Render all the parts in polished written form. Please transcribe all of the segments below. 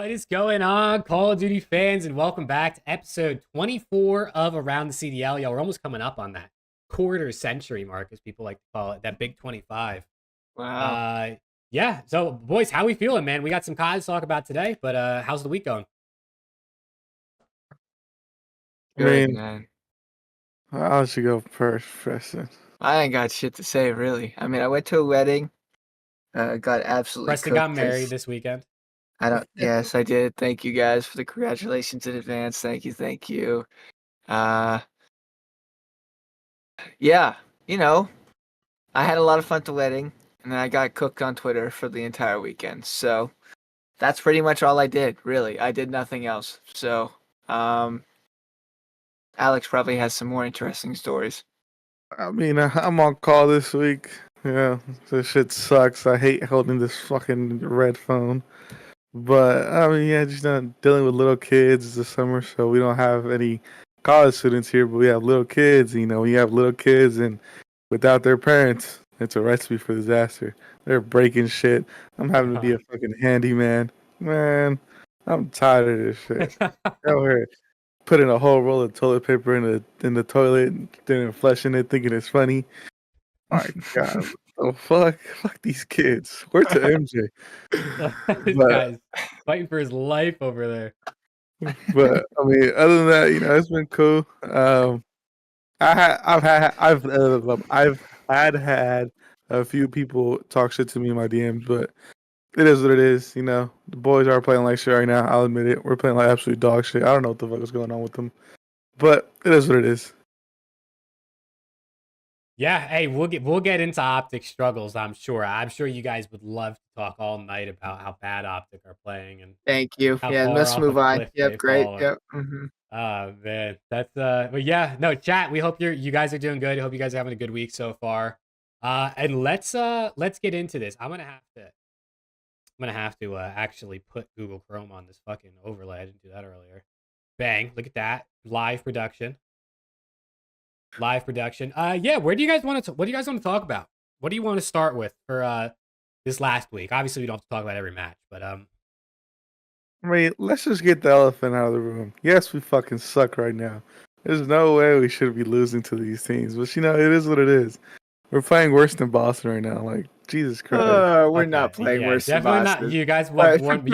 What is going on, Call of Duty fans, and welcome back to episode 24 of Around the CDL. Y'all, we're almost coming up on that quarter century mark, as people like to call it, that big 25. Wow. Yeah, so boys, how we feeling, man? We got some COD to talk about today, but how's the week going? Good, mean, man. I'll let you go first, Preston. I ain't got shit to say, really. I mean, I went to a wedding, got absolutely Preston got cooked married 'cause this weekend. yes, I did. Thank you guys for the congratulations in advance. Thank you. Uh, yeah, you know, I had a lot of fun at the wedding, and then I got cooked on Twitter for the entire weekend. So that's pretty much all I did, really. I did nothing else. So, Alex probably has some more interesting stories. I mean, I'm on call this week. Yeah, this shit sucks. I hate holding this fucking red phone. But, I mean, yeah, just not dealing with little kids this summer, so we don't have any college students here, but we have little kids. You know, we have little kids, and without their parents, it's a recipe for disaster. They're breaking shit. I'm having to be a fucking handyman. Man, I'm tired of this shit. Over here, putting a whole roll of toilet paper in the toilet, and then flushing it, thinking it's funny. My God, oh fuck these kids. Where's the MJ? This But guy's fighting for his life over there. I mean, other than that, it's been cool. I've had a few people talk shit to me in my DMs, but it is what it is. The boys are playing like shit right now. I'll admit it. We're playing like absolute dog shit. I don't know what the fuck is going on with them, but it is what it is. Yeah, hey, we'll get into OpTic struggles, I'm sure. I'm sure you guys would love to talk all night about how bad OpTic are playing and Thank you. how Yeah, far let's off a move on. cliff Yep, they've great. fallen. Yep. Oh man, that's but yeah, no, chat. We hope you guys are doing good. I hope you guys are having a good week so far. And let's get into this. I'm gonna have to actually put Google Chrome on this fucking overlay. I didn't do that earlier. Bang! Look at that live production. Live production. Yeah. Where do you guys want to? What do you guys want to talk about? What do you want to start with for this last week? Obviously, we don't have to talk about every match, but I mean, let's just get the elephant out of the room. Yes, we fucking suck right now. There's no way we should be losing to these teams, but it is what it is. We're playing worse than Boston right now. Like, Jesus Christ. We're okay, not playing yeah, worse than definitely not. Boston. You guys you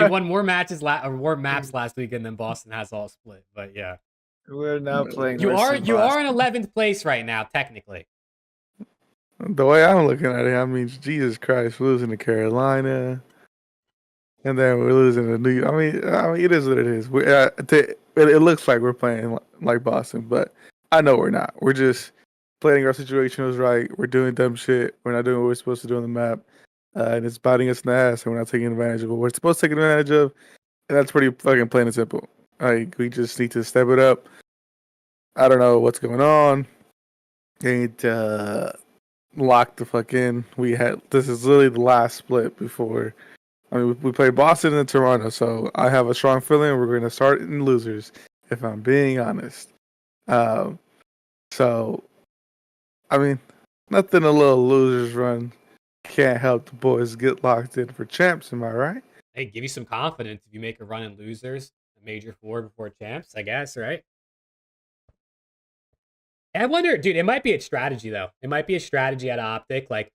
won more matches or more maps last week, and then Boston has all split. But yeah, We're not playing you worse are than you are in Boston. 11th place right now, technically. The way I'm looking at it, I mean, Jesus Christ, we're losing to Carolina, and then we're losing to New York. I mean, it is what it is. It looks like we're playing like Boston, but I know we're not. We're just playing our situations right. We're doing dumb shit. We're not doing what we're supposed to do on the map, and it's biting us in the ass, and we're not taking advantage of what we're supposed to take advantage of. And that's pretty fucking plain and simple. Like, we just need to step it up. I don't know what's going on. They need to lock the fuck in. This is literally the last split before. I mean, we play Boston and Toronto, so I have a strong feeling we're going to start in losers, if I'm being honest. So, I mean, nothing a little losers run can't help the boys get locked in for champs, am I right? Hey, give you some confidence if you make a run in losers, a major four before champs, I guess, right? I wonder, dude, it might be a strategy though. It might be a strategy at OpTic. Like,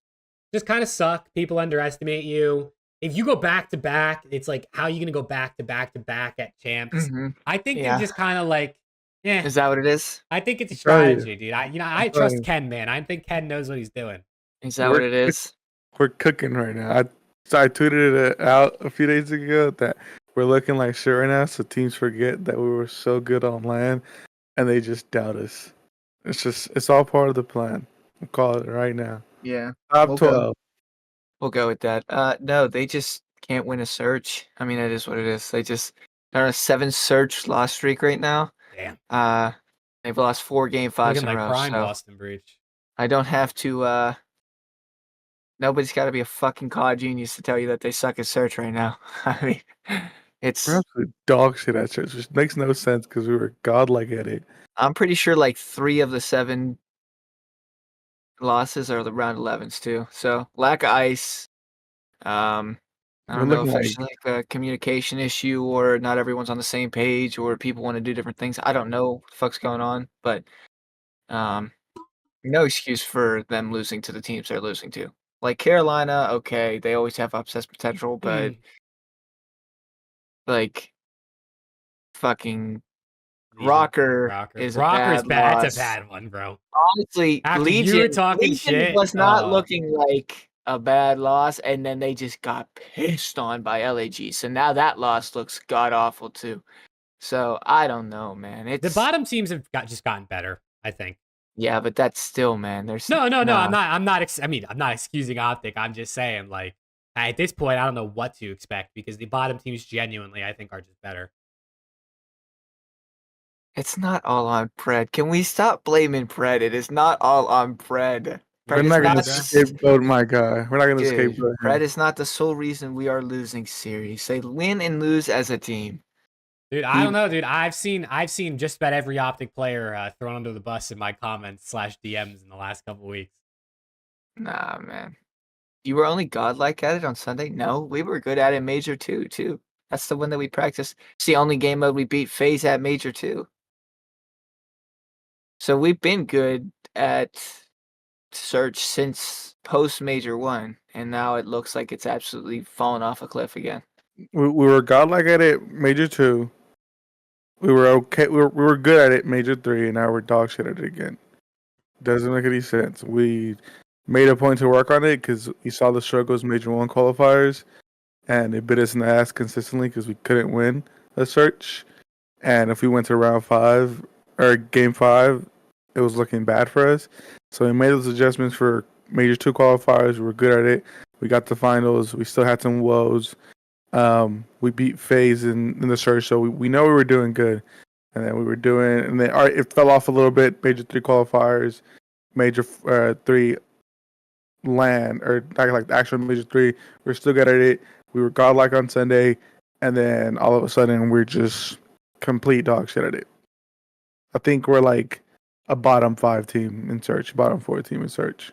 just kind of suck. People underestimate you. If you go back to back, it's like, how are you gonna go back to back to back at champs? I think they're Yeah. just kind of like, yeah. Is that what it is? I think it's a tell you. strategy, dude. I tell trust you. Ken, man. I think Ken knows what he's doing. Is that what it is? We're cooking right now. I tweeted it out a few days ago that we're looking like shit right now, so teams forget that we were so good on land, and they just doubt us. It's all part of the plan. I'm calling it right now. Yeah. Top We'll 12. We'll go with that. No, they just can't win a search. I mean, that is what it is. They're on a 7 search loss streak right now. Damn. They've lost 4 game fives Looking in a like row. prime So Boston Breach. I don't have to. Nobody's got to be a fucking COD genius to tell you that they suck at search right now. I mean, it's. We're absolute dog shit at church, which makes no sense because we were godlike at it. I'm pretty sure like 3 of the 7 losses are the round 11s too. So lack of ice. I We're don't know looking if it's like like a communication issue or not everyone's on the same page or people want to do different things. I don't know what the fuck's going on, but um, no excuse for them losing to the teams they're losing to. Like Carolina, okay, they always have upset potential, but like fucking Rocker is a Rocker's bad bad. That's a loss. bad one, bro. Honestly, After you were Legion talking Legion shit, was not looking like a bad loss, and then they just got pissed on by LAG. So now that loss looks god awful too. So I don't know, man. the It's bottom teams have just gotten better, I think. yeah, but that's still, man. There's No. nah. I'm not. I mean, I'm not excusing OpTic. I'm just saying, like, at this point, I don't know what to expect because the bottom teams genuinely, I think, are just better. It's not all on Pred. Can we stop blaming Pred? It is not all on Pred. we're Pred is not not gonna bro. scapegoat my guy. We're not gonna dude. scapegoat Pred him. is not the sole reason we are losing series. They win and lose as a team. Dude, I don't know, dude. I've seen just about every OpTic player thrown under the bus in my comments / DMs in the last couple weeks. Nah, man. You were only godlike at it on Sunday? No, we were good at it Major 2, too. That's the one that we practiced. It's the only game mode we beat FaZe at Major 2. So we've been good at Search since post Major 1, and now it looks like it's absolutely fallen off a cliff again. We were godlike at it, Major 2. We were okay. We were good at it, Major 3, and now we're dog shit at it again. Doesn't make any sense. We made a point to work on it because we saw the struggles Major 1 qualifiers, and it bit us in the ass consistently because we couldn't win a search. And if we went to round 5 or game 5, it was looking bad for us. So we made those adjustments for Major 2 qualifiers. We were good at it. We got to finals. We still had some woes. We beat FaZe in the search, so we know we were doing good. And then it fell off a little bit. Major 3 qualifiers, Major 3 land, or like the actual Major 3. We're still good at it. We were godlike on Sunday, and then all of a sudden we're just complete dog shit at it. I think we're like a bottom 5 team in search, bottom 4 team in search.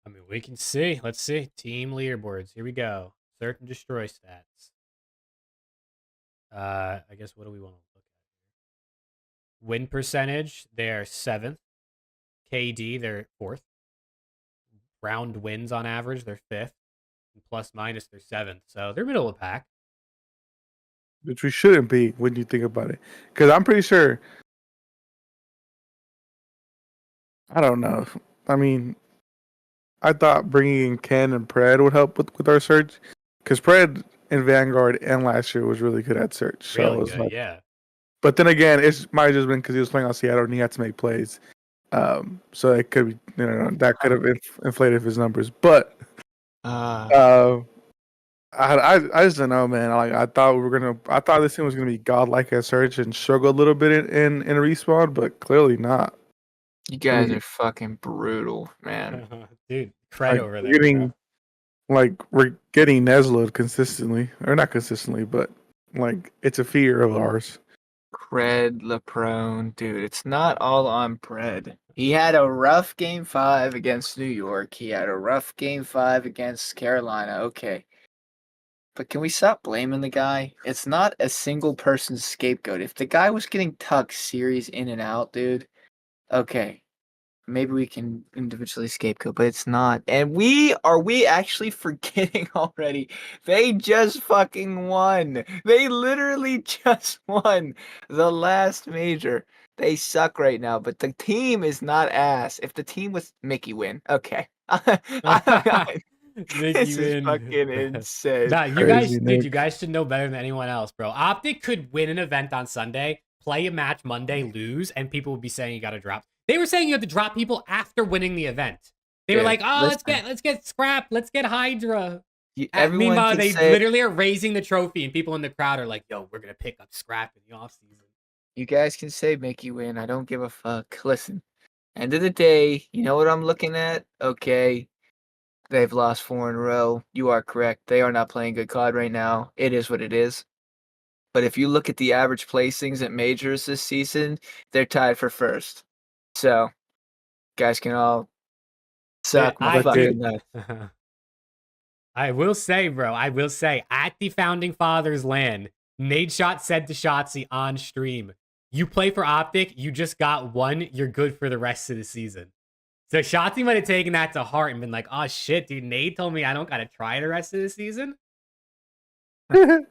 I mean, we can see. Let's see. Team leaderboards. Here we go. Search and destroy stats. I guess what do we want to look at? Win percentage, they're 7th. KD, they're 4th. Round wins on average, they're 5th. And plus minus, they're 7th. So they're middle of the pack. Which we shouldn't be when you think about it. Because I'm pretty sure. I don't know. I mean, I thought bringing in Ken and Pred would help with our search. Because Pred in Vanguard and last year was really good at search. So Really it was good, like, yeah. but then again, it might have just been because he was playing on Seattle and he had to make plays. So it could be, that could have inflated his numbers. But I just don't know, man. Like I thought this team was gonna be godlike at search and struggle a little bit in respawn, but clearly not. You guys are fucking brutal, man. Dude, cred Like, over there. we're getting Neslo'd consistently, or not consistently, but like it's a fear of ours. Pred LeProne, dude, it's not all on Pred. He had a rough game 5 against New York. He had a rough game 5 against Carolina. Okay. But can we stop blaming the guy? It's not a single person's scapegoat. If the guy was getting tucked series in and out, dude, okay. Maybe we can individually scapegoat, but it's not. And we actually forgetting already? They just fucking won. They literally just won the last major. They suck right now, but the team is not ass. If the team was Mickey win, okay. This is fucking insane. Nah, you Crazy, guys, Nick. you guys should know better than anyone else, bro. OpTic could win an event on Sunday, play a match Monday, lose, and people would be saying you got to drop. They were saying you had to drop people after winning the event. They were like, "Oh, let's get Scrap, let's get Hydra." Meanwhile, they literally are raising the trophy, and people in the crowd are like, "Yo, we're gonna pick up Scrap in the offseason." You guys can say Mickey win. I don't give a fuck. Listen, end of the day, you know what I'm looking at? Okay, they've lost 4 in a row. You are correct. They are not playing good COD right now. It is what it is. But if you look at the average placings at majors this season, they're tied for first. So, guys can all suck my fucking nuts. I will say, bro, at the Founding Fathers land, Nade Shot said to Shotzi on stream, you play for OpTic, you just got one, you're good for the rest of the season. So Shotzi might have taken that to heart and been like, oh shit, dude, Nade told me I don't gotta try the rest of the season. You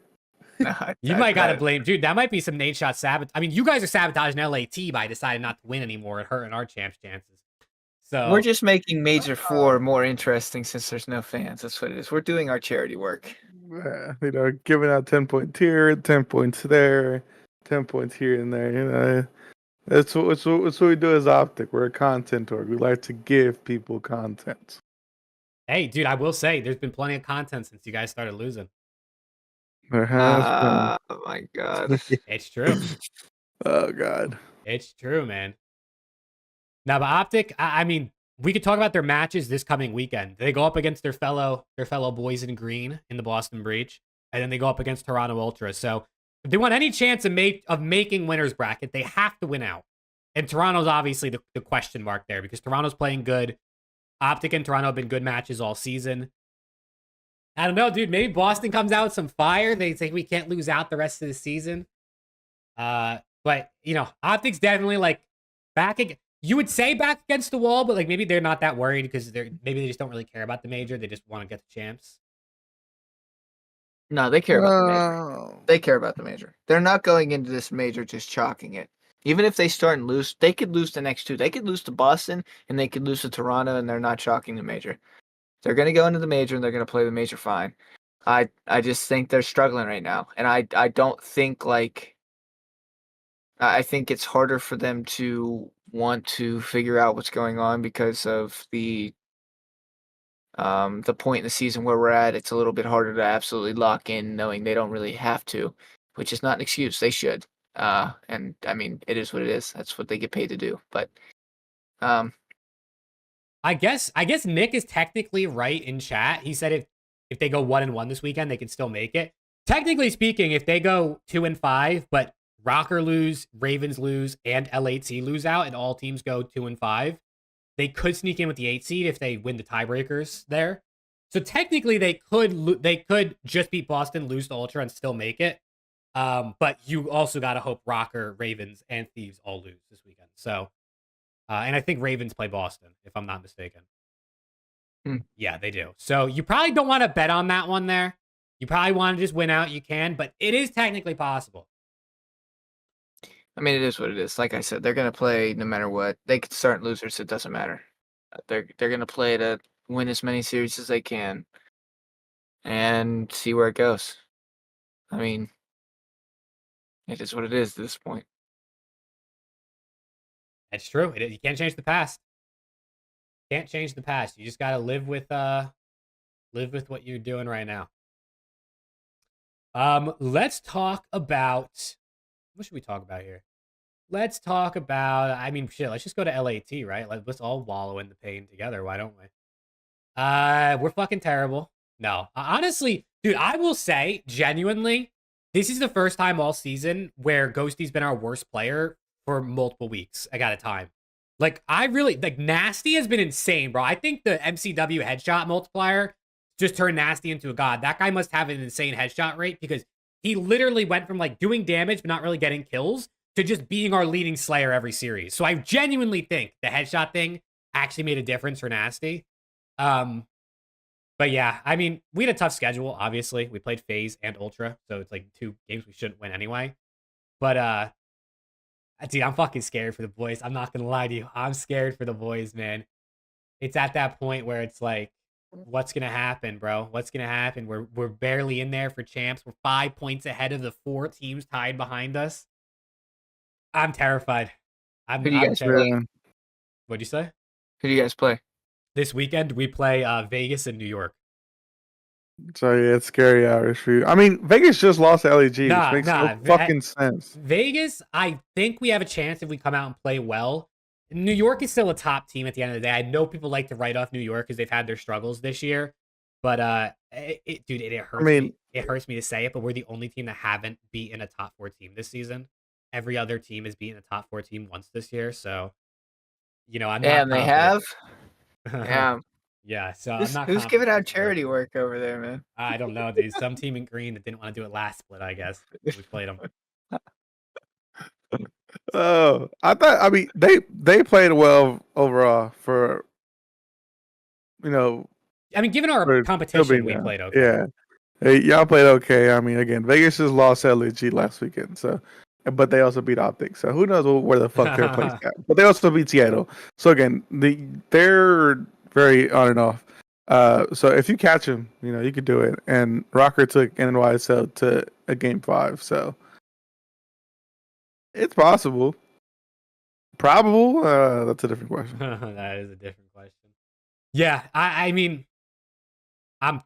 might gotta blame, dude. That might be some Nade Shot sabotage. I mean, you guys are sabotaging LAT by deciding not to win anymore and hurting our champs' chances. So We're just making Major 4 more interesting since there's no fans. That's what it is. We're doing our charity work. Giving out 10 points here, 10 points there, 10 points here and there. That's what we do as OpTic. We're a content org. We like to give people content. hey, dude, I will say there's been plenty of content since you guys started losing. There has Oh my god. It's true. Oh god. It's true, man. Now, but OpTic, I mean, we could talk about their matches this coming weekend. They go up against their fellow boys in green in the Boston Breach, and then they go up against Toronto Ultra. So if they want any chance of making winners bracket, they have to win out. And Toronto's obviously the question mark there because Toronto's playing good. OpTic and Toronto have been good matches all season. I don't know, dude. Maybe Boston comes out with some fire. They say we can't lose out the rest of the season. But you know, OpTic's definitely like back again. You would say back against the wall, but like maybe they're not that worried because maybe they just don't really care about the major. They just want to get the champs. No, they care about the major. They care about the major. They're not going into this major just chalking it. Even if they start and lose, they could lose the next two. They could lose to Boston and they could lose to Toronto, and they're not chalking the major. They're going to go into the major and they're going to play the major fine. I just think they're struggling right now, and I don't think like. I think it's harder for them to want to figure out what's going on because of the point in the season where we're at. It's a little bit harder to absolutely lock in, knowing they don't really have to, which is not an excuse. They should. And I mean, it is what it is. That's what they get paid to do. But I guess Nick is technically right in chat. He said if they go 1-1 this weekend, they can still make it. Technically speaking, if they go 2-5, but Rocker lose, Ravens lose, and LAT lose out, and all teams go 2-5, they could sneak in with the 8 seed if they win the tiebreakers there. So technically, they could just beat Boston, lose to Ultra, and still make it. But you also got to hope Rocker, Ravens, and Thieves all lose this weekend. So, and I think Ravens play Boston, if I'm not mistaken. Yeah, they do. So you probably don't want to bet on that one there. You probably want to just win out. You can, but it is technically possible. I mean, it is what it is. Like I said, they're going to play no matter what. They could start losers. It doesn't matter. They're going to play to win as many series as they can and see where it goes. I mean, it is what it is at this point. That's true. You can't change the past. Can't change the past. You just got to live with what you're doing right now. Let's talk about what should we talk about here? Let's talk about, I mean, shit, let's just go to LAT, right? Let's all wallow in the pain together. Why don't we? We're fucking terrible. No, honestly, dude, I will say, genuinely, this is the first time all season where Ghosty's been our worst player for multiple weeks at a time. Like, Nasty has been insane, bro. I think the MCW headshot multiplier just turned Nasty into a god. That guy must have an insane headshot rate because he literally went from, like, doing damage but not really getting kills to just being our leading slayer every series. So I genuinely think the headshot thing actually made a difference for Nasty. But yeah, I mean, we had a tough schedule, obviously. We played FaZe and Ultra, so it's like 2 games we shouldn't win anyway. But, dude, I'm fucking scared for the boys. I'm not gonna lie to you. I'm scared for the boys, man. It's at that point where it's like, what's gonna happen, bro? What's gonna happen? We're barely in there for champs. We're 5 points ahead of the 4 teams tied behind us. I'm terrified. Who do you guys play? What'd you say? Who do you guys play? This weekend, we play Vegas and New York. So yeah, it's scary hours for you. I mean, Vegas just lost to LAG, which makes no fucking sense. Vegas, I think we have a chance if we come out and play well. New York is still a top team at the end of the day. I know people like to write off New York because they've had their struggles this year. But, dude, it hurts me. It hurts me to say it, but we're the only team that haven't beaten a top 4 team this season. Every other team has beaten a top 4 team once this year. So, you know, I'm not. And they have? Yeah. Yeah, so I'm not Who's giving confident out this will work. charity work over there, man? I don't know, dude. Some team in green that didn't want to do it last split, I guess. We played them. Oh, I mean, they played well overall for I mean, given our for still competition, being we down. played okay. Yeah, hey, y'all played okay. I mean, again, Vegas just lost LG last weekend, so but they also beat OpTic. So who knows where the fuck their place at? But they also beat Seattle. So again, they're very on and off. So if you catch them, you could do it. And Rocker took NYSL to a game 5, so it's possible. Probable? That's a different question. That is a different question. Yeah, I mean, I'm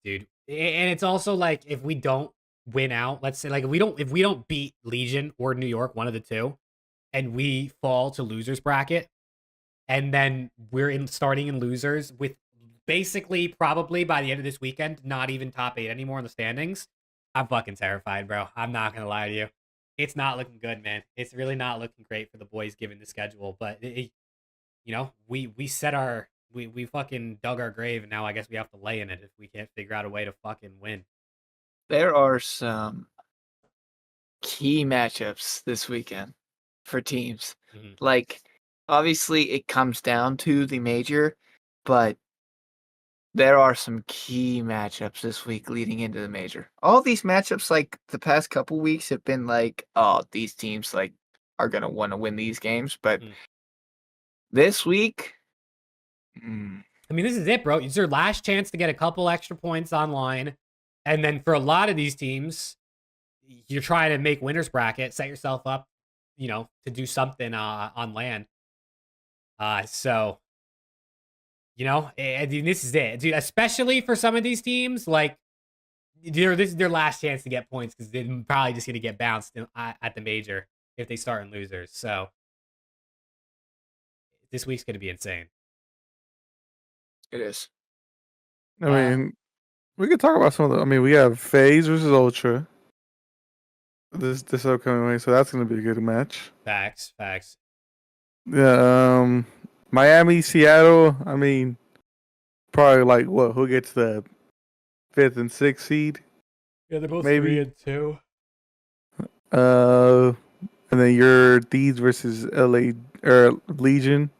dude, and it's also like if we don't win out, let's say like if we don't beat Legion or New York, one of the two, and we fall to losers bracket, and then we're starting in losers with basically probably by the end of this weekend, not even top 8 anymore in the standings. I'm fucking terrified, bro. I'm not gonna lie to you. It's not looking good, man. It's really not looking great for the boys given the schedule. But we set our we fucking dug our grave, and now I guess we have to lay in it if we can't figure out a way to fucking win. There are some key matchups this weekend for teams. Mhm. Like, obviously, it comes down to the major, but there are some key matchups this week leading into the major. All these matchups, like the past couple weeks, have been like, oh, these teams like are gonna want to win these games. But this week, I mean, this is it, bro. It's your last chance to get a couple extra points online. And then for a lot of these teams, you're trying to make winners bracket, set yourself up, to do something on land. So, this is it, dude. Especially for some of these teams, like, this is their last chance to get points because they're probably just going to get bounced at the major if they start in losers. So, this week's going to be insane. it is. I mean, we could talk about some of the. I mean, we have FaZe versus Ultra this upcoming week, so that's going to be a good match. Facts. Yeah, Miami, Seattle. I mean, probably like what? Who gets the 5th and 6th seed? Yeah, they're both Maybe. 3-2. And then your Thieves versus LA or Legion.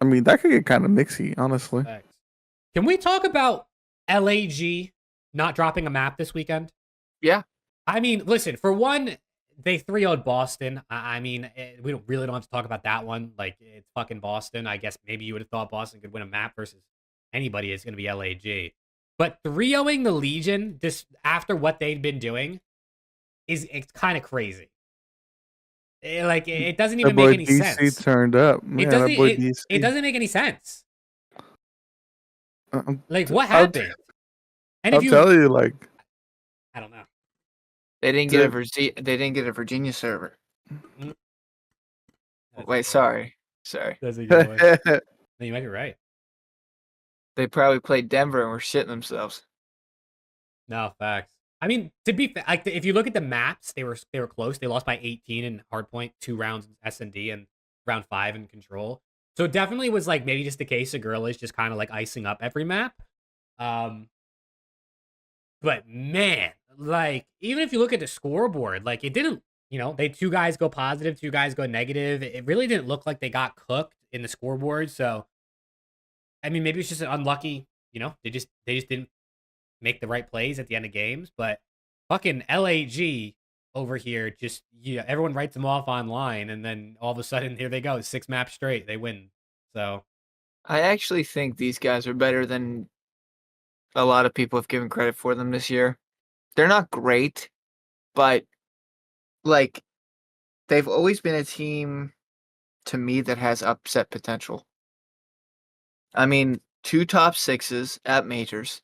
I mean, that could get kind of mixy, honestly. Facts. Can we talk about LAG not dropping a map this weekend? Yeah. I mean, listen, for one, they 3-0'd Boston. I mean, we don't have to talk about that one. Like, it's fucking Boston. I guess maybe you would have thought Boston could win a map versus anybody. It's going to be LAG. But 3-0ing the Legion just after what they've been doing it's kind of crazy. It doesn't even make any DC sense. Turned up. Man, it doesn't make any sense. Like, what happened? I'll tell you, like, I don't know. They didn't get a Virginia server. Wait, sorry. That's a good one. No, you might be right. They probably played Denver and were shitting themselves. No, facts. I mean, to be fair, like if you look at the maps, they were close. They lost by 18 in Hardpoint, 2 rounds in S&D, and round 5 in Control. So it definitely was like maybe just the case of Girlish just kind of like icing up every map. But man, like even if you look at the scoreboard, like it didn't, they 2 guys go positive, 2 guys go negative. It really didn't look like they got cooked in the scoreboard. So, I mean, maybe it's just an unlucky, they just didn't make the right plays at the end of games. But fucking LAG over here, just everyone writes them off online, and then all of a sudden here they go, 6 maps straight, they win. So I actually think these guys are better than a lot of people have given credit for them this year. They're not great, but like they've always been a team to me that has upset potential. I mean, 2 top 6s at majors.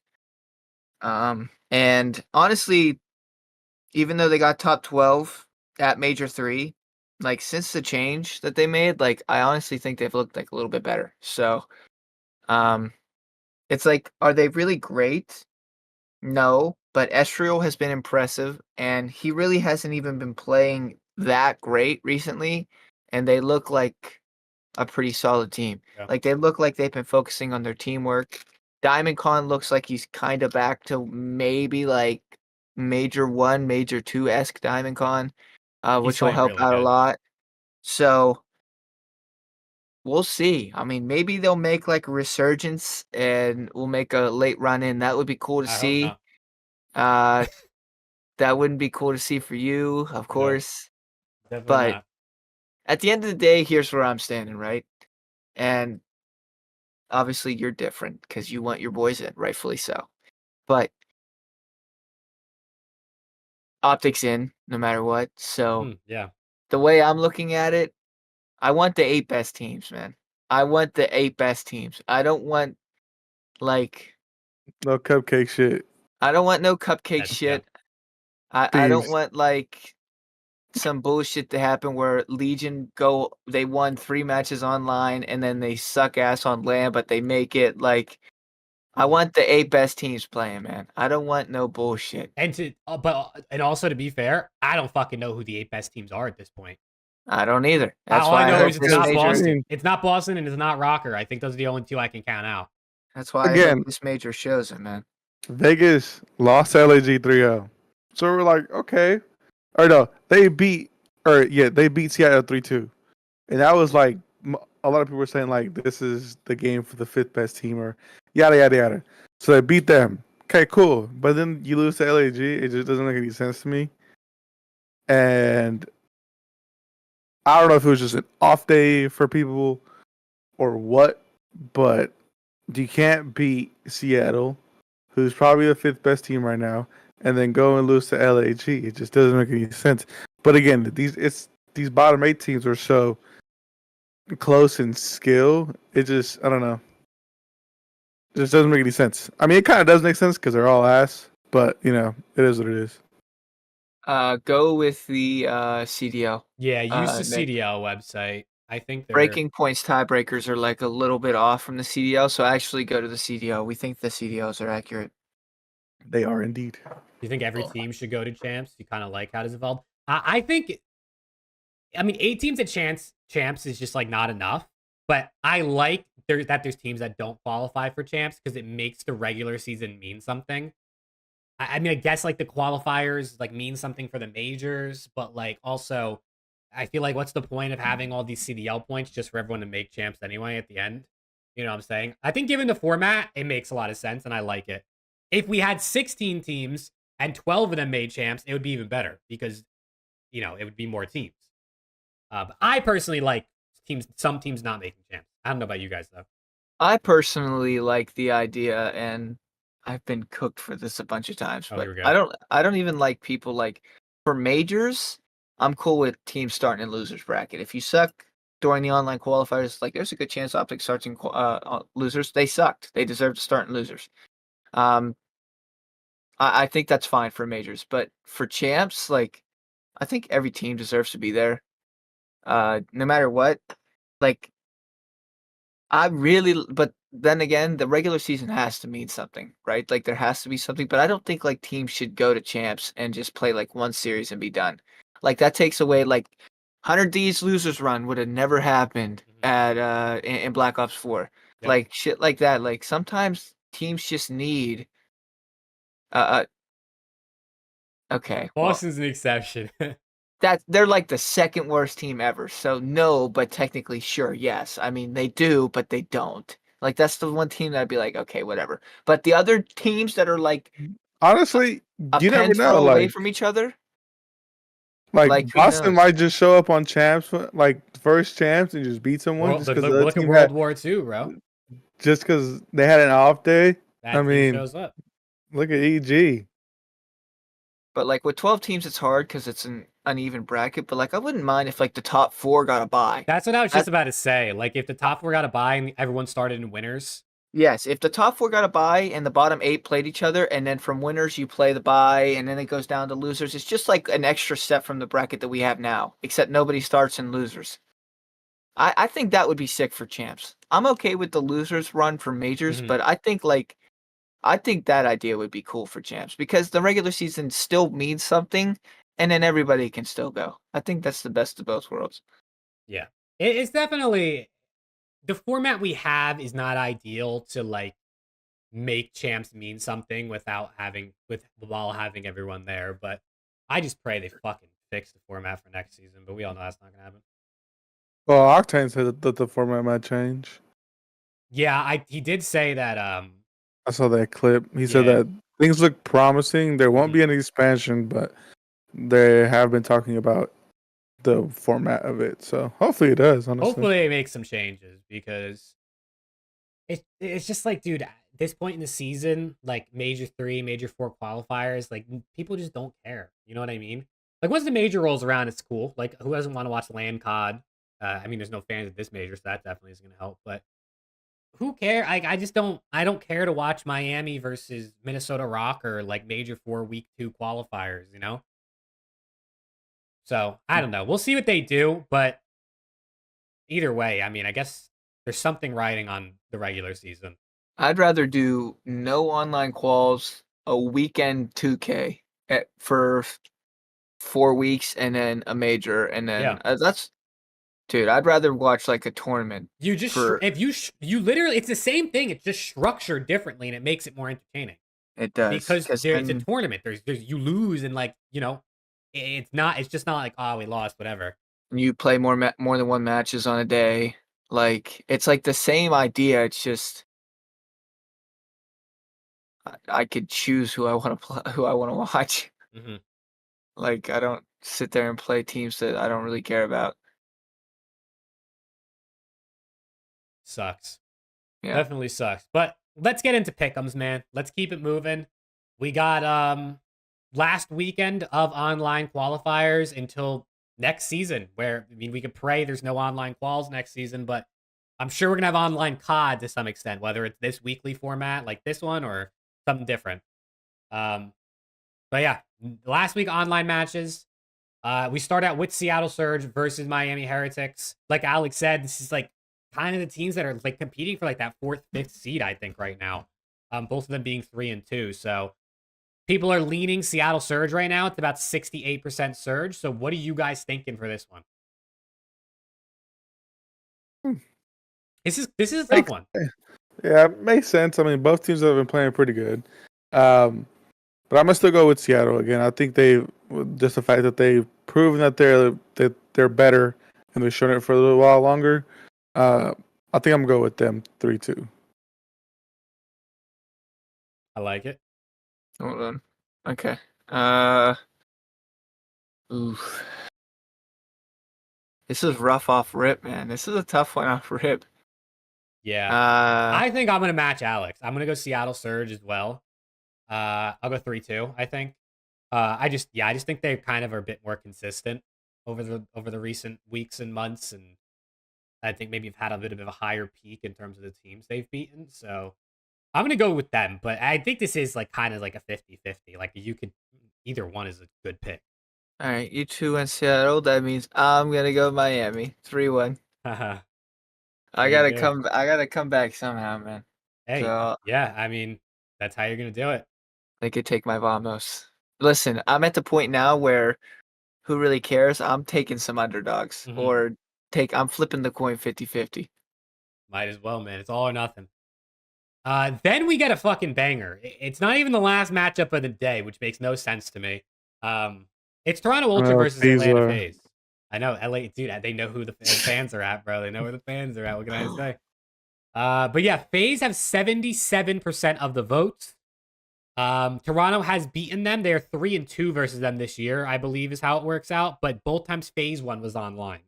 And honestly, even though they got top 12 at major 3, like since the change that they made, like I honestly think they've looked like a little bit better. So, it's like, are they really great? No, but Estriel has been impressive, and he really hasn't even been playing that great recently. And they look like a pretty solid team. Yeah. Like they look like they've been focusing on their teamwork. Diamond Con looks like he's kind of back to maybe like Major 1, Major 2-esque Diamond Con, He's which will playing help really out a good. lot. So we'll see. I mean, maybe they'll make like a resurgence and we'll make a late run in. That would be cool to I hope see. not. That wouldn't be cool to see for you, of No, course. definitely But not. at the end of the day, here's where I'm standing, right? And obviously you're different because you want your boys in, rightfully so. But OpTic's in no matter what. So Yeah. the way I'm looking at it, I want the 8 best teams, man. I want the 8 best teams. I don't want like No cupcake shit. I don't want no cupcake Yeah. shit. I don't Please. want like some bullshit to happen where Legion they won 3 matches online and then they suck ass on land, but they make it. Like I want the 8 best teams playing, man. I don't want no bullshit. And also to be fair, I don't fucking know who the 8 best teams are at this point. I don't either. That's All I why I know hope is it's this not major. Boston. It's not Boston and it's not Rocker. I think those are the only 2 I can count out. That's why I Again. hope this major shows it, man. Vegas lost to LAG 3-0. So we're like, okay. Or no, they beat Seattle 3-2. And that was like, a lot of people were saying like, this is the game for the 5th best team or yada, yada, yada. So they beat them. Okay, cool. But then you lose to LAG. It just doesn't make any sense to me. And I don't know if it was just an off day for people or what, but you can't beat Seattle, who's probably the 5th best team right now, and then go and lose to LAG. It just doesn't make any sense. But again, these bottom 8 teams are so close in skill. It just, I don't know. It just doesn't make any sense. I mean, it kind of does make sense because they're all ass, but it is what it is. Go with the CDL. Yeah, use the Nick. CDL website. I think they're Breaking points tiebreakers are like a little bit off from the CDL, so actually go to the CDL. We think the CDLs are accurate. They are indeed. Do you think every team should go to champs? You kind of like how it's evolved? I think, I mean, 8 teams at champs is just like not enough. But I like there's teams that don't qualify for champs because it makes the regular season mean something. I mean, I guess like the qualifiers like mean something for the majors, but like also, I feel like what's the point of having all these CDL points just for everyone to make champs anyway at the end? You know what I'm saying? I think given the format, it makes a lot of sense and I like it. If we had 16 teams and 12 of them made champs, it would be even better because, it would be more teams. But I personally like some teams not making champs. I don't know about you guys though. I personally like the idea, and I've been cooked for this a bunch of times, Oh, but here we go. I don't even like people like for majors. I'm cool with teams starting in losers bracket. If you suck during the online qualifiers, like there's a good chance OpTic starts in losers. They sucked. They deserve to start in losers. I think that's fine for majors, but for champs, like I think every team deserves to be there. No matter what. Like but then again, the regular season has to mean something, right? Like there has to be something, but I don't think like teams should go to champs and just play like one series and be done. Like that takes away like 100D's losers run would have never happened at in Black Ops 4. Yep. Like shit like that. Like sometimes teams just need okay. Boston's an exception. That they're like the second worst team ever. So no, but technically sure, yes. I mean they do, but they don't. Like that's the one team that'd be like, okay, whatever. But the other teams that are like Honestly, a you never pen know. throw away Like, from each other, like who Boston knows? might just show up on champs, like first champs, and just beat someone just because the other Look at team World had, War II, bro. just because they had an off day. I That team mean, shows up. look at EG. But like with 12 teams, it's hard because it's an uneven bracket. But like I wouldn't mind if like the top 4 got a bye. That's what I was just about to say. Like if the top 4 got a bye and everyone started in winners. Yes, if the top 4 got a bye and the bottom 8 played each other, and then from winners you play the bye, and then it goes down to losers. It's just like an extra step from the bracket that we have now, except nobody starts in losers. I think that would be sick for champs. I'm okay with the losers run for majors, but I think that idea would be cool for champs because the regular season still means something, and then everybody can still go. I think that's the best of both worlds. Yeah. It's definitely the format we have is not ideal to like make champs mean something while having everyone there. But I just pray they fucking fix the format for next season. But we all know that's not gonna happen. Well, Octane said that the format might change. Yeah, he did say that. I saw that clip. He said Yeah. that things look promising. There won't be any expansion, but they have been talking about the format of it. So hopefully it does. Honestly, Hopefully they make some changes because it's just like, dude, at this point in the season, like Major 3, Major 4 qualifiers, like people just don't care. You know what I mean? Like once the major rolls around, it's cool. Like who doesn't want to watch Land COD? I mean, there's no fans at this major, so that definitely is going to help. But who care? I don't care to watch Miami versus Minnesota Rock or like Major 4 Week 2 qualifiers. You know? So I don't know. We'll see what they do, but either way, I mean, I guess there's something riding on the regular season. I'd rather do no online quals, a weekend 2K for 4 weeks, and then a major, and then dude. I'd rather watch like a tournament. You just you literally, it's the same thing. It's just structured differently, and it makes it more entertaining It does because because it's a then tournament. There's you lose, and like it's not. It's just not like, oh, we lost, whatever. you play more than one matches on a day. Like it's like the same idea. It's just I could choose who I want to play, who I want to watch. Mm-hmm. Like I don't sit there and play teams that I don't really care about. Sucks. Yeah. Definitely sucks. But let's get into pick'ems, man. Let's keep it moving. We got last weekend of online qualifiers until next season, where I mean we could pray there's no online quals next season, but I'm sure we're gonna have online COD to some extent, whether it's this weekly format like this one or something different. But yeah, last week online matches. We start out with Seattle Surge versus Miami Heretics. Like Alex said, this is like kind of the teams that are like competing for like that 4th, 5th seed, I think, right now. Both of them being 3 and 2. So people are leaning Seattle Surge right now. It's about 68% Surge. So what are you guys thinking for this one? This is a tough one. Yeah, it makes sense. I mean, both teams have been playing pretty good. But I'm gonna still go with Seattle again. I think just the fact that they've proven that they're better and they've shown it for a little while longer. I think I'm gonna go with them 3-2. I like it. Hold on. Okay. Oof. This is rough off rip, man. This is a tough one off rip. Yeah. I think I'm gonna match Alex. I'm gonna go Seattle Surge as well. I'll go 3-2, I think. I just think they kind of are a bit more consistent over the recent weeks and months, and I think maybe have had a bit of a higher peak in terms of the teams they've beaten. So I'm gonna go with them, but I think this is like kind of like a 50-50. Like you could either one is a good pick. All right, you two in Seattle. That means I'm gonna go Miami 3-1. I gotta come back somehow, man. Hey, So yeah, I mean that's how you're gonna do it. they could take my vamos. Listen, I'm at the point now where who really cares? I'm taking some underdogs Mhm. or I'm flipping the coin 50-50. Might as well, man. It's all or nothing. Then we get a fucking banger. It's not even the last matchup of the day, which makes no sense to me. It's Toronto Ultra versus Atlanta FaZe. I know, LA, dude, they know who the fans are at, bro. They know where the fans are at. What can I say? But yeah, FaZe have 77% of the votes. Toronto has beaten them. They're 3 and 2 versus them this year, I believe is how it works out. But both times FaZe won was online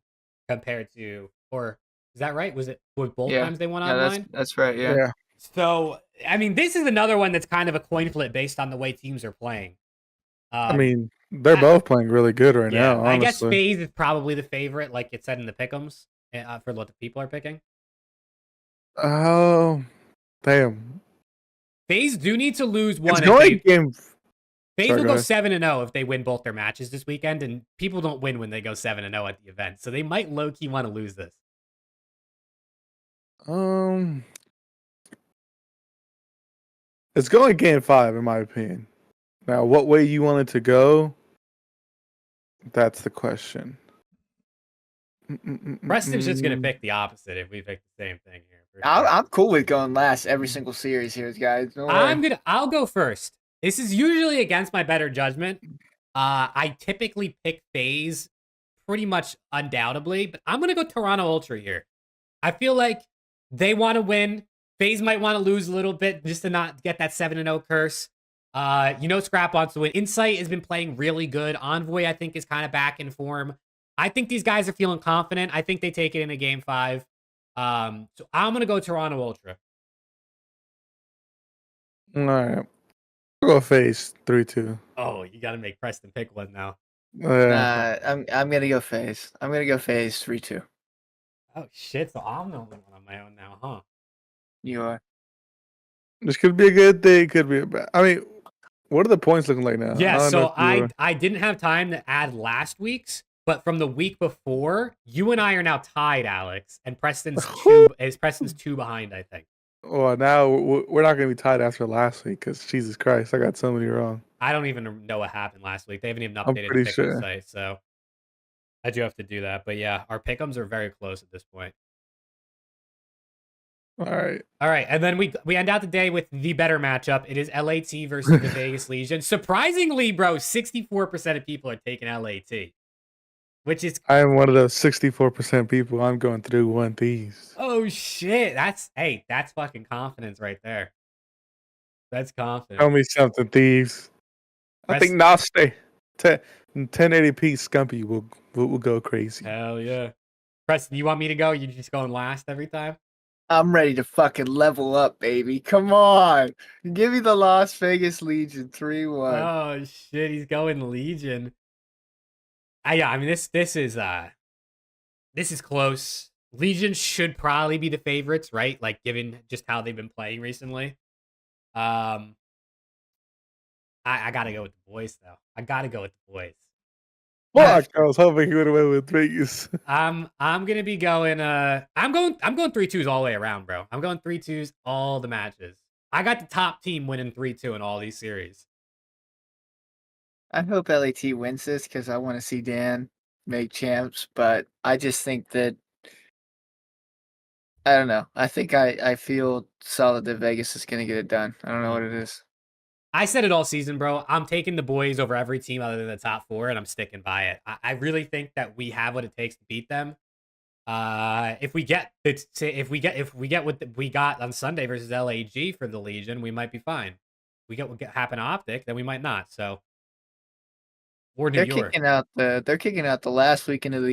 compared to, or is that right? Was both times they won online? That's right. Yeah. So, I mean, this is another one that's kind of a coin flip based on the way teams are playing. I mean, they're both playing really good right now. Honestly. I guess FaZe is probably the favorite, like it said in the pick'ems, for what the people are picking. Oh, damn. FaZe do need to lose one. FaZe will go 7-0 if they win both their matches this weekend, and people don't win when they go 7-0 at the event, so they might low key want to lose this. It's going game 5 in my opinion. Now, what way you want it to go? That's the question. Preston's just gonna pick the opposite if we pick the same thing here. For sure. I'm cool with going last every single series here, guys. Don't worry. I'll go first. This is usually against my better judgment. I typically pick FaZe pretty much undoubtedly, but I'm gonna go Toronto Ultra here. I feel like they want to win. FaZe might want to lose a little bit just to not get that 7-0 curse. Scrap wants to win. Insight has been playing really good. Envoy, I think, is kind of back in form. I think these guys are feeling confident. I think they take it into game 5. So I'm gonna go Toronto Ultra. All right. I'll go FaZe 3-2. Oh, you gotta make Preston pick one now. I'm gonna go FaZe. I'm gonna go FaZe 3-2. Oh shit! So I'm the only one on my own now, huh? You are. This could be a good thing. Could be a bad. I mean, what are the points looking like now? Yeah. So I didn't have time to add last week's, but from the week before, you and I are now tied, Alex, and Preston's two behind, I think. Well, now we're not going to be tied after last week because Jesus Christ, I got so many wrong. I don't even know what happened last week. They haven't even I'm updated the pretty pick'em sure. site, so I do have to do that. But yeah, our pick'ems are very close at this point. All right. All right, and then we end out the day with the better matchup. It is LAT versus the Vegas Legion. Surprisingly, bro, 64% of people are taking LAT, which is I am one of those 64% people. I'm going through one thieves. oh shit. That's fucking confidence right there. That's confidence. Tell me something, thieves. I think Naste 1080p Scumpy will go crazy. Hell yeah. Preston, you want me to go? You just going last every time? I'm ready to fucking level up, baby. Come on. Give me the Las Vegas Legion 3-1. Oh shit, he's going Legion. I mean this is close. Legion should probably be the favorites, right? Like given just how they've been playing recently. I gotta go with the boys though. I gotta go with the boys. Fuck! I was hoping he would have went with Vegas. I'm gonna be going I'm going 3-2s all the way around, bro. I'm going 3-2s all the matches. I got the top team winning 3-2 in all these series. I hope LAT wins this because I want to see Dan make champs, but I just think that I don't know. I think I feel solid that Vegas is gonna get it done. I don't know what it is. I said it all season, bro. I'm taking the boys over every team other than the top 4, and I'm sticking by it. I really think that we have what it takes to beat them. If we get what we got on Sunday versus LAG for the Legion, we might be fine. We get what happen to OpTic, then we might not. So, or New York. They're kicking out the last weekend of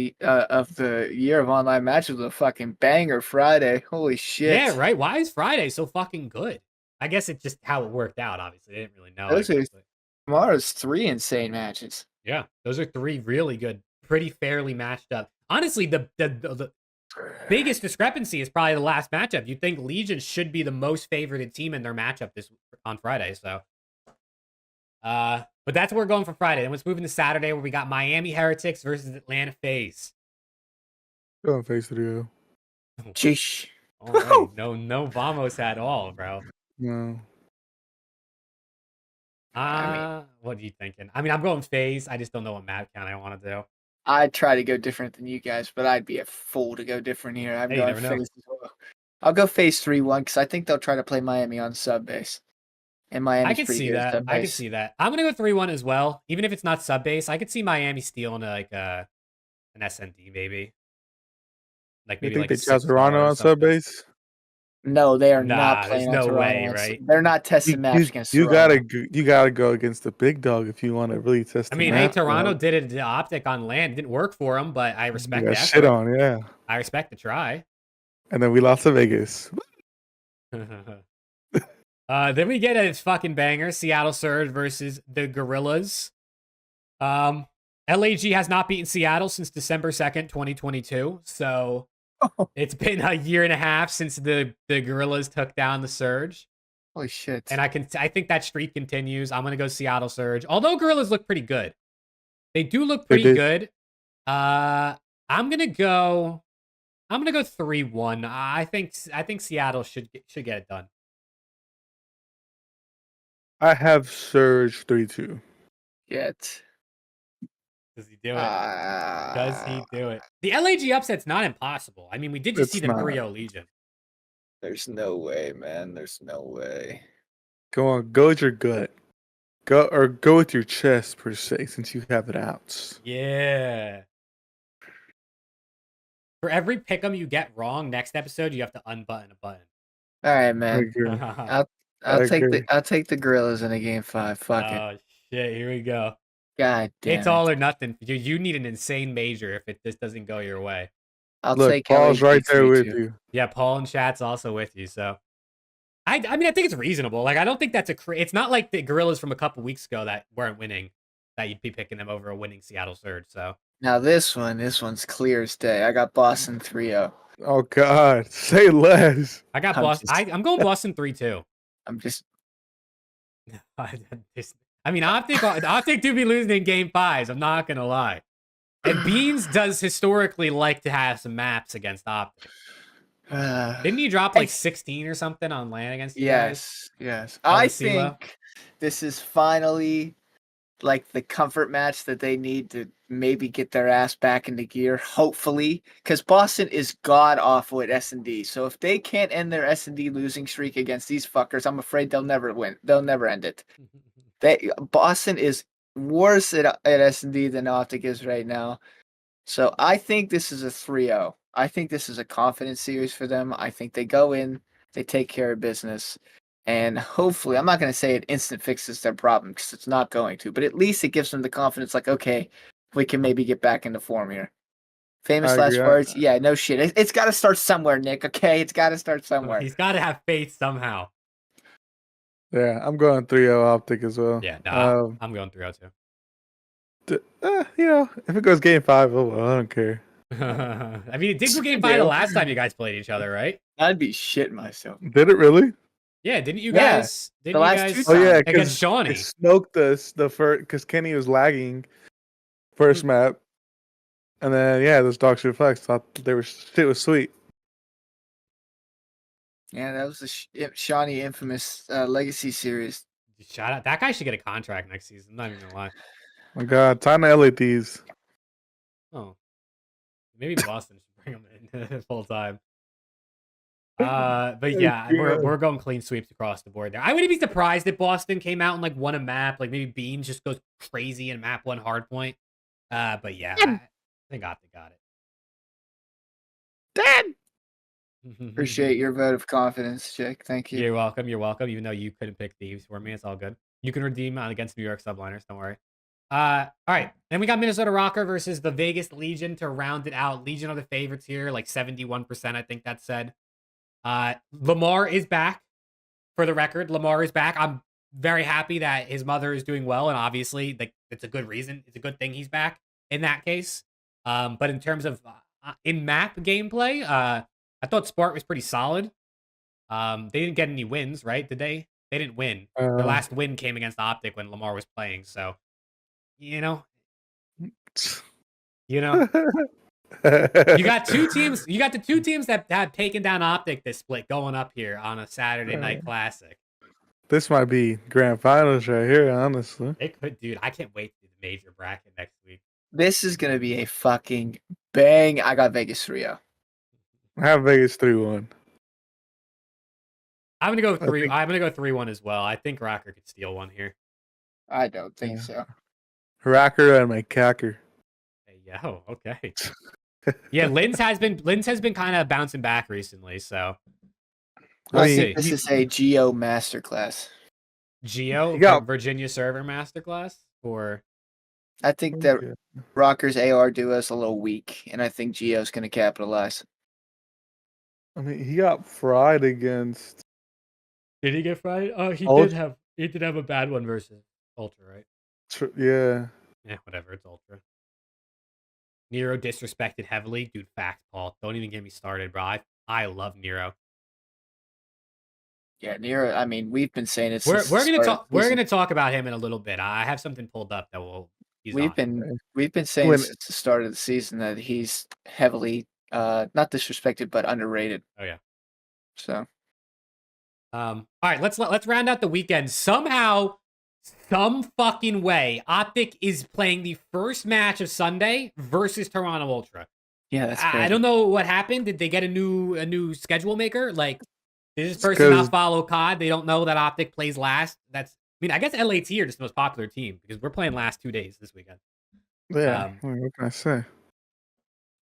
the year of online matches with a fucking banger Friday. Holy shit! Yeah, right. Why is Friday so fucking good? I guess it's just how it worked out. Obviously, they didn't really know. Tomorrow's 3 insane matches. Yeah, those are 3 really good, pretty fairly matched up. Honestly, the biggest discrepancy is probably the last matchup. You'd think Legion should be the most favorited team in their matchup on Friday. So, but that's where we're going for Friday. Then let's move into Saturday, where we got Miami Heretics versus Atlanta FaZe. Going FaZe 3-0. Sheesh. All right. No vamos at all, bro. No. What are you thinking? I mean, I'm going FaZe. I just don't know what map count I want to do. I'd try to go different than you guys, but I'd be a fool to go different here. I'm going FaZe as well. I'll go FaZe 3-1 because I think they'll try to play Miami on sub base. And Miami's I can see that. I can see that. I'm gonna go 3-1 as well. Even if it's not sub base, I could see Miami stealing like an SND maybe. Like maybe you think they got Toronto on sub base? No, they are not playing there's on no Toronto. way, right? They're not testing match against you Toronto. You gotta go against the big dog if you want to really test. I mean, hey, Toronto did it to OpTic on land. It didn't work for them, but I respect that. Shit on, yeah. I respect the try. And then we lost to Vegas. Then we get a fucking banger: Seattle Surge versus the Gorillas. LAG has not beaten Seattle since December 2nd, 2022. So it's been a year and a half since the Gorillas took down the Surge. Holy shit! And I think that streak continues. I'm gonna go Seattle Surge. Although Gorillas look pretty good, they do look pretty good. I'm gonna go 3-1. I think Seattle should get it done. I have Surge 3-2. Yet. Does he do it? Does he do it? The LAG upset's not impossible. I mean, we did just see It's them not. 3-0 Legion. There's no way, man. There's no way. Go on, go with your gut. Go with your chest per se, since you have it out. Yeah. For every pick'em you get wrong, next episode you have to unbutton a button. All right, I man. agree. I'll I take agree. the Gorillas in a game 5. Fuck it. Oh shit! Here we go. God damn It's it. all or nothing. You need an insane major if this doesn't go your way. I'll Look, take Paul's LAG right there with 3-2. you. Yeah, Paul and Chat's also with you. So, I mean, I think it's reasonable. Like, I don't think that's it's not like the Gorillas from a couple weeks ago that weren't winning, that you'd be picking them over a winning Seattle Surge. So, Now this one's clear as day. I got Boston 3-0. Oh God, say less. I got I'm Boston. just- I'm going Boston 3-2. I'm just I mean, OpTic do be losing in game 5s. I'm not gonna lie. And Beans does historically like to have some maps against OpTic. Didn't he drop like 16 or something on LAN against you guys? Yes. On I the CeeLo? think this is finally like the comfort match that they need to maybe get their ass back into gear, hopefully, because Boston is god awful at S&D. So if they can't end their S&D losing streak against these fuckers, I'm afraid they'll never win. They'll never end it. Boston is worse at S&D than OpTic is right now. So I think this is a 3-0. I think this is a confidence series for them. I think they go in, they take care of business, and hopefully, I'm not going to say it instant fixes their problem because it's not going to, but at least it gives them the confidence like, okay, we can maybe get back into form here. Famous I last agree. words? Yeah, no shit. It's got to start somewhere, Nick, okay? It's got to start somewhere. He's got to have faith somehow. Yeah, I'm going 3-0 OpTic as well. Yeah, no, I'm going 3-0 You know, if it goes game 5, oh well, I don't care. too. I mean, it did go game 5 the last time you guys played each other, right? I'd be shitting myself. Did it really? Yeah, didn't you Yeah, guys? the Didn't you last guys? two Oh yeah, against Shawnee. it smoked us the first because Kenny was lagging first map, and then yeah, those dog shit flex thought shit was sweet. Yeah, that was the Shawnee infamous Legacy series. Shout out. That guy should get a contract next season. I'm not even gonna lie. My God, time to elite these. Oh, maybe Boston should bring him in full time. But yeah, we're going clean sweeps across the board there. I wouldn't be surprised if Boston came out and like won a map. Like maybe Beans just goes crazy and map one hard point. But yeah, I think OpTic got it. Damn. Appreciate your vote of confidence, Jake. Thank you. You're welcome. You're welcome. Even though you couldn't pick Thieves for me, it's all good. You can redeem against New York subliners. Don't worry. All right. Then we got Minnesota Rocker versus the Vegas Legion to round it out. Legion are the favorites here, like 71%. I think that said. Lamar is back. For the record, Lamar is back. I'm very happy that his mother is doing well, and obviously, like it's a good reason. It's a good thing he's back in that case. But in terms of in map gameplay, I thought Spart was pretty solid. They didn't get any wins, right? Did they? They didn't win. Their last win came against OpTic when Lamar was playing. So, you know, you got two teams. You got the two teams that have taken down OpTic this split going up here on a Saturday night classic. This might be grand finals right here, honestly. It could, dude. I can't wait to do the major bracket next week. This is gonna be a fucking bang. I got Vegas 3-0. I have Vegas 3-1. I'm gonna go 3. I'm gonna go 3-1 as well. I think Rocker could steal one here. I don't think so. Rocker and my cacker. Hey, yo, okay. Yeah, Linz has been kind of bouncing back recently. So we'll see. This is a Geo masterclass. Geo Virginia server masterclass, or I think that Rocker's AR duo is a little weak, and I think Geo's gonna capitalize. I mean, he got fried against. did he get fried? Oh, he did have a bad one versus Ultra, right? Yeah. Yeah, whatever. It's Ultra. Nero disrespected heavily, dude. Facts, Paul. Don't even get me started, bro. I love Nero. Yeah, Nero. I mean, we've been saying it. We're gonna talk about him in a little bit. I have something pulled up that will. We've been saying since the start of the season that he's heavily not disrespected but underrated. Oh yeah. So. All right, let's round out the weekend. Somehow some fucking way, OpTic is playing the first match of Sunday versus Toronto Ultra. Yeah, that's crazy. I don't know what happened. Did they get a new schedule maker? Like, did this person 'cause- not follow COD? They don't know that OpTic plays last. I mean, I guess LAT are just the most popular team because we're playing last 2 days this weekend. Yeah. Um, What can I say?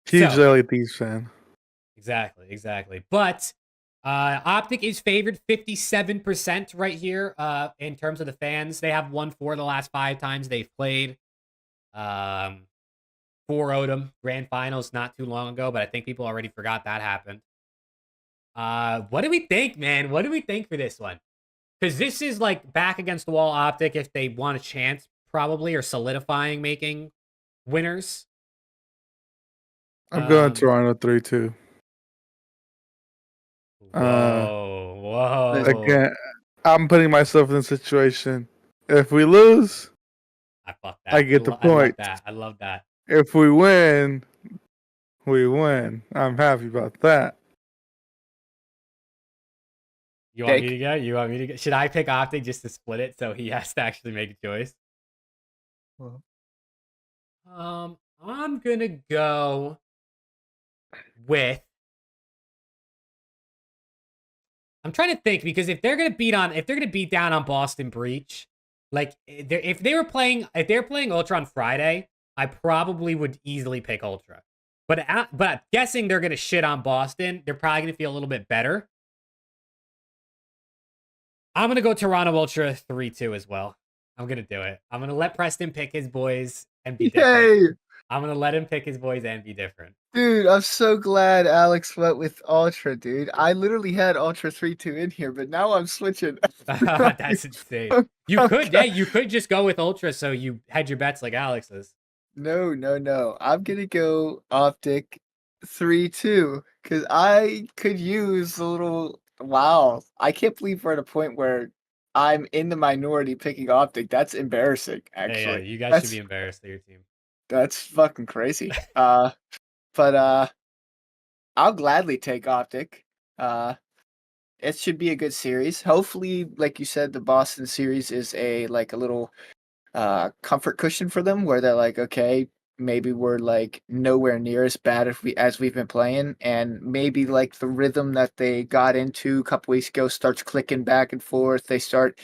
Huge So- LATs fan. Exactly. But OpTic is favored 57% right here in terms of the fans. They have won 4 of the last 5 times they've played. 4-0'd them grand finals not too long ago, but I think people already forgot that happened. What do we think, man? What do we think for this one? Because this is like back against the wall OpTic if they want a chance, probably, or solidifying making winners. I'm going Um, Toronto 3-2. Whoa. Again, I'm putting myself in a situation. If we lose, I fuck that. I get the I love point. that. I love that. If we win, we win. I'm happy about that. You want me to go? You want me to go? Should I pick OpTic just to split it so he has to actually make a choice? I'm gonna go with. I'm trying to think because if they're gonna beat down on Boston Breach, like if they were playing Ultra on Friday, I probably would easily pick Ultra. But I'm guessing they're gonna shit on Boston. They're probably gonna feel a little bit better. I'm gonna go Toronto Ultra 3-2 as well. I'm gonna do it. I'm gonna let Preston pick his boys and be different. I'm gonna let him pick his boys and be different. Dude, I'm so glad Alex went with Ultra, dude. I literally had Ultra 3-2 in here, but now I'm switching. That's insane. You could just go with Ultra so you had your bets like Alex's. No. I'm gonna go OpTic 3-2 because I could use a little. Wow, I can't believe we're at a point where I'm in the minority picking OpTic. That's embarrassing, actually. Yeah, you guys should be embarrassed of your team. That's fucking crazy. But I'll gladly take OpTic. It should be a good series. Hopefully, like you said, the Boston series is a little comfort cushion for them where they're like, okay, maybe we're like nowhere near as bad as we've been playing, and maybe like the rhythm that they got into a couple weeks ago starts clicking back and forth. They start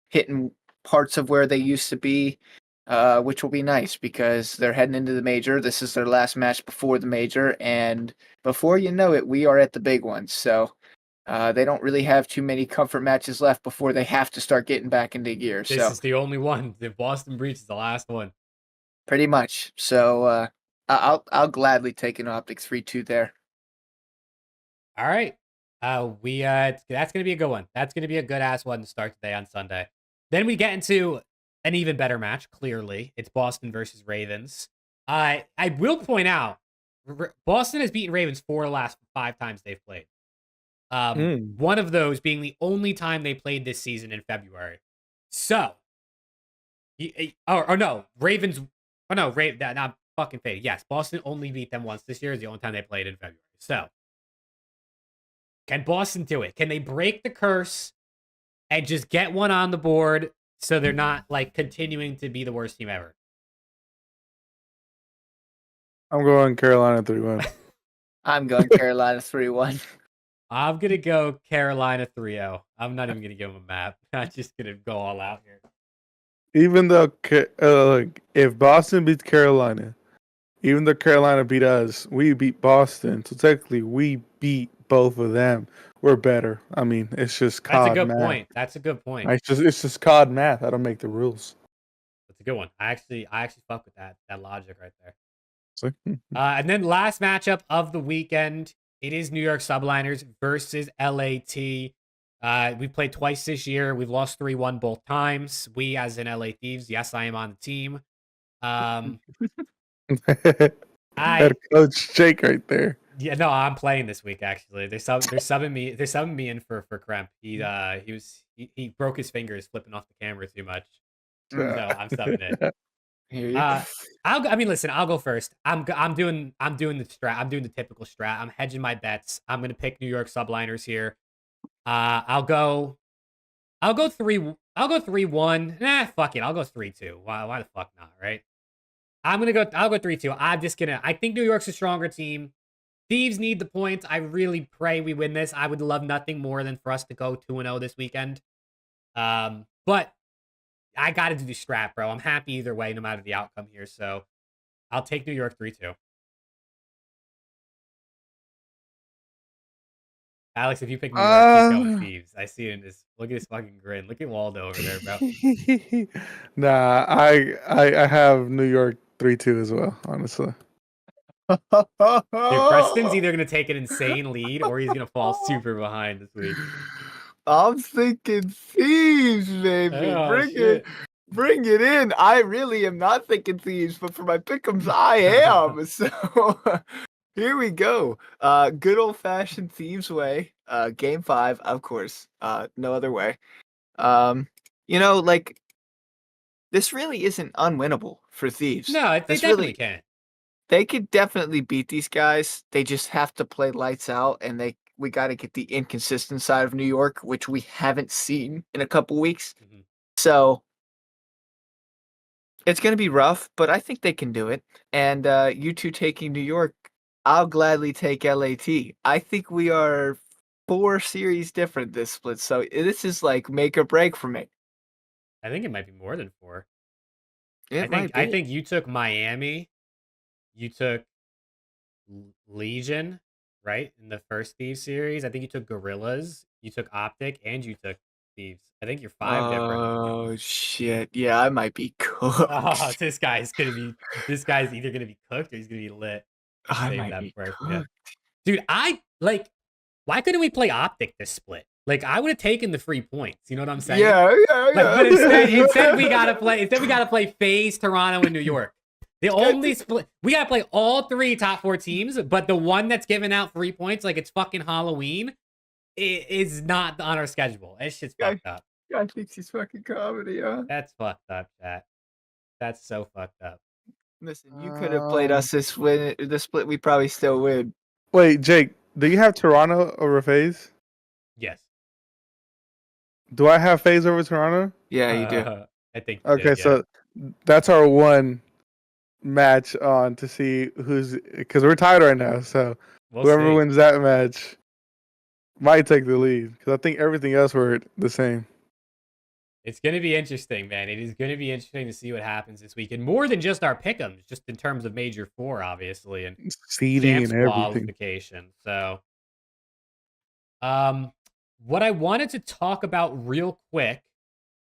hitting parts of where they used to be, which will be nice because they're heading into the major. This is their last match before the major, and before you know it, we are at the big one. So they don't really have too many comfort matches left before they have to start getting back into gear. This is the only one. The Boston Breach is the last one. Pretty much. So I'll gladly take an OpTic 3-2 there. All right. That's gonna be a good one. That's gonna be a good ass one to start today on Sunday. Then we get into an even better match. Clearly, it's Boston versus Ravens. I will point out, Boston has beaten Ravens 4 of the last 5 times they've played. One of those being the only time they played this season in February. So, Ravens. Oh no, not fucking faded. Yes, Boston only beat them once this year. Is the only time they played in February. So, can Boston do it? Can they break the curse and just get one on the board so they're not like continuing to be the worst team ever? I'm going Carolina 3-1. I'm going Carolina 3-1. I'm going to go Carolina 3-0. I'm not even going to give them a map. I'm just going to go all out here. Even though if Boston beats Carolina, even though Carolina beat us, we beat Boston. So technically, we beat both of them. We're better. I mean, it's just COD That's a good math. point. That's a good point. It's just COD math. I don't make the rules. That's a good one. I actually fuck with that logic right there. So, and then last matchup of the weekend, it is New York Subliners versus LAT. We played twice this year. We've lost 3-1 both times. We, as in LA Thieves, yes, I am on the team. that Coach Jake right there. Yeah, no, I'm playing this week. Actually, they're subbing me. They're subbing me in for Kremp. He broke his fingers flipping off the camera too much, so I'm subbing it. Here you I'll go first. I'm doing the strat. I'm doing the typical strat. I'm hedging my bets. I'm gonna pick New York Subliners here. I'll go 3. I'll go 3-1. Nah, fuck it. I'll go 3-2. Why the fuck not, right? I'll go 3-2. I think New York's a stronger team. Thieves need the points. I really pray we win this. I would love nothing more than for us to go 2-0 this weekend. But I got to do the scrap, bro. I'm happy either way, no matter the outcome here. So I'll take New York 3-2. Alex, if you pick New York, he's going Thieves. I see it in this. Look at his fucking grin. Look at Waldo over there, bro. Nah, I have New York 3-2 as well, honestly. Dude, Preston's either going to take an insane lead or he's going to fall super behind this week. I'm thinking Thieves, baby. Oh, Bring it in. I really am not thinking Thieves, but for my pick'ems, I am. So here we go. Good old fashioned Thieves way. Game 5, of course. No other way. Like this really isn't unwinnable for Thieves. No, they definitely can't. They could definitely beat these guys. They just have to play lights out, and we got to get the inconsistent side of New York, which we haven't seen in a couple weeks. Mm-hmm. So it's going to be rough, but I think they can do it. And you two taking New York, I'll gladly take LAT. I think we are 4 series different this split, so this is like make or break for me. I think it might be more than 4. I think you took Miami. You took Legion, right? In the first Thieves series. I think you took Gorillas. You took OpTic, and you took Thieves. I think you're 5 different. Oh shit! Yeah, I might be cooked. Oh, this guy's either gonna be cooked or he's gonna be lit. I Save might that be for cooked. Dude, why couldn't we play OpTic this split? Like, I would have taken the free points. You know what I'm saying? Yeah. But instead we gotta play FaZe, Toronto, and New York. The only split we gotta play all 3 top 4 teams, but the one that's giving out free points like it's fucking Halloween is not on our schedule. That shit's fucked up. God thinks he's fucking comedy, huh? That's fucked up, chat. That's so fucked up. Listen, you could have played us this split. We probably still win. Wait, Jake, do you have Toronto over FaZe? Yes. Do I have FaZe over Toronto? Yeah, you do. I think. Okay, so that's our one match on to see because we're tied right now. So whoever wins that match might take the lead because I think everything else were the same. It's going to be interesting, man. It is going to be interesting to see what happens this weekend. More than just our pick'ems, just in terms of Major 4, obviously, and seeding and everything. Qualification. So, what I wanted to talk about real quick,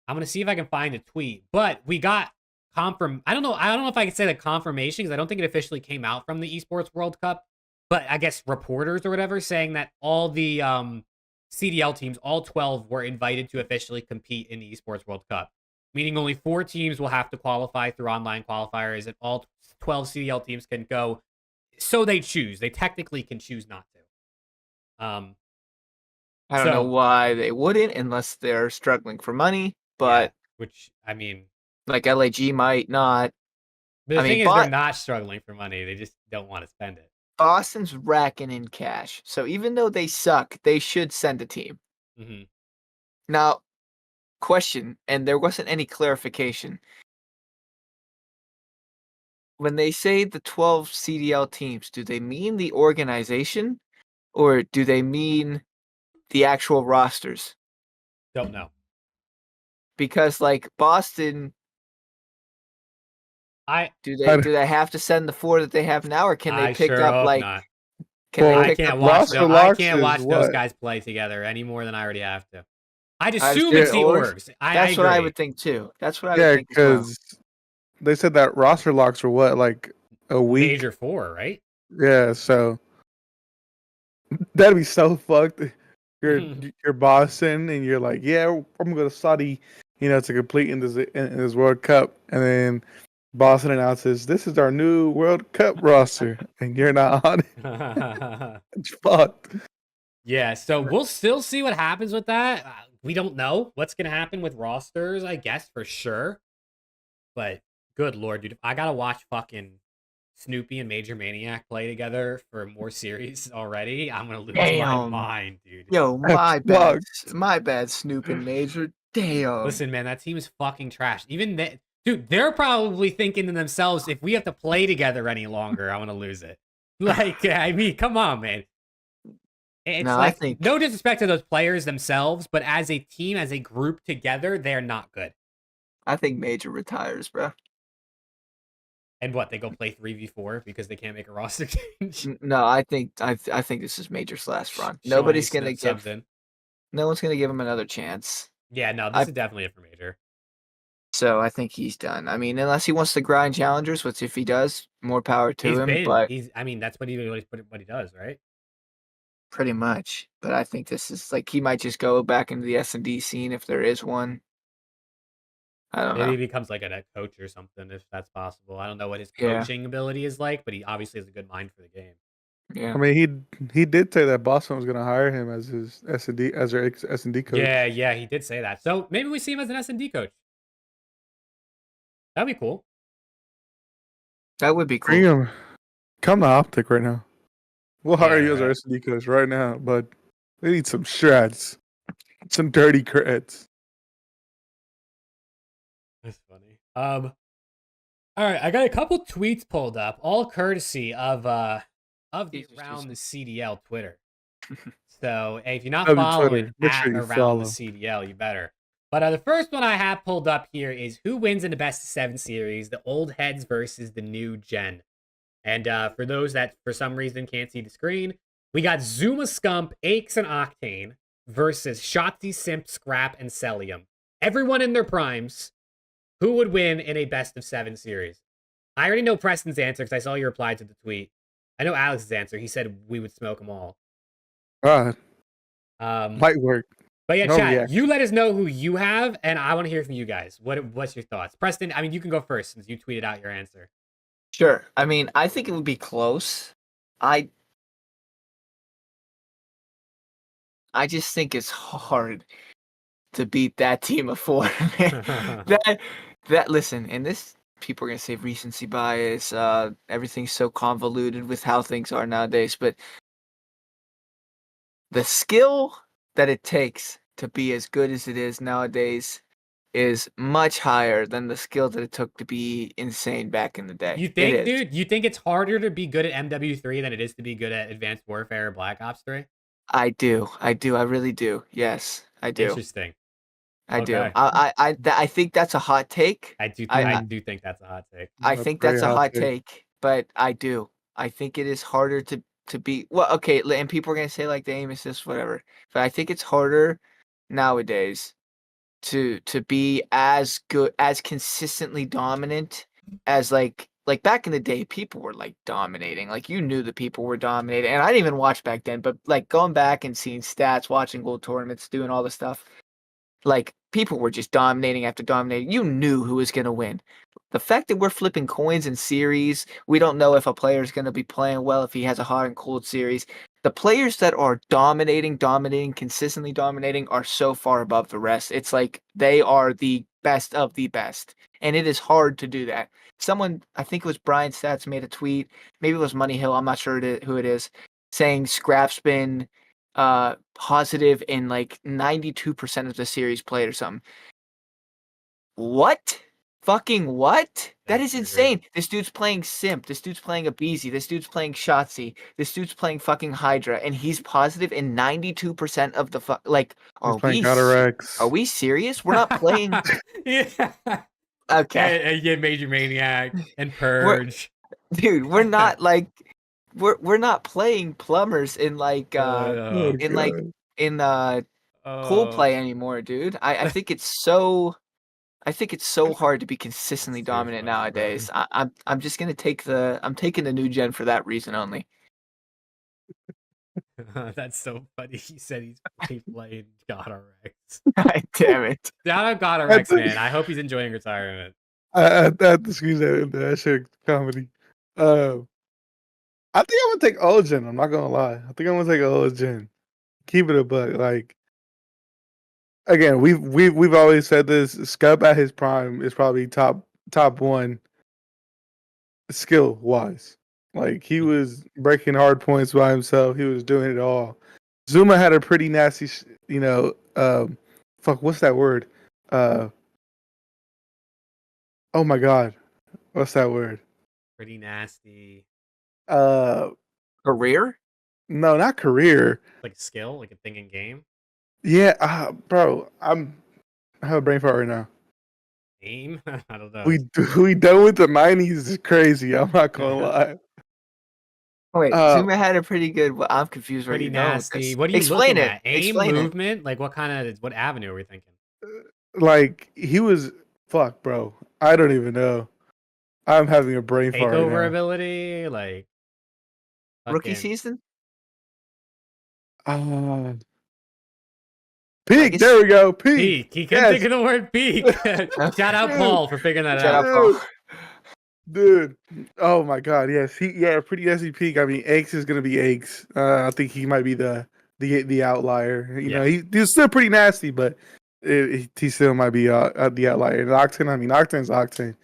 I'm going to see if I can find a tweet. But we got I don't know if I can say the confirmation because I don't think it officially came out from the Esports World Cup. But I guess reporters or whatever saying that all the CDL teams, all 12, were invited to officially compete in the Esports World Cup, meaning only 4 teams will have to qualify through online qualifiers, and all 12 CDL teams can go. So they choose. They technically can choose not to. I don't know why they wouldn't, unless they're struggling for money. But which I mean, like LAG might not. But the thing is, they're not struggling for money. They just don't want to spend it. Boston's racking in cash. So even though they suck, they should send a team. Mm-hmm. Now, question, and there wasn't any clarification. When they say the 12 CDL teams, do they mean the organization or do they mean the actual rosters? Don't know. Because like Boston, do they have to send the 4 that they have now, or can they pick up like? Not. I can't watch those guys play together any more than I already have to. I'd assume it's the orgs. That's what I would think too. That's what I would think. Yeah, because they said that roster locks were what, like a week? Major 4, right? Yeah, so that'd be so fucked. You're Boston and you're like, yeah, I'm gonna go to Saudi, to compete in this World Cup, and then Boston announces this is our new World Cup roster, and you're not on it. It's fucked. Yeah, so we'll still see what happens with that. We don't know what's gonna happen with rosters, I guess, for sure. But good lord, dude, if I gotta watch fucking Snoopy and Major Maniac play together for more series already, I'm gonna lose my mind, dude. Yo, my bad, Snoop and Major. Damn. Listen, man, that team is fucking trash. Even they, dude, they're probably thinking to themselves, if we have to play together any longer, I'm gonna lose it. Like, I mean, come on, man. It's No, I like think no disrespect to those players themselves, but as a team, as a group together, they're not good. Major retires, bro. And what, they go play 3v4 because they can't make a roster change? No, I think this is Major's last run. Sean Nobody's Easton gonna subs give. in. No one's gonna give him another chance. Yeah, no, I- this is definitely it for Major. So I think he's done. I mean, unless he wants to grind challengers, which if he does, more power to him. But I mean, that's what he does, right? pretty much. But I think this is like he might just go back into the S&D scene if there is one. I don't Maybe know. he becomes like a coach or something, if that's possible. I don't know what his Yeah. coaching ability is like, but he obviously has a good mind for the game. Yeah. I mean, he did say that Boston was going to hire him as his S&D as their S&D coach. Yeah, he did say that. So maybe we see him as an S&D coach. That'd be cool. That would be cool. Bring him. Come to OpTic right now. We'll hire Yeah, you as our right. S&D coach right now, but we need some shreds, some dirty creds. That's funny. All right, I got a couple tweets pulled up, all courtesy of the Around the CDL Twitter. So hey, if you're not Love you, following Twitter. Make at sure you Around follow. the CDL, you better. But the first one I have pulled up here is who wins in the best of 7 series, the old heads versus the new gen. And for those that for some reason can't see the screen, we got Zuma Scump, Aches, and Octane versus Shotzi, Simp, Scrap, and Cellium. Everyone in their primes. Who would win in a best of 7 series? I already know Preston's answer because I saw your reply to the tweet. I know Alex's answer. He said we would smoke them all. Might work. But yeah, No chat, reaction. you let us know who you have, and I want to hear from you guys. What's your thoughts? Preston, I mean, you can go first since you tweeted out your answer. Sure. I mean, I think it would be close. I just think it's hard to beat that team of 4. Man. that listen, and this people are gonna say recency bias. Everything's so convoluted with how things are nowadays, but the skill that it takes to be as good as it is nowadays is much higher than the skill that it took to be insane back in the day. You think, dude? You think it's harder to be good at MW3 than it is to be good at Advanced Warfare or Black Ops 3? I do. I really do. Yes, I do. Interesting. I do. Okay. I think that's a hot take. I do think that's a hot take. I That's think very that's a hot hot take. take, but I do. I think it is harder to be well. Okay, and people are gonna say like the aim assist, whatever. But I think it's harder nowadays to be as good, as consistently dominant as like back in the day. People were like dominating. Like you knew the people were dominating, and I didn't even watch back then. But like going back and seeing stats, watching gold tournaments, doing all this stuff. Like, people were just dominating after dominating. You knew who was going to win. The fact that we're flipping coins in series, we don't know if a player is going to be playing well, if he has a hot and cold series. The players that are dominating, consistently dominating are so far above the rest. It's like they are the best of the best. And it is hard to do that. Someone, I think it was Brian Stats, made a tweet. Maybe it was Money Hill. I'm not sure who it is. Saying Scrap's been positive in like 92% of the series played or something. What? Fucking what? That is insane. This dude's playing Simp. This dude's playing Abizi. This dude's playing Shotzi. This dude's playing fucking Hydra, and he's positive in 92% of the like. Are we serious? We're not playing. Yeah. Okay. Yeah, Major Maniac and Purge. Dude, we're not like. We're not playing plumbers in like pool play anymore, dude. I think it's so hard to be consistently dominant funny, nowadays. I'm just gonna I'm taking the new gen for that reason only. That's so funny. He said he's playing God RX. God damn it. Shout out God RX, man. I hope he's enjoying retirement. I have to squeeze that into that shit comedy. I think I'm gonna take old gen. I'm not gonna lie. I think I'm gonna take old gen. Keep it a buck. Like again, we've always said this. Scub at his prime is probably top 1 skill wise. Like he was breaking hard points by himself. He was doing it all. Zuma had a pretty nasty, what's that word? Oh my God, what's that word? Pretty nasty. Uh, Career? no, not career. Like a skill, like a thing in game. Yeah, bro, I have a brain fart right now. Aim? I don't know. We done with the 90s is crazy. I'm not gonna lie. Wait, Zuma had a pretty good. Well, I'm confused where Pretty you're going with nasty. this. What are you Explain looking it. at? Aim, Explain it. movement? Like what avenue are we thinking? Like he was fuck, bro. I don't even know. I'm having a brain fart right Takeover now. ability? Like Rookie fucking season? Uh, I peak. guess- There we go. Peak. peak. He couldn't Yes. think of the word peak. Shout out Dude. Paul for figuring that Shout out. out, Paul. Dude. Oh my God. Yes. Pretty nasty peak. I mean, Eggs is gonna be Eggs. I think he might be the outlier. You know, he's still pretty nasty, but he still might be the outlier. And Octane. I mean, Octane's Octane.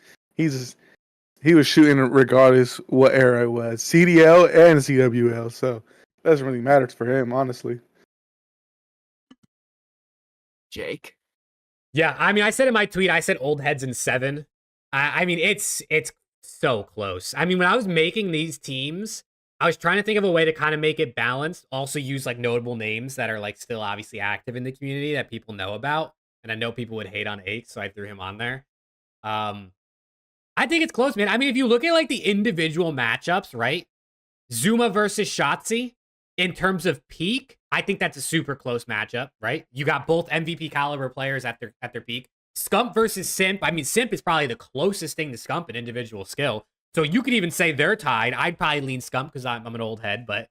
He was shooting regardless what era it was, CDL and CWL. So it doesn't really matter for him, honestly. Jake. Yeah, I mean, I said in my tweet, I said old heads in 7. I mean, it's so close. I mean, when I was making these teams, I was trying to think of a way to kind of make it balanced. Also use like notable names that are like still obviously active in the community that people know about. And I know people would hate on 8, so I threw him on there. I think it's close, man. I mean, if you look at like the individual matchups, right? Zuma versus Shotzi, in terms of peak, I think that's a super close matchup, right? You got both MVP caliber players at their peak. Scump versus Simp. I mean, Simp is probably the closest thing to Scump in individual skill. So you could even say they're tied. I'd probably lean Scump because I'm an old head, but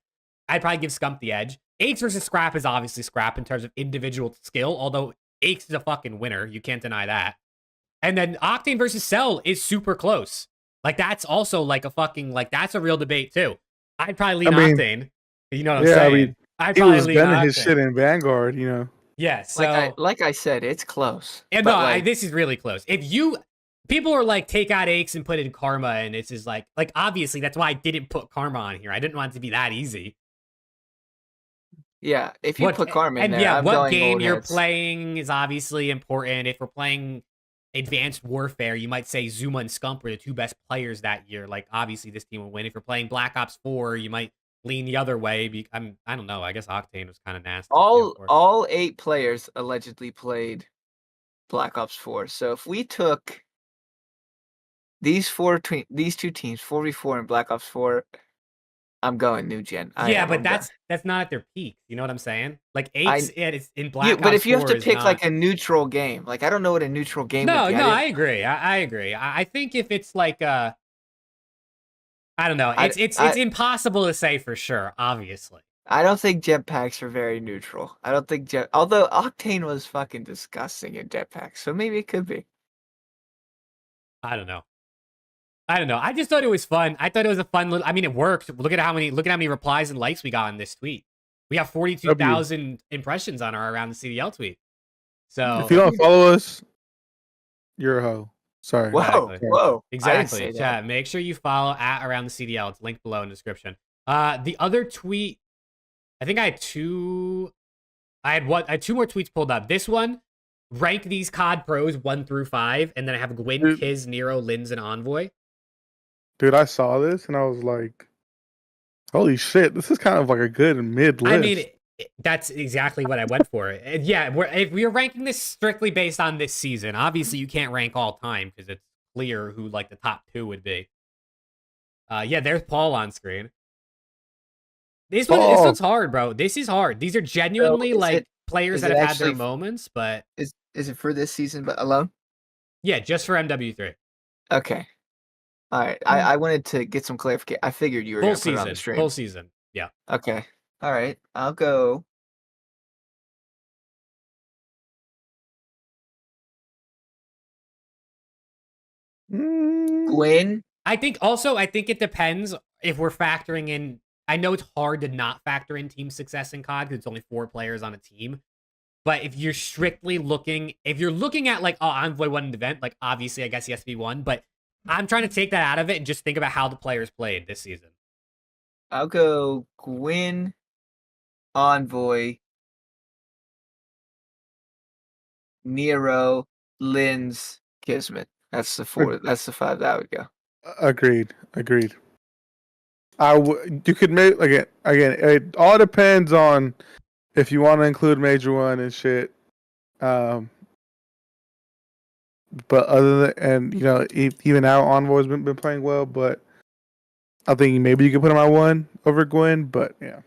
I'd probably give Scump the edge. Aches versus Scrap is obviously Scrap in terms of individual skill, although Aches is a fucking winner. You can't deny that. And then Octane versus Cell is super close. Like, that's also like a fucking, like, that's a real debate too. I'd probably lean Octane. You know what I'm saying? I mean, I'd he probably was lean gunning his Octane. shit in Vanguard, you know. Yeah, so Like I said, it's close. and But no, like, this is really close. If you people are like take out Aches and put in Karma, and it's just like obviously that's why I didn't put Karma on here. I didn't want it to be that easy. yeah, if you put Karma in and there, yeah, I'm what going game old you're heads. playing is obviously important. If we're playing Advanced Warfare, you might say Zuma and Scump were the 2 best players that year. Like obviously this team will win. If you're playing Black Ops 4, you might lean the other way. I don't know. I guess Octane was kind of nasty. All 8 players allegedly played Black Ops 4. So if we took these two teams, 4v4 and Black Ops 4, I'm going new gen. Yeah, but that's not at their peak. You know what I'm saying? Like Aches, it's in Black Ops. But if you have 4 to pick not... like a neutral game, like I don't know what a neutral game would be. I agree. I agree. I think if it's like I don't know. It's impossible to say for sure, obviously. I don't think jetpacks are very neutral. I don't think although Octane was fucking disgusting in jetpacks, so maybe it could be. I don't know. I just thought it was fun. I thought it was a fun little. I mean, it worked. Look at how many replies and likes we got on this tweet. We have 42,000 impressions on our Around the CDL tweet. So if you don't follow us, you're a hoe. Sorry. Whoa. Exactly. Chat. Make sure you follow at Around the CDL. It's linked below in the description. The other tweet, I think I had 2 more tweets pulled up. This one, rank these COD pros 1 through 5, and then I have Gwyn, Kiz, Nero, Linz, and Envoy. Dude, I saw this and I was like, holy shit, this is kind of like a good mid list. I mean, that's exactly what I went for. Yeah, if we are ranking this strictly based on this season, obviously you can't rank all time because it's clear who like the top 2 would be. Yeah, there's Paul on screen. This one's hard, bro. This is hard. These are genuinely players that have had their moments, but is it for this season but alone? Yeah, just for MW3. Okay. All right. I wanted to get some clarification. I figured you were going to put it on the stream. Full season. Yeah. Okay. All right. I'll go. Gwyn. I think it depends if we're factoring in. I know it's hard to not factor in team success in COD because it's only 4 players on a team. But if you're strictly looking, at like, oh, Envoy won an event, like obviously I guess he has to be 1, but I'm trying to take that out of it and just think about how the players played this season. I'll go Gwyn, Envoy, Nero, Linz, Kismet. That's the four. That's the five that would go. Agreed. You could make again. It all depends on if you want to include Major One and shit. But other than, and even now Envoy's been playing well, but I think maybe you could put him at 1 over Gwen. But yeah,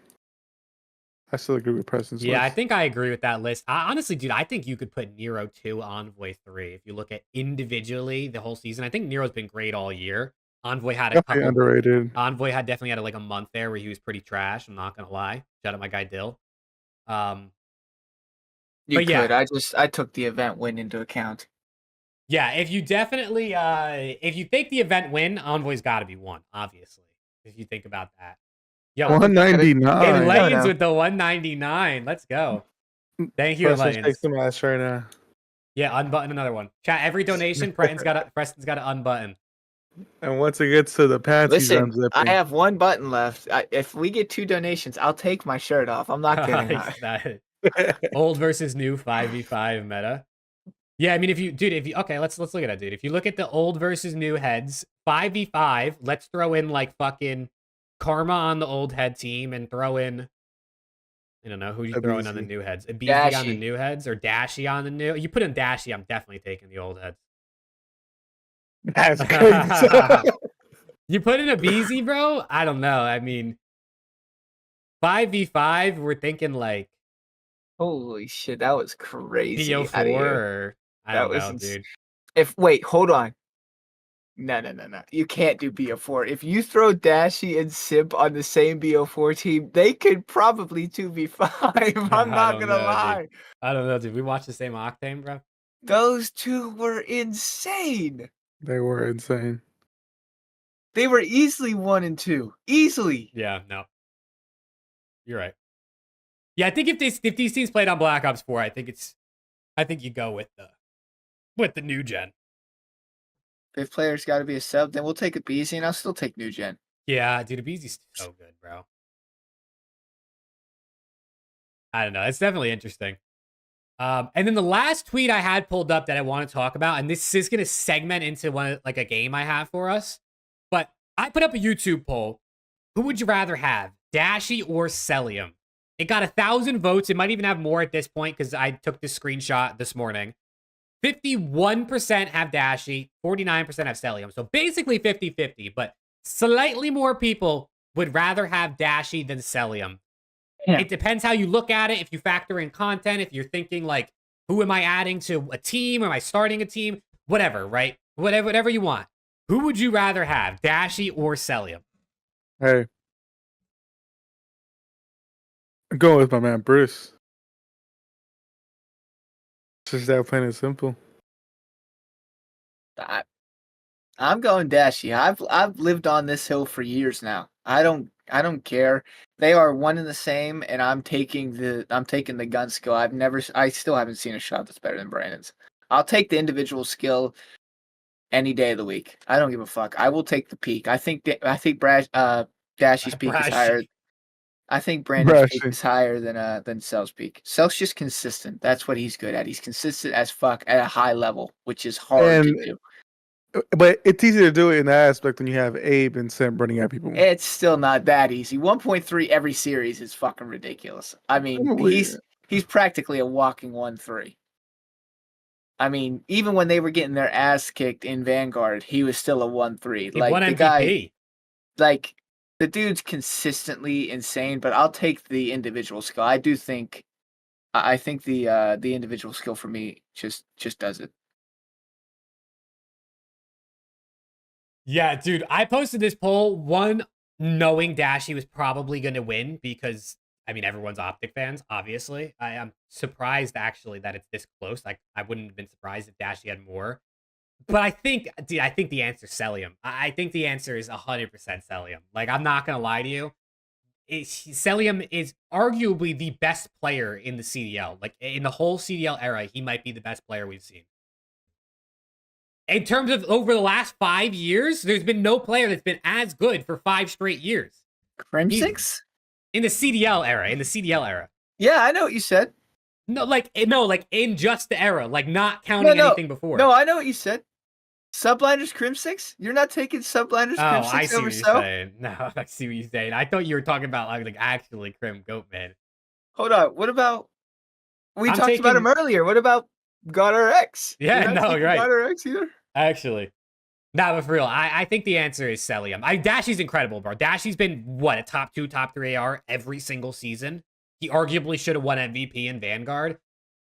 I still agree with Preston's Yeah, I list. think I agree with that list. Honestly, dude, I think you could put Nero 2, Envoy 3. If you look at individually the whole season, I think Nero's been great all year. Envoy had a Definitely couple. underrated. Envoy had definitely had like a month there where he was pretty trash. I'm not gonna lie. Shout out my guy Dill. You But could. yeah. I took the event win into account. Yeah, if you definitely if you take the event win, Envoy's got to be 1, obviously. If you think about that. Yo, 199. Lions with the 199. Let's go. Thank you, Preston Lions. takes the match right now. Yeah, unbutton another one. Chat, every donation, Preston's got to unbutton. And once it gets to the pants, he's Listen, unzipping. I have 1 button left. If we get 2 donations, I'll take my shirt off. I'm not kidding. Old versus new 5v5 meta. Yeah, I mean, if you okay, let's look at it, dude. If you look at the old versus new heads, 5v5, let's throw in like fucking Karma on the old head team and throw in, I don't know, who you throw in on the new heads? Abizi on the new heads or Dashy on the new? You put in Dashy, I'm definitely taking the old heads. That's crazy. You put in Abizi, bro? I don't know. I mean, 5v5, we're thinking like Holy shit, that was crazy. BO4 or I don't know, dude. Wait, hold on. No. You can't do BO4. If you throw Dashy and Simp on the same BO4 team, they could probably 2v5. I'm not gonna lie. Dude. I don't know, dude. We watched the same Octane, bro. Those two were insane. They were insane. They were easily 1 and 2. Easily. Yeah, no. You're right. Yeah, I think if these teams played on Black Ops 4, I think you go with the new gen. If players got to be a sub, then we'll take Abizi, and I'll still take new gen. Yeah, dude, Abizi's so good, bro. I don't know. It's definitely interesting. And then the last tweet I had pulled up that I want to talk about, and this is going to segment into like a game I have for us, but I put up a YouTube poll. Who would you rather have, Dashy or Cellium? It got 1,000 votes. It might even have more at this point because I took this screenshot this morning. 51% have Dashy, 49% have Cellium. So basically 50-50, but slightly more people would rather have Dashy than Cellium. Yeah. It depends how you look at it. If you factor in content, if you're thinking like, who am I adding to a team? Am I starting a team? Whatever, right? Whatever you want. Who would you rather have, Dashy or Cellium? Hey. I'm going with my man Bruce. Just that plain and simple. I'm going Dashy. I've lived on this hill for years now. I don't care. They are one and the same, and I'm taking the gun skill. I still haven't seen a shot that's better than Brandon's. I'll take the individual skill any day of the week. I don't give a fuck. I will take the peak. I think Dashy's peak is higher. I think Brandon's peak is higher than Cell's peak. Cell's just consistent. That's what he's good at. He's consistent as fuck at a high level, which is hard to do. But it's easy to do it in that aspect when you have Abe and Simp running at people. It's still not that easy. 1.3 every series is fucking ridiculous. I mean, he's practically a walking 1-3. I mean, even when they were getting their ass kicked in Vanguard, he was still a 1-3. Like the MVP. Like the dude's consistently insane. But I'll take the individual skill. I think the individual skill for me just does it. Yeah, dude, I posted this poll, one, knowing Dashy was probably going to win because, I mean, everyone's OpTic fans, obviously. I am surprised, actually, that it's this close. Like, I wouldn't have been surprised if Dashy had more. But I think the answer is Cellium. I think the answer is 100% Cellium. Like, I'm not going to lie to you. Cellium is arguably the best player in the CDL. Like, in the whole CDL era, he might be the best player we've seen. In terms of over the last 5 years, there's been no player that's been as good for 5 straight years. Crimsix? In the CDL era. Yeah, I know what you said. No, like in just the era, like not counting anything before. No, I know what you said. Subliners Crimsix? You're not taking Subliners Oh, I Crimsix see over what you're Cell? saying. No, I see what you're saying. I thought you were talking about like actually Crim Goatman. Hold on. What about we I'm talked about him taking. earlier? What about God RX? Yeah, You're not no, taking you're right. God RX either? Actually. Nah, but for real, I think the answer is Cellium. Dashy's incredible, bro. Dashy's been what, a top 2, top 3 AR every single season. He arguably should have won MVP in Vanguard.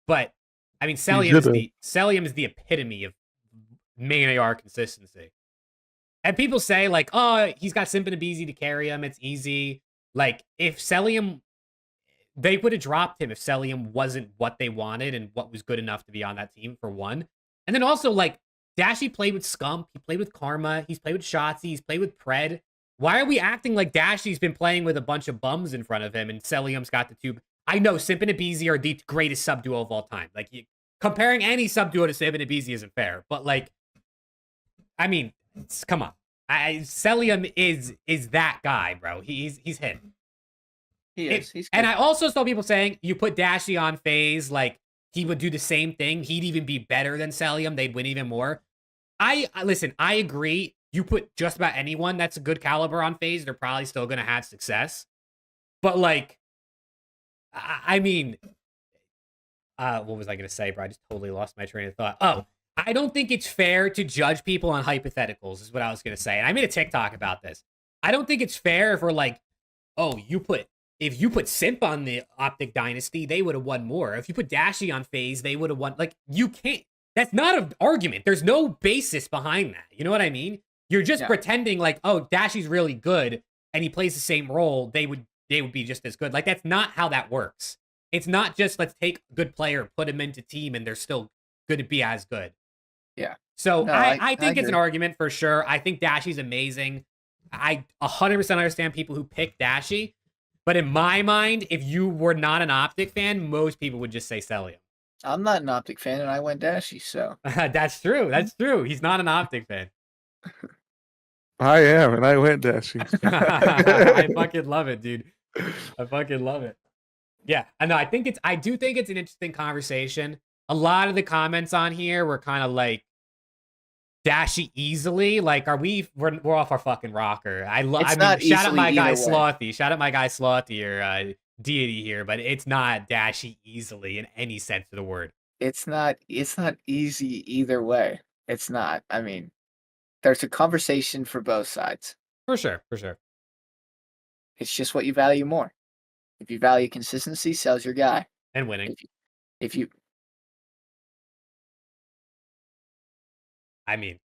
But I mean, Cellium is the epitome of main AR consistency. And people say, like, oh, he's got Simp and Abizi to carry him. It's easy. Like, if Cellium, they would have dropped him if Cellium wasn't what they wanted and what was good enough to be on that team, for one. And then also, like, Dashy played with Scump. He played with Karma. He's played with Shotzzy. He's played with Pred. Why are we acting like Dashy's been playing with a bunch of bums in front of him and Cellium's got the two? I know Simp and Abizi are the greatest sub duo of all time. Like, comparing any sub duo to Simp and Abizi isn't fair. But, like, I mean, come on. Cellium is that guy, bro. He's him. He is. He's good. And I also saw people saying you put Dashy on phase, like he would do the same thing. He'd even be better than Cellium. They'd win even more. Listen, I agree. You put just about anyone that's a good caliber on phase, they're probably still gonna have success. But like, I mean, what was I gonna say, bro? I just totally lost my train of thought. Oh, I don't think it's fair to judge people on hypotheticals, is what I was gonna say. And I made a TikTok about this. I don't think it's fair if we're like, oh, if you put Simp on the OpTic Dynasty, they would have won more. If you put Dashy on phase, they would have won. Like, you can't. That's not an argument. There's no basis behind that. You know what I mean? You're just pretending like, oh, Dashy's really good and he plays the same role. They would be just as good. Like, that's not how that works. It's not just let's take a good player, put him into team, and they're still going to be as good. Yeah. So No, I think it's an agree. argument for sure. I think Dashy's amazing. I 100% understand people who pick Dashy. But in my mind, if you were not an OpTic fan, most people would just say Cellium. I'm not an OpTic fan, and I went Dashy, so. That's true. That's true. He's not an OpTic fan. I am, and I went Dashy. I fucking love it, dude. I fucking love it. Yeah, I know. I do think it's an interesting conversation. A lot of the comments on here were kind of like Dashy easily. Like, we're off our fucking rocker. I mean, shout out my guy Slothy. Shout out my guy Slothy, or deity here, but it's not Dashy easily in any sense of the word. It's not easy either way. It's not. I mean, there's a conversation for both sides. For sure, for sure. It's just what you value more. If you value consistency, Cell's your guy. And winning. If you I mean,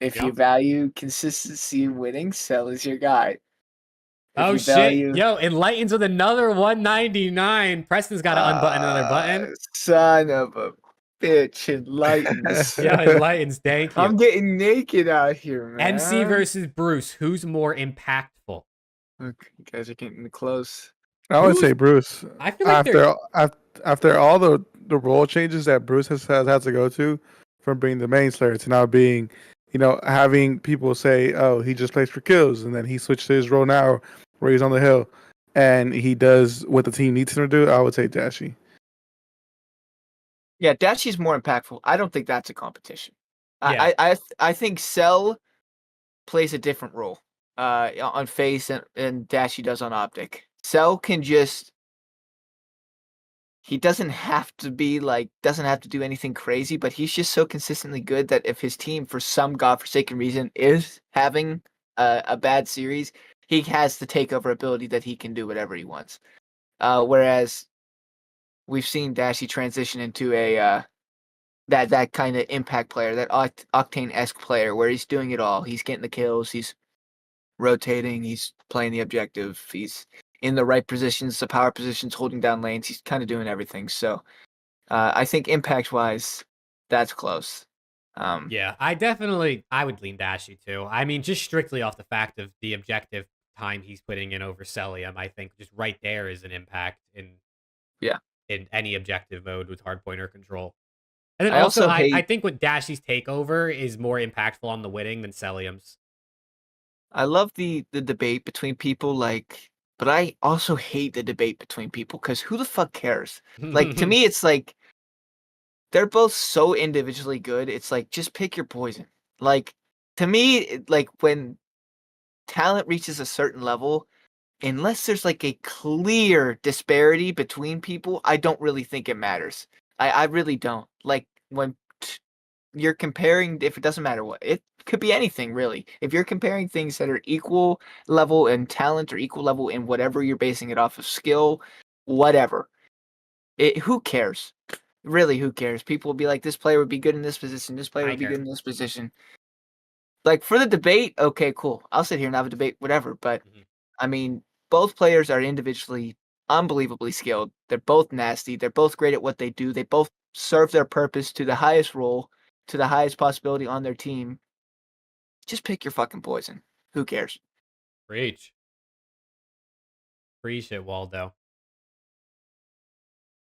if you value consistency and winning, Cell is your guy. Oh shit! Yo, Enlightens with another 199. Preston's got to unbutton another button. Son of a bitch, Enlightens. Yo, Enlightens, thank you. I'm getting naked out here, man. MC versus Bruce. Who's more impactful? Okay, you guys are getting close. I would say Bruce. I feel like after all the role changes that Bruce has had to go to, from being the main slayer to now being, having people say, oh, he just plays for kills, and then he switched to his role now where he's on the hill and he does what the team needs him to do. I would say Dashy. Yeah, Dashy's more impactful. I don't think that's a competition. Yeah. I think Cell plays a different role on phase and Dashy does on OpTic. Cell can he doesn't have to do anything crazy, but he's just so consistently good that if his team, for some godforsaken reason, is having a bad series, he has the takeover ability that he can do whatever he wants. Whereas we've seen Dashy transition into a that kind of impact player, that Octane-esque player, where he's doing it all. He's getting the kills, he's rotating, he's playing the objective, he's in the right positions, the power positions, holding down lanes. He's kind of doing everything. So I think impact-wise, that's close. Yeah, I would lean Dashy too. I mean, just strictly off the fact of the objective time he's putting in over Cellium, I think just right there is an impact in any objective mode with hardpoint or control. And then I think what Dashy's takeover is more impactful on the winning than Cellium's. I love the debate between people like but I also hate the debate between people because who the fuck cares? Like, to me, it's like they're both so individually good. It's like just pick your poison. Like, to me, like when talent reaches a certain level, unless there's like a clear disparity between people, I don't really think it matters. I really don't. Like when you're comparing, if it doesn't matter what, it could be anything really. If you're comparing things that are equal level in talent or equal level in whatever you're basing it off of skill, whatever. Who cares? Really, who cares? People will be like, this player would be good in this position, this player I would be care. good in this position. Like for the debate, okay, cool. I'll sit here and have a debate, whatever. But I mean, both players are individually unbelievably skilled. They're both nasty. They're both great at what they do. They both serve their purpose to the highest role, to the highest possibility on their team. Just pick your fucking poison. Who cares? Preach. Preach it, Waldo.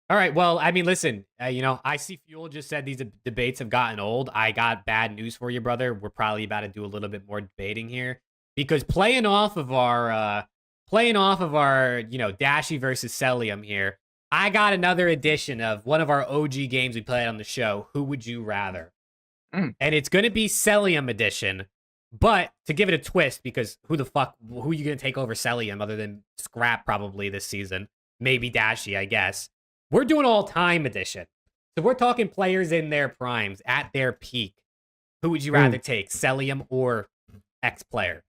All right. Well, I mean, listen, I see Fuel just said these debates have gotten old. I got bad news for you, brother. We're probably about to do a little bit more debating here because playing off of our, Dashy versus Cellium here, I got another edition of one of our OG games we played on the show. Who would you rather? And it's going to be Cellium edition, but to give it a twist, because who are you going to take over Cellium other than Scrap probably this season? Maybe Dashy, I guess. We're doing all-time edition. So we're talking players in their primes, at their peak. Who would you rather take, Cellium or X player?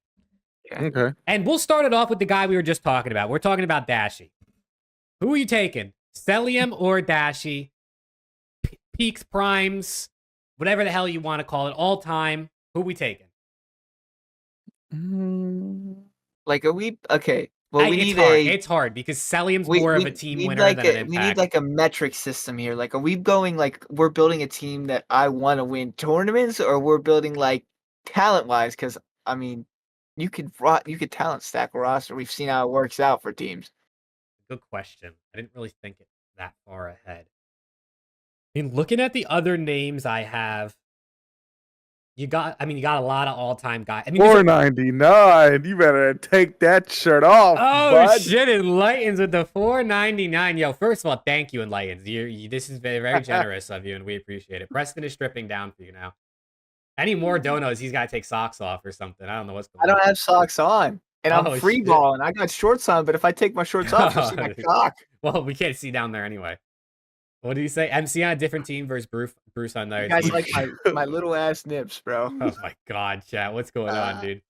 Okay. And we'll start it off with the guy we were just talking about. We're talking about Dashy. Who are you taking, Cellium or Dashy? Peaks, primes, whatever the hell you want to call it, all-time. Who are we taking? Like, are we okay? Well, It's hard because Cellium's more of a team winner than an impact. We need like a metric system here. Like, are we going like we're building a team that I want to win tournaments, or we're building like talent wise? Because I mean, you could talent stack a roster. We've seen how it works out for teams. Good question. I didn't really think it that far ahead. I mean, looking at the other names I have, you got a lot of all-time guys. I mean, 499. You better take that shirt off. Oh, bud. shit, Enlightens with the 499. Yo, first of all, thank you, Enlightens. This is very, very generous of you, and we appreciate it. Preston is stripping down for you now. Any more donos, he's got to take socks off or something. I don't know what's going on. I don't have socks on, and I'm free balling. I got shorts on, but if I take my shorts off, you'll see my cock. Well, we can't see down there anyway. What do you say? MC on a different team versus Bruce on there. You guys like my little ass nips, bro. Oh my god, chat. What's going on, dude?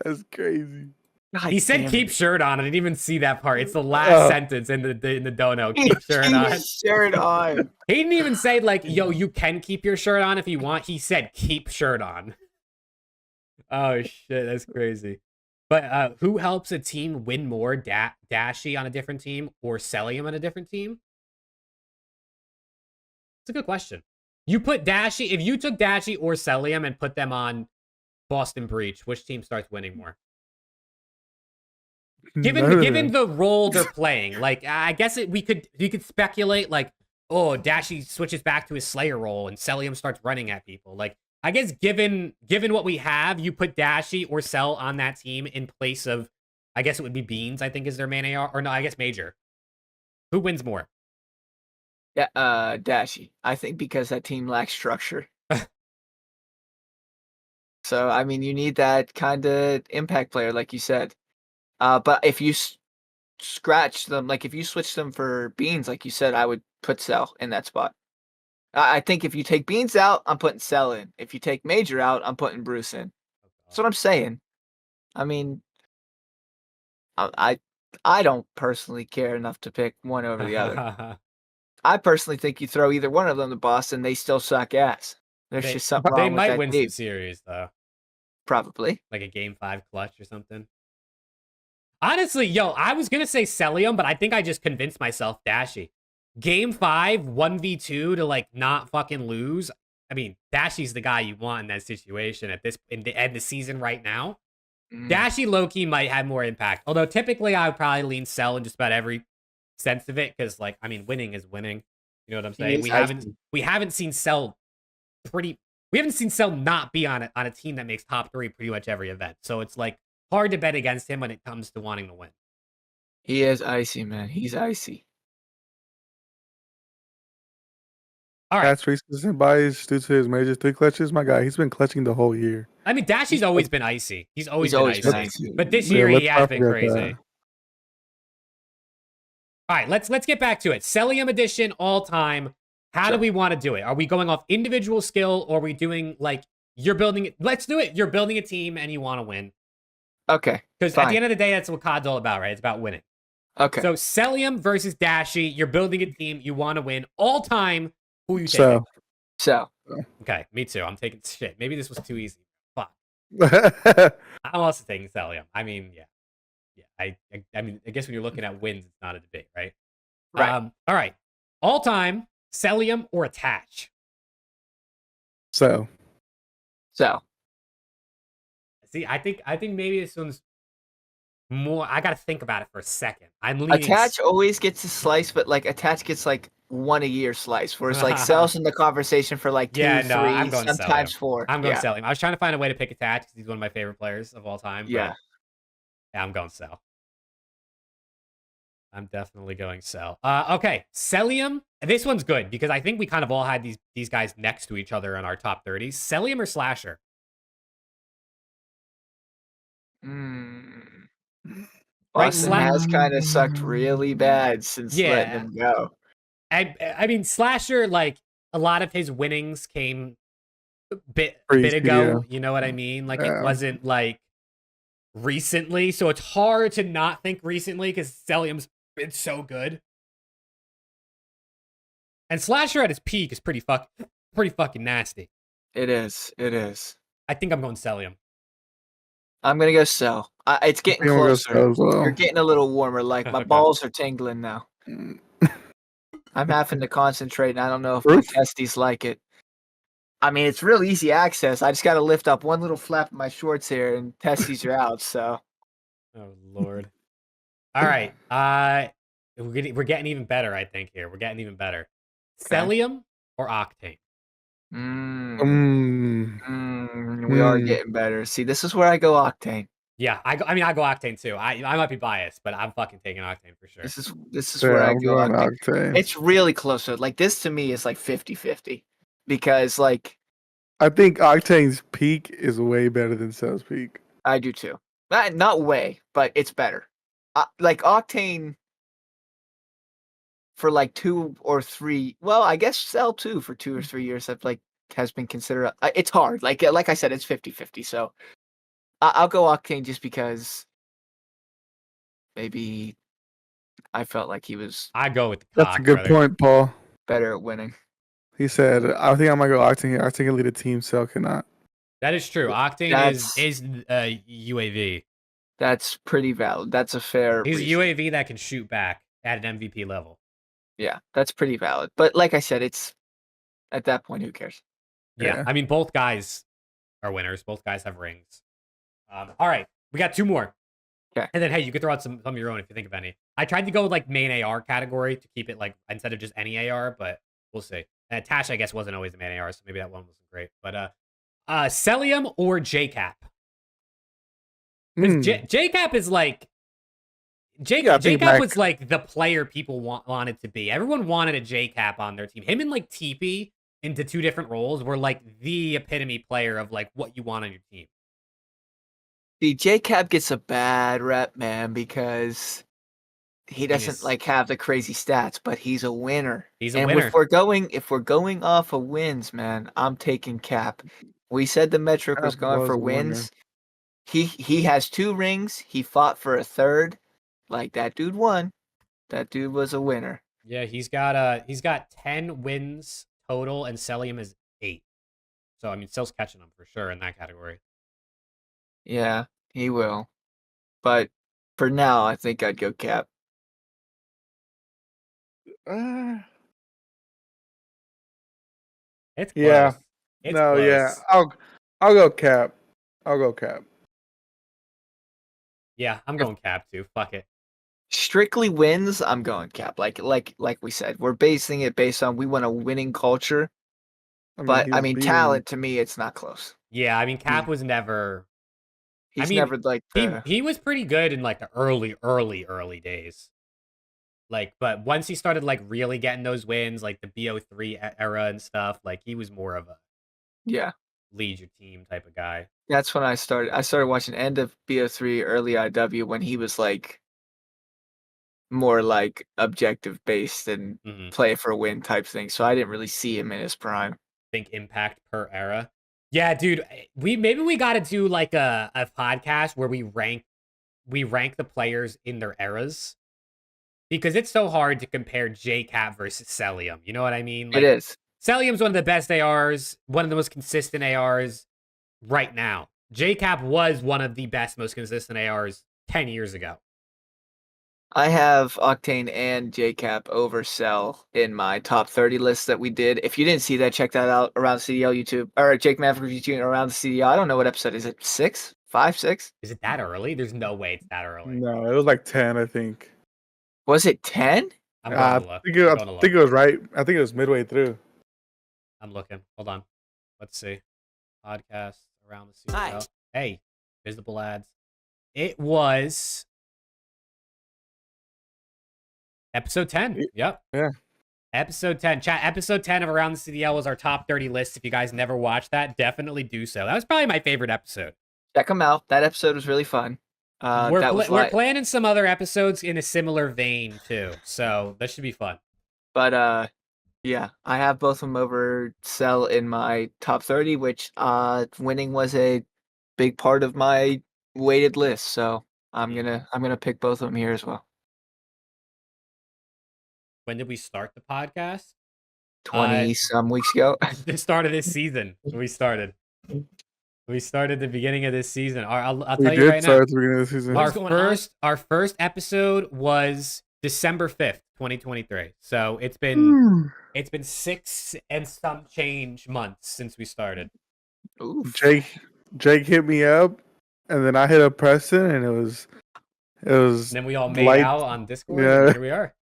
That's crazy. God he said keep shirt on. I didn't even see that part. It's the last sentence in the dono. Keep shirt on. Shirt on. He didn't even say like, yo, you can keep your shirt on if you want. He said keep shirt on. Oh shit, that's crazy. But who helps a team win more? Dashy on a different team or Cellium on a different team? It's a good question. You put Dashy, if you took Dashy or Cellium and put them on Boston Breach, which team starts winning more? Given the role they're playing, like I guess you could speculate like, oh, Dashy switches back to his Slayer role and Cellium starts running at people. Like I guess given what we have, you put Dashy or Cell on that team in place of, I guess it would be Beans. I think is their main AR, or no, I guess Major. Who wins more? Yeah, Dashy. I think because that team lacks structure. So, I mean, you need that kind of impact player, like you said. But if you scratch them, like if you switch them for Beans, like you said, I would put Cell in that spot. I think if you take Beans out, I'm putting Cell in. If you take Major out, I'm putting Bruce in. That's what I'm saying. I mean, I don't personally care enough to pick one over the other. I personally think you throw either one of them to Boston, they still suck ass. There's just something wrong with that They might win team. some series, though. Probably. Like a Game 5 clutch or something. Honestly, yo, I was going to say Cellium, but I think I just convinced myself Dashy. Game 5, 1v2 to, like, not fucking lose. I mean, Dashy's the guy you want in that situation in the end of the season right now. Dashy low-key might have more impact. Although, typically, I would probably lean Cell in just about every sense of it, because like, I mean, winning is winning. You know what I'm saying? We haven't seen Cell not be on a team that makes top 3 pretty much every event. So it's like hard to bet against him when it comes to wanting to win. He is icy, man. He's icy. All right. Past recent bias due to his major 3 clutches. My guy, he's been clutching the whole year. I mean, Dashy's always been icy. He's always been always been icy. icy. But this Yeah, year he let's has not been forget crazy. that. All right, let's get back to it. Cellium edition all time. How do we want to do it? Are we going off individual skill, or are we doing like you're building it? Let's do it. You're building a team and you want to win. Okay. Because at the end of the day, that's what COD's all about, right? It's about winning. Okay. So Cellium versus Dashy. You're building a team. You want to win all time. Who you taking? So. Okay, me too. I'm taking shit. Maybe this was too easy. Fuck. So I'm also taking Cellium. I mean, yeah. I mean, I guess when you're looking at wins, it's not a debate, right? Right. All right. All time, Cellium or Attach? so See, I think maybe this one's more. I got to think about it for a second. I'm leaning. Attach always gets a slice, but like Attach gets like 1 a year slice, whereas like Cell's in the conversation for like 2, 3, I'm going sometimes Cellium. 4. I'm going Cellium. I was trying to find a way to pick Attach because he's one of my favorite players of all time. Yeah. Yeah, I'm going Cell. I'm definitely going Cell. Okay, Cellium. This one's good because I think we kind of all had these guys next to each other in our top 30s. Cellium or Slasher? Austin has kind of sucked really bad since letting him go. I mean, Slasher, like a lot of his winnings came a bit Crazy, ago. yeah. You know what I mean? Like Yeah. it wasn't like recently, so it's hard to not think recently because Cellium's been so good. And Slasher at his peak is pretty fucking nasty. It is. It is. I think I'm going Cellium. I'm gonna go Cell. It's getting I'm gonna go closer. Cell as well. You're getting a little warmer. Like my Okay. balls are tingling now. I'm having to concentrate, and I don't know if Proof? my testes like it. I mean, it's real easy access. I just got to lift up one little flap of my shorts here, and testes are out. So, Oh Lord. All right. We're getting even better. I think here we're getting even better. Okay. Cellium or Octane? We are getting better. See, this is where I go Octane. Yeah, I go Octane too. I might be biased, but I'm fucking taking Octane for sure. This is where I I'm go going Octane. Octane. It's really close. Like this to me is like 50-50 because like I think Octane's peak is way better than Cell's peak. I do too. Not way, but it's better. Like Octane for like 2 or 3. Well, I guess Cell too for 2 or 3 years. That like has been considered. It's hard. Like I said, it's 50-50. So I'll go Octane just because maybe I felt like he was. I go with the That's a good point, Paul. Better at winning. He said, "I think I might go Octane here. Octane can lead a team. Cell cannot." That is true. Octane is UAV. That's pretty valid. That's a fair. He's reason. a UAV that can shoot back at an MVP level. Yeah, that's pretty valid. But like I said, it's at that point, who cares? Yeah. I mean, both guys are winners. Both guys have rings. All right, we got 2 more. Okay. And then, hey, you could throw out some of your own if you think of any. I tried to go with like main AR category to keep it like instead of just any AR, but we'll see. And Tash, I guess, wasn't always the main AR, so maybe that one wasn't great. But Cellium or JCap? Because JCap is like JCap was like the player people wanted to be. Everyone wanted a JCap on their team. Him and like TP into 2 different roles were like the epitome player of like what you want on your team. The JCap gets a bad rep, man, because he doesn't like have the crazy stats, but he's a winner. He's a winner. If we're going off of wins, man, I'm taking Cap. We said the metric was going for wins. He has 2 rings. He fought for a 3rd. Like that dude won. That dude was a winner. Yeah, he's got 10 wins total, and Cellium is 8. So I mean, Cell's catching him for sure in that category. Yeah, he will. But for now, I think I'd go Cap. It's close. Yeah. It's no, close. yeah. I'll go Cap. I'll go Cap. Yeah, I'm going Cap too. Fuck it. Strictly wins, I'm going Cap. Like we said, we're basing it based on we want a winning culture. I mean, talent to me, it's not close. Yeah, I mean, Cap was never He's mean, never like the he was pretty good in like the early days. Like, but once he started like really getting those wins, like the BO3 era and stuff, like he was more of a yeah. lead your team type of guy. That's when I started. I started watching end of BO3, early IW when he was like more like objective based and Mm-hmm. play for a win type thing. So I didn't really see him in his prime. Think impact per era. Yeah, dude, maybe we got to do like a podcast where we rank the players in their eras because it's so hard to compare JCap versus Cellium. You know what I mean? It Like is. Cellium's one of the best ARs, one of the most consistent ARs right now. JCap was one of the best, most consistent ARs 10 years ago. I have Octane and JCap over Cell in my top 30 list that we did. If you didn't see that, check that out around CDL YouTube or Jake Maverick YouTube around the CDL. I don't know what episode is it? 6? 5, 6? Is it that early? There's no way it's that early. No, it was like 10, I think. Was it 10? I'm going I to look. think it, I think it was right. I think it was midway through. I'm looking. Hold on. Let's see. Podcast around the CDL. Hi. Hey, visible ads. It was episode 10. Yep. Yeah. Episode 10. Chat, episode 10 of Around the CDL was our top 30 list. If you guys never watched that, definitely do so. That was probably my favorite episode. Check them out. That episode was really fun. We're planning some other episodes in a similar vein too. So that should be fun. But yeah, I have both of them over Cell in my top 30, which winning was a big part of my weighted list. So I'm gonna pick both of them here as well. When did we start the podcast? 20 some weeks ago. The start of this season. We started. We started the beginning of this season. I'll tell you right now. At the beginning of the season. Our first episode was December 5th, 2023. So it's been 6 and some change months since we started. Oof. Jake hit me up, and then I hit up Preston, and it was. And then we all made out on Discord. Yeah. And here we are.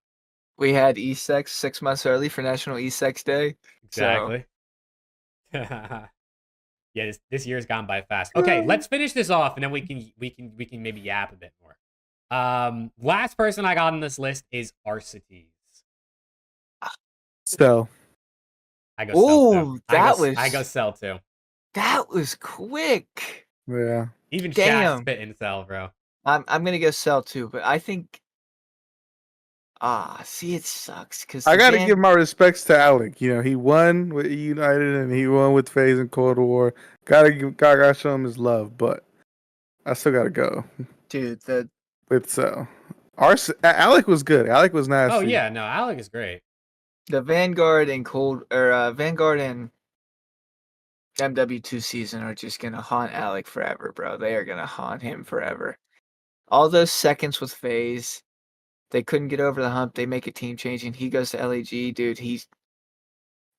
We had ESEX 6 months early for National ESEX Day. Exactly. So. Yeah, this year's gone by fast. Okay, let's finish this off, and then we can maybe yap a bit more. Last person I got on this list is Arcites. So I go Cell too. I go Cell too. That was quick. Yeah. Even Shaq spit in Cell, bro. I'm gonna go Cell too, but I think see, it sucks because I gotta give my respects to Alec. You know, he won with United and he won with FaZe and Cold War. Gotta show him his love, but I still gotta go. Dude, with Alec was good. Alec was nasty. Oh yeah, no, Alec is great. The Vanguard and Vanguard and MW2 season are just gonna haunt Alec forever, bro. They are gonna haunt him forever. All those seconds with FaZe. They couldn't get over the hump. They make a team change, and he goes to LAG. Dude,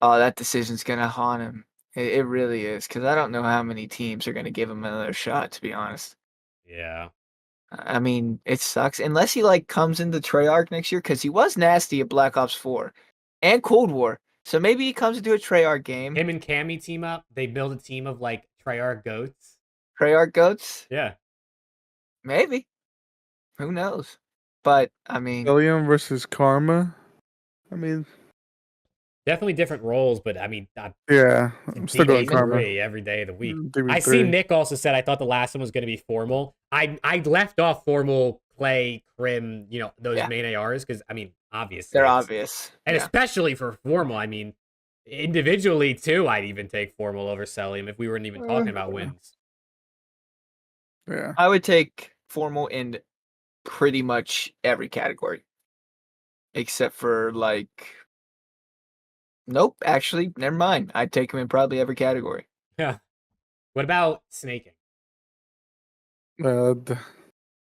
that decision's going to haunt him. It really is, because I don't know how many teams are going to give him another shot, to be honest. Yeah. I mean, it sucks. Unless he, comes into Treyarch next year, because he was nasty at Black Ops 4 and Cold War. So maybe he comes into a Treyarch game. Him and Cammy team up. They build a team of, Treyarch goats. Treyarch goats? Yeah. Maybe. Who knows? But I mean, Cellium versus Karma. I mean, definitely different roles, but I mean, yeah, I'm still going Karma every day of the week. I see Nick also said I thought the last one was going to be formal. I left off formal, Clay, Crim, those main ARs because I mean, obviously they're obvious, and especially for formal. I mean, individually too, I'd even take formal over Cellium if we weren't even talking about wins. Yeah, I would take formal in pretty much every category except for nope, actually never mind. I'd take him in probably every category. Yeah. What about snaking?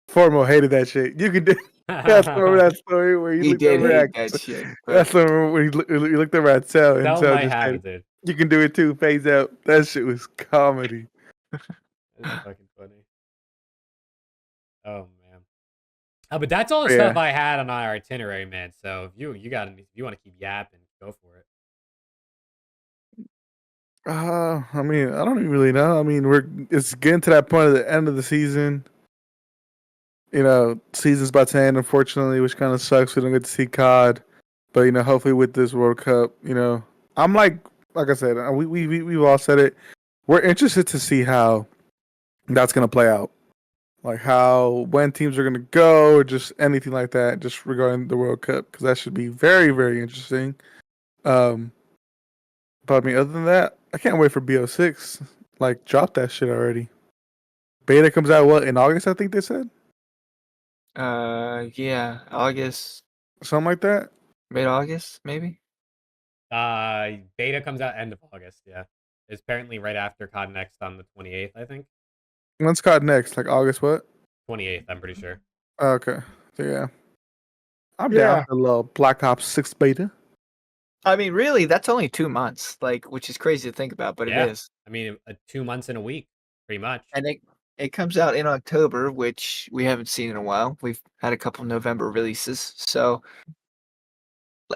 Formal hated that shit. You could do remember that story where he did hate that shit. That's when you looked over at Cell and Cell just said, dude. You can do it too, phase out. That shit was comedy. That's fucking funny. Oh man. Oh, but that's all the stuff I had on our itinerary, man. So if you want to keep yapping, go for it. I mean, I don't even really know. I mean, it's getting to that point at the end of the season. You know, season's about to end, unfortunately, which kind of sucks. We don't get to see COD, but hopefully with this World Cup, I'm like I said, we've all said it. We're interested to see how that's gonna play out, like when teams are gonna go, or just anything like that, just regarding the World Cup, because that should be very, very interesting. Um, but I mean, other than that, I can't wait for BO6. Like, drop that shit already. Beta comes out in August? I think they said Yeah, August, something like that. mid-August, maybe. Beta comes out end of August. Yeah, it's apparently right after COD Next on the 28th. I think When's COD next? Like August what? 28th. I'm pretty sure. Okay, so yeah, I'm down Yeah. for a little Black Ops 6 beta. I mean, really, that's only 2 months, like, which is crazy to think about, but it Yeah, is. I mean, 2 months in a week, pretty much. And it comes out in October, which we haven't seen in a while. We've had a couple November releases, so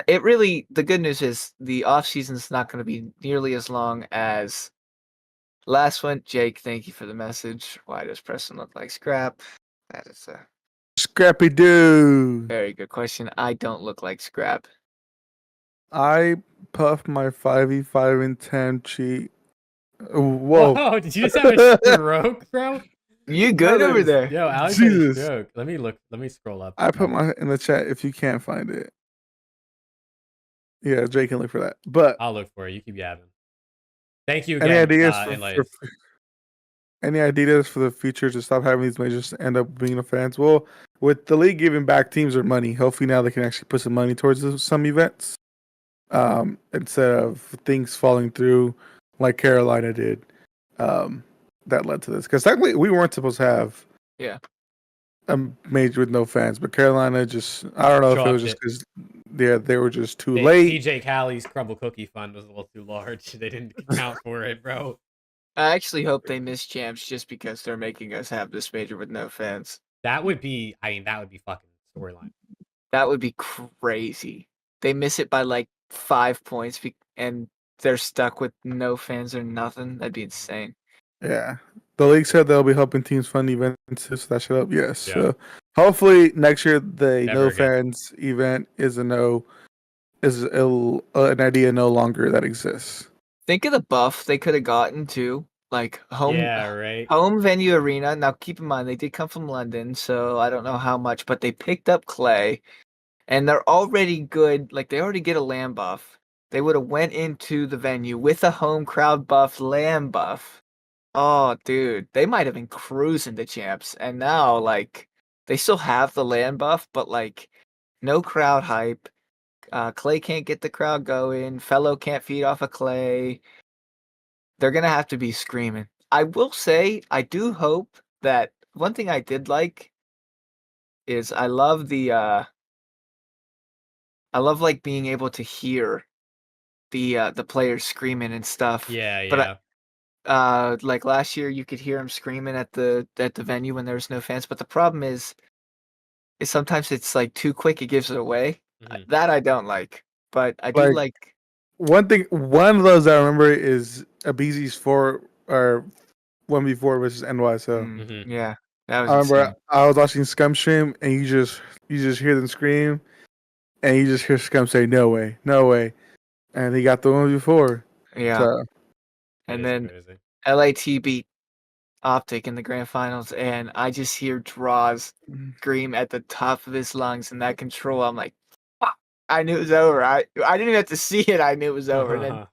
it really the good news is the off season's not going to be nearly as long as last one. Jake, thank you for the message. Why does Preston look like scrap? That is a Scrappy dude. very good question. I don't look like scrap. I puffed my 5v5 and 10 cheat. Whoa. Whoa! Did you just have a stroke, bro? You good over there? Yo, Alex had a Jesus. stroke. Let me look. Let me scroll up. I put my in the chat if you can't find it. Yeah, Jay can look for that. But I'll look for it. You keep yapping. Thank you any again. ideas Enlightened. any ideas for the future to stop having these majors end up being a fans? Well, with the league giving back teams their money, hopefully now they can actually put some money towards some events. Instead of things falling through like Carolina did. That led to this. Because technically we weren't supposed to have a major with no fans, but Carolina just, I don't know if it was just because they were just too late. PJ Callie's Crumble Cookie Fund was a little too large. They didn't account for it, bro. I actually hope they miss champs just because they're making us have this major with no fans. That would be, I mean, that would be fucking storyline. That would be crazy. They miss it by like 5 points and they're stuck with no fans or nothing. That'd be insane. Yeah. The league said they'll be helping teams fund events, so that should help. Yes. Yeah. So hopefully next year the Never no again. fans event is an idea no longer that exists. Think of the buff they could have gotten too. Like home venue arena. Now keep in mind they did come from London, so I don't know how much, but they picked up Clay and they're already good. Like they already get a land buff. They would have went into the venue with a home crowd buff, land buff. Oh, dude, they might have been cruising to champs, and now like they still have the land buff, but like no crowd hype. Clay can't get the crowd going. Fellow can't feed off of Clay. They're gonna have to be screaming. I will say, I do hope that one thing I did like is I love like being able to hear the players screaming and stuff. Yeah, But like last year you could hear them screaming at the venue when there was no fans, but the problem is sometimes it's like too quick, it gives it away. That I don't like, but I do like one of those I remember is Abizi's 1v4 versus NYSL. Yeah, that was I remember insane. I was watching Scum stream and you just hear them scream and you just hear Scum say no way, and he got the 1v4. Yeah. So, and then crazy. LAT beat OpTic in the grand finals, and I just hear Draws scream at the top of his lungs in that control. I'm like, fuck. I knew it was over. I didn't even have to see it. I knew it was over. And then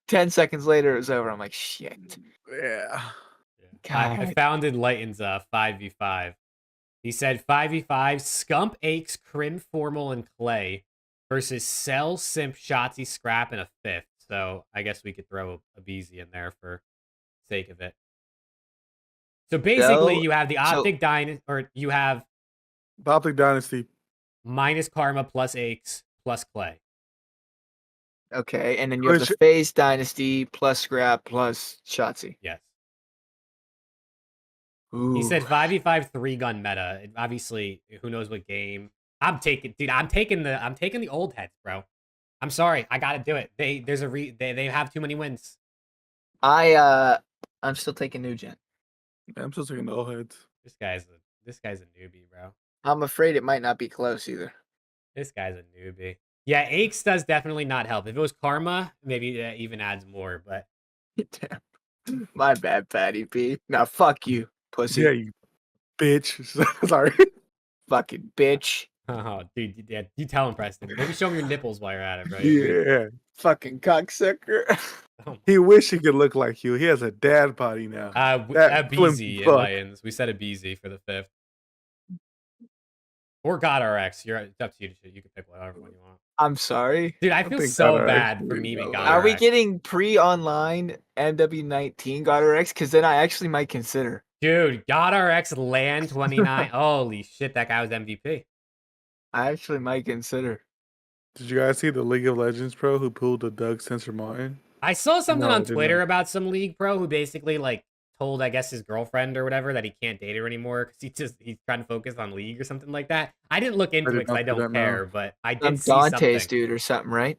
10 seconds later, it was over. I'm like, shit. Yeah. I found Enlightened's 5v5. He said 5v5, Scump, Aches, Crim, Formal, and Clay versus Cell, Simp, Shotzi, Scrap, and a fifth. So I guess we could throw a BZ in there for sake of it. So basically, you have the OpTic Dynasty, or you have the OpTic Dynasty minus Karma plus Aches plus Clay. Okay, and then you have the FaZe Dynasty plus Scrap plus Shotzi. Yes. Ooh. He said 5v5 3-gun meta. Obviously, who knows what game. I'm taking the old heads, bro. I'm sorry, I gotta do it. They have too many wins. I'm still taking new gen. Yeah, I'm still taking the old heads. This guy's a newbie, bro. I'm afraid it might not be close either. This guy's a newbie. Yeah, Aches does definitely not help. If it was Karma, maybe that even adds more. But Damn. My bad, Patty P. Now fuck you, pussy. Yeah, you bitch. Sorry. Fucking bitch. oh, dude, yeah, you tell him, Preston. Maybe show him your nipples while you're at it, bro. Yeah. Fucking cocksucker. Oh, He wish he could look like you. He has a dad body now. a That BZ fuck. invite-ins. We said a BZ for the 5th. Or God RX. It's up to you. You can pick whatever one you want. I'm sorry. Dude, I feel think so God RX bad would for be memeing no God Are we RX. getting pre-online MW19 God RX? Because then I actually might consider. Dude, God RX land 29. Holy shit, that guy was MVP. I actually might consider. Did you guys see the League of Legends pro who pulled the Doug Sensor Martin? I saw something No, I on did Twitter not. about some league pro who basically like told, I guess, his girlfriend or whatever that he can't date her anymore because he's trying to focus on league or something like that. I didn't look into it did because I not see don't that, no. care, but I I'm did see Dante's something. dude or something, right?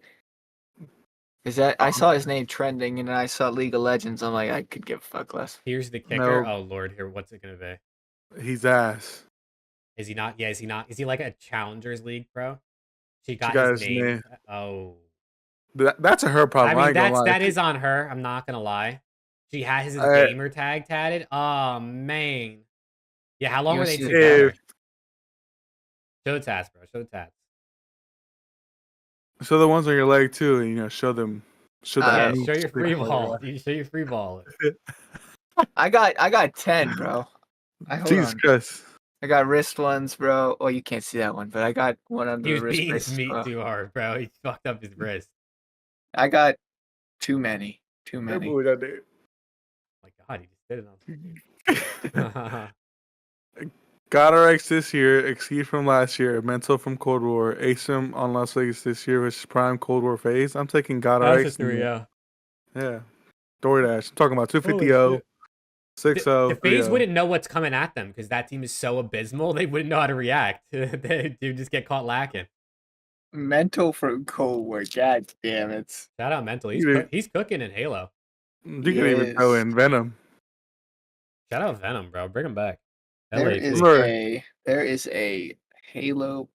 Is that I saw his name trending and then I saw League of Legends. I'm like, I could give a fuck less. Here's the kicker. No. Oh lord, here, what's it gonna be? He's ass. Is he not? Yeah, is he not? Is he like a Challengers League pro? She got, got his his name. name. Oh, That's a her problem. I I mean ain't gonna lie. that is on her. I'm not gonna lie. She has his I- gamer tag tatted. Oh man. Yeah, how long You were wanna they see the together? Show the tats, bro. Show the tats. Show the ones on your leg too, and show them. Show that. Yeah, meat show your stick free for ball. you. Dude, show your free ball. I got 10, bro. Hold Jesus on. Christ. I got wrist ones, bro. Oh, you can't see that one, but I got one under He the was wrist beating his brace. meat too hard, bro. He fucked up his wrist. I got too many. Too That many. boy got there. Oh my god, he just did it on. God RX this year, Exceed from last year, Mental from Cold War, ASIM on Las Vegas this year, which is Prime Cold War phase. I'm taking God That's a RX. 3, yeah. Yeah. DoorDash. I'm talking about Holy 250-0, shit. 6-0, The FaZe 3-0. wouldn't know what's coming at them because that team is so abysmal. They wouldn't know how to react. They just get caught lacking. Mental from Cold War. God damn it. Shout out Mental. You He's cooking in Halo. can even throw in Venom. Shout out Venom, bro. Bring him back. There LA, is a Halo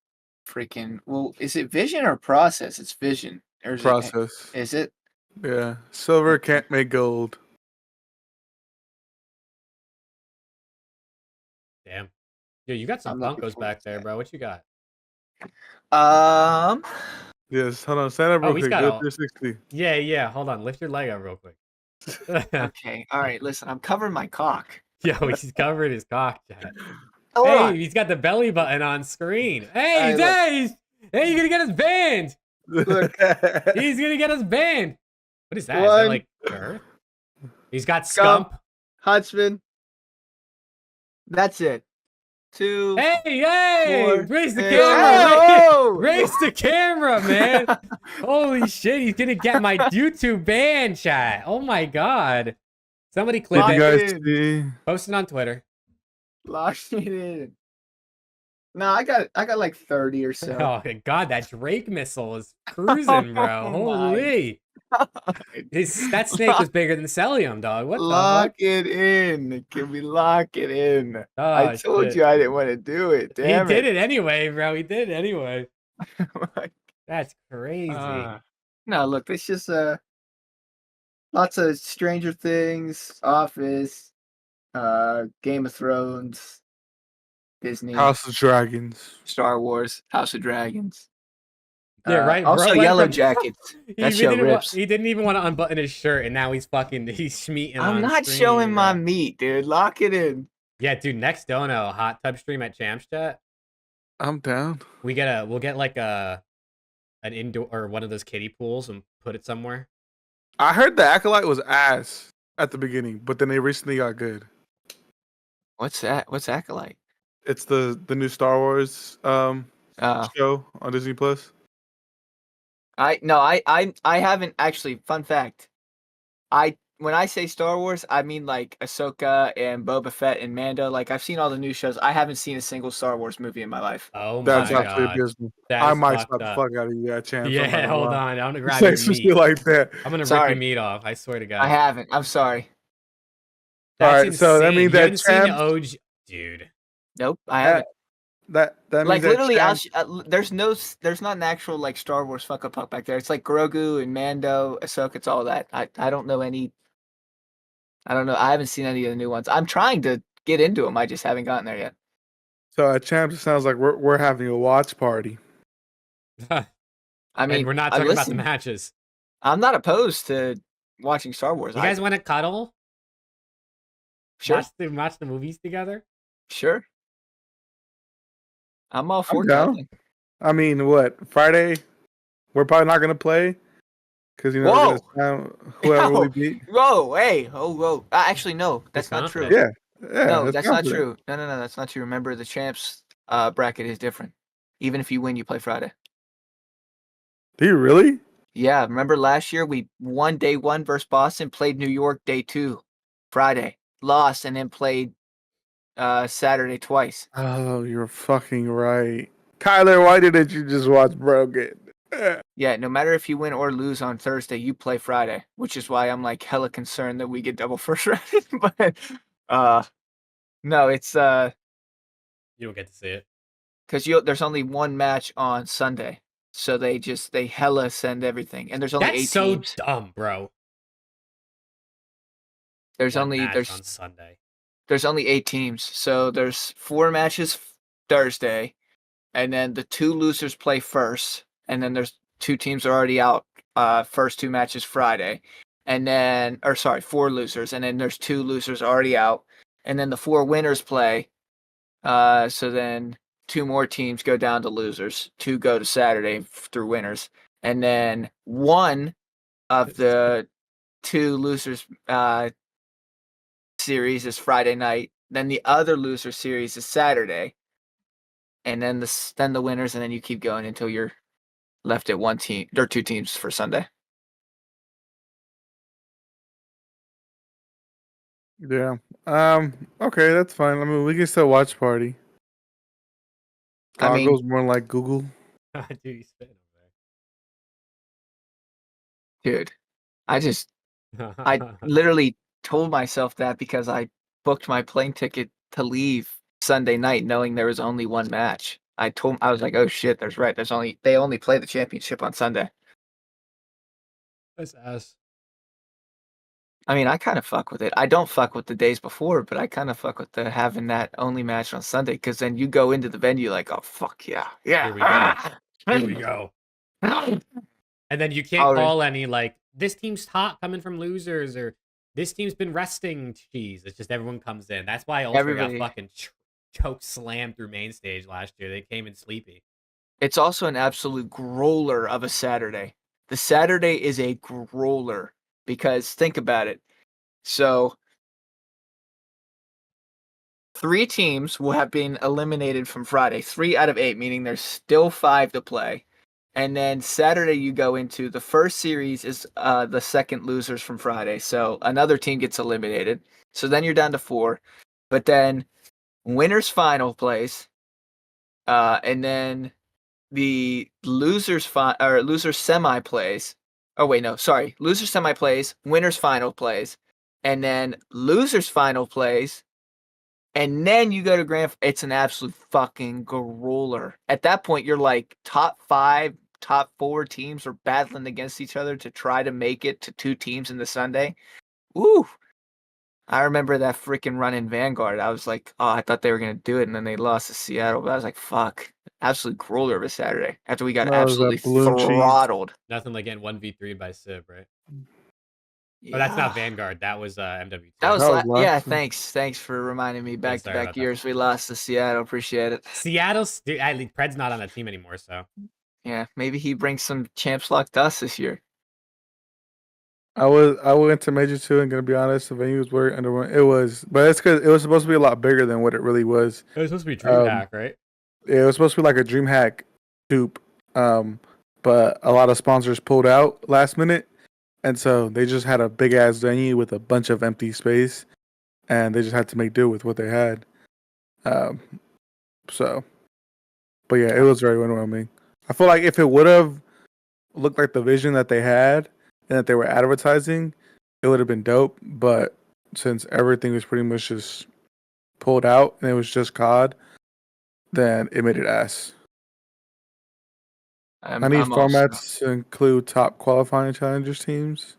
freaking is it Vision or Process? It's Vision. Or Process. Is it? Yeah. Silver can't make gold. Damn. Dude, you got some I'm looking Funkos forward back to there, that. bro. What you got? Yes. Hold on. Stand up real Oh, he's quick. got Do all. 360. Yeah. Hold on. Lift your leg up real quick. Okay. All right. Listen, I'm covering my cock. Yo, he's covered his cock, Jack. Hold Hey, on. he's got the belly button on screen. Hey, All right, look. hey, you're gonna get us banned. Look. He's gonna get us banned. What is that? Is One. that like Earth? He's got Scump. Scump. Huntsman. That's it. 2. Hey, 4, raise the 6. camera. Oh! Raise the camera, man. Holy shit, he's gonna get my YouTube ban, chat. Oh my god. Somebody clip Did you it. guys see? Post it on Twitter. Lock it in. No, I got like 30 or so. Oh my god, that Drake missile is cruising, bro. Holy. That snake was bigger than Cellium, dog. What the Lock fuck? it in. Can we lock it in? Oh, I told shit. you I didn't want to do it. Damn He did it anyway, bro. He did it anyway. it. That's crazy. No, look, it's just lots of Stranger Things, Office, Game of Thrones, Disney, House of Dragons. Star Wars, House of Dragons. Yeah, right. Also, Bro went Yellow from- Jackets. He That show rips. he didn't even want to unbutton his shirt, and now he's schmeating I'm on not screen, showing my bro. meat, dude. Lock it in. Yeah, dude. Next dono, hot tub stream at Champs Chat. I'm down. We'll get like an indoor or one of those kiddie pools and put it somewhere. I heard the Acolyte was ass at the beginning, but then they recently got good. What's that? What's Acolyte? It's the new Star Wars Oh. show on Disney Plus. I haven't actually. Fun fact, I when I say Star Wars, I mean like Ahsoka and Boba Fett and Mando. Like I've seen all the new shows. I haven't seen a single Star Wars movie in my life. Oh That's my Fun fact. actually god, abysmal. that I is might fucked slap the up. fuck out of you at champs. I'm not Yeah, gonna hold lie. on. I'm gonna You grab say your some meat. shit like that. I'm gonna rip your Sorry, meat off. I swear to I God. haven't. I'm sorry. All That's right, so that insane. means You that haven't seen champs OG, dude. Nope, I that haven't. that means Like that literally, champs. there's there's not an actual like Star Wars fuck up puck back there. It's like Grogu and Mando, Ahsoka. It's all that. I don't know any. I don't know. I haven't seen any of the new ones. I'm trying to get into them. I just haven't gotten there yet. So at champs, it sounds like we're having a watch party. I And mean, we're not I talking about the listen. matches. I'm not opposed to watching Star Wars. You guys want to cuddle? Sure, Watch the movies together? sure. I'm all for I'm down. cuddling. I mean, what Friday? We're probably not gonna play because we're gonna Whoa! sound whoever Whoa! we beat. Whoa! Hey! Oh, whoa! Actually, no, that's not true. confident. Yeah, No, that's that's not confident. true. No, that's not true. Remember, the champs bracket is different. Even if you win, you play Friday. Do you really? Yeah, remember last year we won day 1 versus Boston, played New York day 2, Friday, lost, and then played Saturday twice. Oh, you're fucking right. Kyler, why didn't you just watch Brogan? Yeah, no matter if you win or lose on Thursday, you play Friday, which is why I'm like hella concerned that we get double first round. But no, it's You don't get to see it. because there's only one match on Sunday, so they hella send everything, and there's only That's 8 so teams. dumb, bro. There's One only match on Sunday. there's only 8 teams, so there's 4 matches Thursday, and then the 2 losers play first, and then there's 2 teams are already out. First 2 matches Friday, and then 4 losers, and then there's 2 losers already out, and then the 4 winners play. So then 2 more teams go down to losers, 2 go to Saturday through winners, and then one of the 2 losers series is Friday night. Then the other loser series is Saturday, and then the winners, and then you keep going until you're left at 1 team or 2 teams for Sunday. Yeah. Okay, that's fine. I mean, we can still watch party. I mean, Goggles more like Google. Dude, he's spitting dude, I over I there. literally told myself that because I booked my plane ticket to leave Sunday night knowing there was only one match. I was like, oh shit, they only play the championship on Sunday. That's ass. I mean, I kind of fuck with it. I don't fuck with the days before, but I kind of fuck with the having that only match on Sunday because then you go into the venue like, oh fuck yeah, yeah. Here we go. Here we go. And then you can't Already. call any like this team's hot coming from losers or this team's been resting cheese. It's just everyone comes in. That's why Ultra Everybody. got fucking choke slammed through main stage last year. They came in sleepy. It's also an absolute growler of a Saturday. The Saturday is a growler because think about it. So 3 teams will have been eliminated from Friday. 3 out of 8, meaning there's still 5 to play. And then Saturday you go into the first series is the second losers from Friday. So another team gets eliminated. So then you're down to 4. But then winners final plays. And then the losers losers semi plays. Oh wait, no, sorry. Losers semi plays, winners final plays, and then losers final plays, and then you go to grand. It's an absolute fucking growler. At that point, you're like top 5, top 4 teams are battling against each other to try to make it to 2 teams in the Sunday. Woo! I remember that freaking run in Vanguard. I was like, oh, I thought they were gonna do it, and then they lost to Seattle. But I was like, fuck, absolute growler of a Saturday after we got No, it was that absolutely balloon cheese. throttled. Nothing like getting 1v3 by Civ, right? Yeah. Oh, that's not Vanguard. That was MW2. That was That was yeah. last one. Thanks for reminding me. sorry about Back-to-back that. years we lost to Seattle. Appreciate it. Seattle's Pred's not on the team anymore, so Yeah, maybe he brings some champs luck to us this year. I went to Major 2 and gonna be honest, the venue was very underwhelming. It was, but it's because it was supposed to be a lot bigger than what it really was. it was supposed to be DreamHack, right? It was supposed to be like a DreamHack dupe, but a lot of sponsors pulled out last minute, And so they just had a big ass venue with a bunch of empty space, and they just had to make do with what they had. Um, so, but yeah, it was very underwhelming. I feel like if it would have looked like the vision that they had and that they were advertising, it would have been dope. But since everything was pretty much just pulled out and it was just COD, then it made it ass. I need I'm also- formats to include top qualifying challengers teams.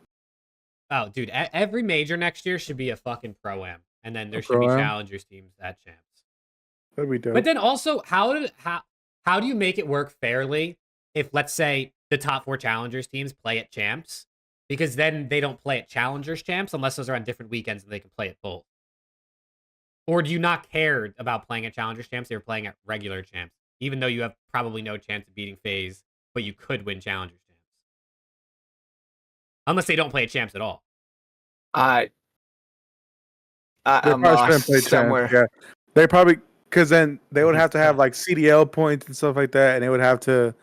Oh, dude, every major next year should be a fucking pro-am, and then there should be Pro-Am? challengers teams at champs. That'd be dope. But then also, how do you make it work fairly if, let's say, the top 4 challengers teams play at champs? Because then they don't play at challengers champs unless those are on different weekends and they can play at both. Or do you not care about playing at challengers champs? They were playing at regular champs, even though you have probably no chance of beating FaZe, but you could win challengers champs. Unless they don't play at champs at all. I'm They probably shouldn't lost play somewhere. champs. Yeah, they probably because then they would have to have like CDL points and stuff like that, and they would have to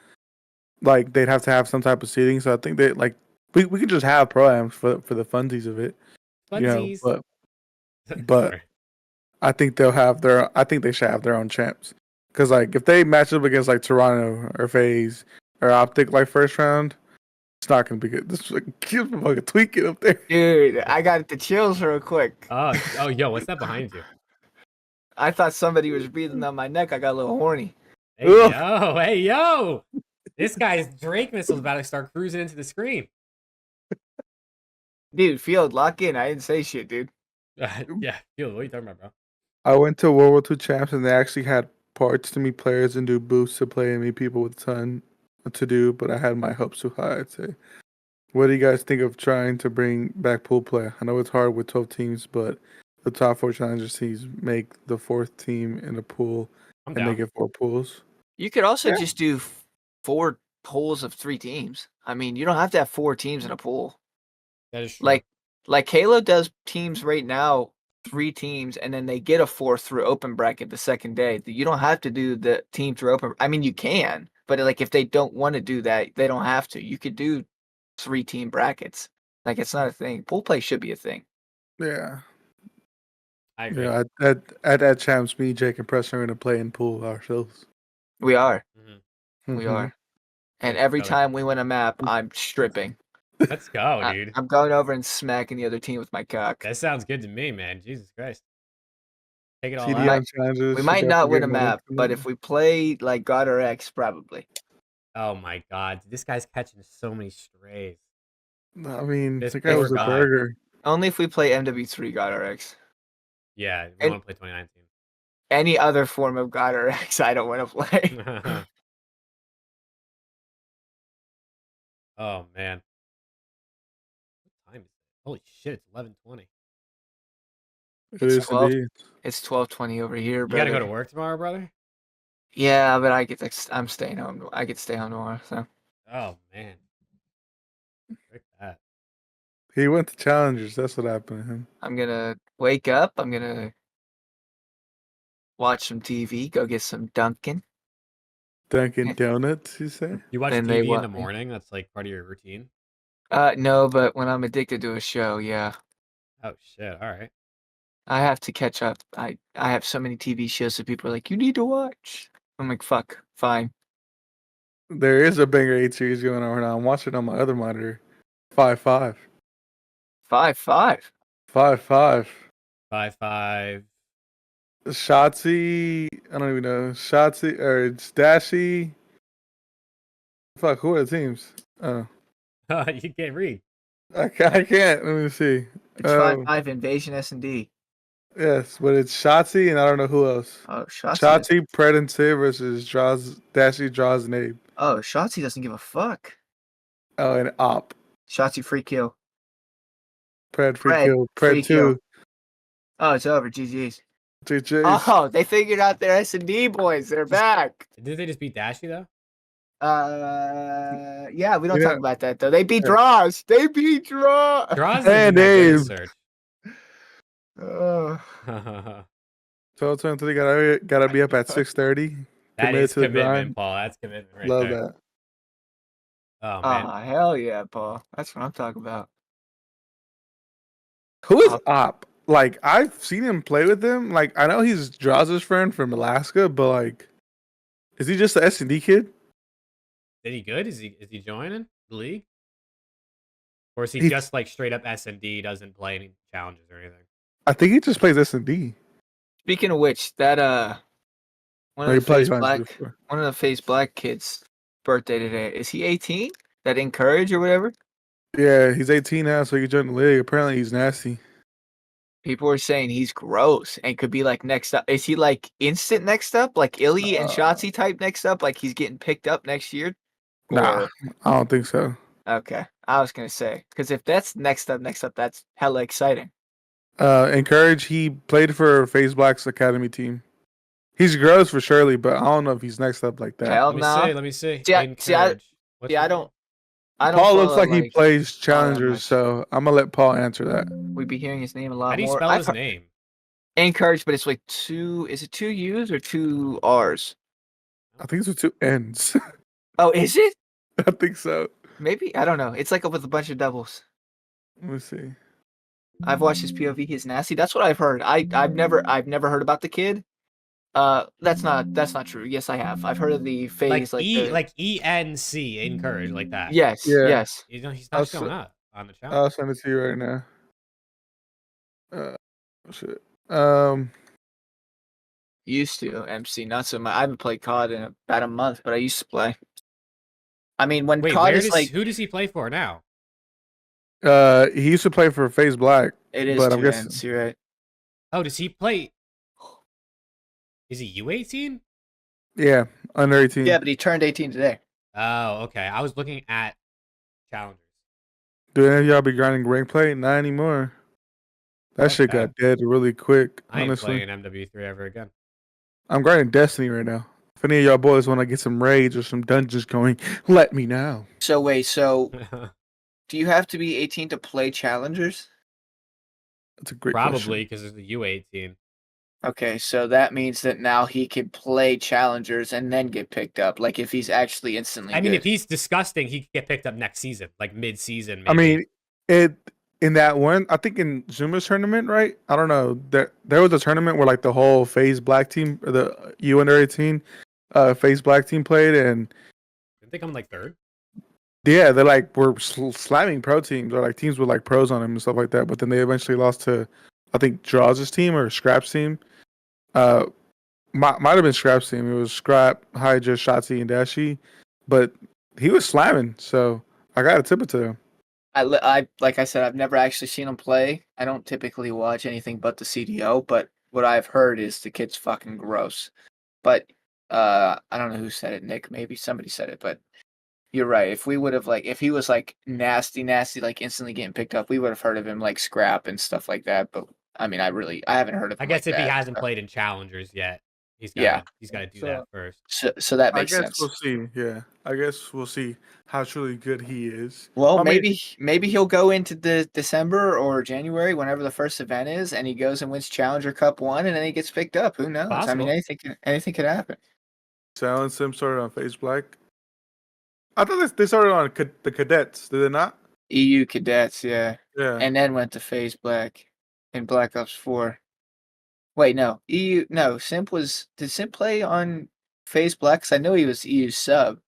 they'd have to have some type of seating. So I think they we could just have pro-ams for the funsies of it. Funsies. You know, but I think they'll have their. I think they should have their own champs. Because like if they match up against like Toronto or FaZe or OpTic like first round, it's not gonna be good. This is like fucking tweaking up there. Dude, I got the chills real quick. Oh, yo, what's that behind you? I thought somebody was breathing down my neck. I got a little horny. Hey, yo. This guy's Drake missile's about to start cruising into the screen. Dude, Field, lock in. I didn't say shit, dude. Yeah, Field, what are you talking about, bro? I went to World War II champs and they actually had parts to meet players and do booths to play and meet people with a ton to do, but I had my hopes too high, I'd say. What do you guys think of trying to bring back pool play? I know it's hard with 12 teams, but the top 4 challengers teams make the 4th team in a pool I'm and down. make it 4 pools. You could also Yeah. just do 4 pools of 3 teams. I mean, you don't have to have 4 teams in a pool. That is true. Like Halo does teams right now, 3 teams, and then they get a 4th through open bracket the second day. You don't have to do the team through open. I mean, you can, but like if they don't want to do that, they don't have to. You could do 3 team brackets. Like it's not a thing. Pool play should be a thing. Yeah. I agree. Yeah, at that champs, me, Jake, and Preston are going to play in pool ourselves. We are. Mhm. We are. And every Go. time we win a map, I'm stripping. Let's go, dude. I'm going over and smacking the other team with my cock. That sounds good to me, man. Jesus Christ. Take it all CDL out. challenges. We should might not definitely win get a more map, but implemented. if we play like God or X, probably. Oh my god. This guy's catching so many strays. I mean, This the guy was a poor guy. burger. Only if we play MW3 God or X. Yeah, we And- want to play 2019. Any other form of God or X, I don't want to play. Oh man. What time is it? Holy shit, it's 11:20. It It's is 12. indeed. It's 12:20 over here, You bro. gotta go to work tomorrow, brother? Yeah, but I'm staying home. I get to stay home tomorrow, so Oh man. Frick that. He went to challengers. That's what happened to him. I'm gonna wake up. I'm gonna watch some TV. Go get some Dunkin'. Dunkin' Donuts, you say? You watch Then they TV in want the me. morning? That's like part of your routine? No, but when I'm addicted to a show, yeah, Oh shit, alright. I have to catch up. I have so many TV shows that people are like, you need to watch. I'm like, fuck, fine. There is a banger 8 series going on right now. I'm watching it on my other monitor. 5-5. 5-5. 5-5. 5-5. Shotzi, I don't even know. Shotzi, or it's Dashy. Fuck, who are the teams? Oh, You can't read. I can't. Let me see. It's 5-5 Invasion S&D. Yes, but it's Shotzi and I don't know who else. Oh, Shotzi. Shotzi, Pred, and Sid versus Dashy, Draws, and Abe. Oh, Shotzi doesn't give a fuck. Oh, and Op. Shotzi free kill. Pred, free Pred, kill. free Pred, kill. 2. Oh, it's over. GG's. JJ's. Oh, they figured out their S&D boys. They're back. Did they just beat Dashy though? Yeah, we don't Yeah. talk about that though. They beat Draws. They beat Draws. Draws And Abe. search. Oh. 12-23 gotta be up at 6:30. That Committed is to the commitment, grind. Paul. That's commitment right Love there. that. Oh man, hell yeah, Paul. That's what I'm talking about. Who is Op- Op? Like I've seen him play with him. Like I know he's Jaws' friend from Alaska, but like, is he just the S&D kid? is he good? Is he joining the league, or is he He, just like straight up S&D? Doesn't play any challenges or anything? I think he just plays S&D. Speaking of which, that one No, of he the played Phase Giants Black, before. one of the Phase Black kids' birthday today. Is he 18? That Encourage or whatever? Yeah, he's 18 now, so he can join the league. Apparently, he's nasty. People are saying he's gross and could be like next up. Is he like instant next up, like Illy and Uh, Shotzi type next up, like he's getting picked up next year? nah, Or I don't think so. okay, I was gonna say because if that's next up, that's hella exciting. Encourage. He played for FaZe Black's academy team. He's gross for surely, but I don't know if he's next up like that. Hell Let me nah. see. Let me see. See, Encourage. What's I his name? don't, I don't Paul looks follow like he like plays all that challengers, much. so I'm gonna let Paul answer that. We be hearing his name a How lot do you more. spell I've his heard name? Encourage, but it's like two. Is it two U's or two R's? I think it's with two N's. Oh, is it? I think so. Maybe I don't know. It's like with a bunch of doubles. Let me see. I've watched his POV. He's nasty. That's what I've heard. I've never heard about the kid. That's not true. Yes, I have. I've heard of the phase like the Like ENC, encourage, like that. yes, Yeah, yes. You know, he's I'll, not s- showing up on the challenge. I'll send it to you right now. Shit. Um, Used to MC, not so much. I haven't played COD in about a month, but I used to play. I mean, when Wait, COD is like who does he play for now? he used to play for FaZe Black, it is but I'm two guessing, ends, you're right? Oh, does he play? Is he U18? yeah, under 18. Yeah, but he turned 18 today. Oh, okay. I was looking at challengers. Do any of y'all be grinding rank play? Not anymore. That shit Okay. got dead really quick. I ain't Honestly, playing MW3 ever again. I'm grinding Destiny right now. If any of y'all boys want to get some raids or some dungeons going, let me know. So wait, so do you have to be 18 to play challengers? That's a great Probably question. because it's the U18. Okay, so that means that now he can play challengers and then get picked up. Like if he's actually instantly I mean, good. if he's disgusting, he could get picked up next season, like mid-season. Maybe. I mean, it in that one. I think in Zuma's tournament, right? I don't know. There was a tournament where like the whole FaZe Black team, or the U under 18, FaZe Black team played, and didn't they come like third? yeah, they like were slamming pro teams or like teams with like pros on them and stuff like that. But then they eventually lost to, I think Draws' team or Scrap's team. Might have been Scrap's team. It was Scrap, Hydra, Shotzi, and Dashy, but he was slamming. So I gotta tip it to him. I like I said, I've never actually seen him play. I don't typically watch anything but the CDL, but what I've heard is the kid's fucking gross. But I don't know who said it, Nick, maybe somebody said it, but you're right. If we would have like if he was like nasty, like instantly getting picked up, we would have heard of him like Scrap and stuff like that. But I mean I haven't heard of I him guess like if he that. hasn't played in challengers yet, he's Yeah. got to do So that first. So that I makes guess sense. we'll see. Yeah, I guess we'll see how truly good he is. Well, I mean, maybe he'll go into the December or January, whenever the first event is, and he goes and wins Challenger Cup 1, and then he gets picked up. Who knows? I mean, Possible. anything could happen. Silent Sim started on FaZe Black. I thought they started on the cadets. Did they not? EU Cadets, yeah, Yeah. and then went to FaZe Black in Black Ops 4. Wait, no, EU, no. Did Simp play on FaZe Black? 'Cause I know he was EU sub.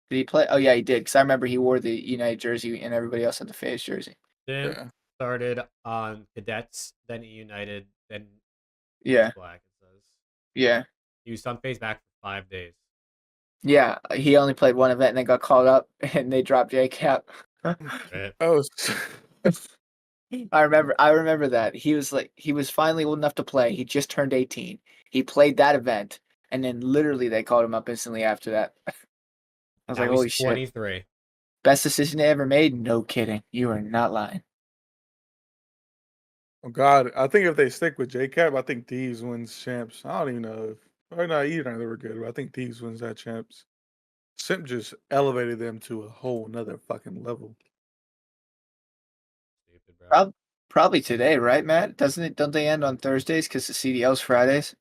Did he play? Oh yeah, he did. Because I remember he wore the United jersey, and everybody else had the FaZe jersey. Then Yeah. started on cadets, then United, then Yeah, Black. It says yeah. he was on phase back for 5 days. Yeah, he only played one event and then got called up and they dropped JCap. Right. Oh, I remember that. He was finally old enough to play. He just turned 18. He played that event and then literally they called him up instantly after that. I was Now like, he's holy shit. 23. Best decision they ever made? No kidding. You are not lying. oh God! I think if they stick with JCap, I think Thieves wins champs. I don't even know if or not. Either they were good, but I think Thieves wins that champs. Simp just elevated them to a whole nother fucking level. Stupid, bro. Probably today, right, Matt? Don't they end on Thursdays because the CDL's Fridays?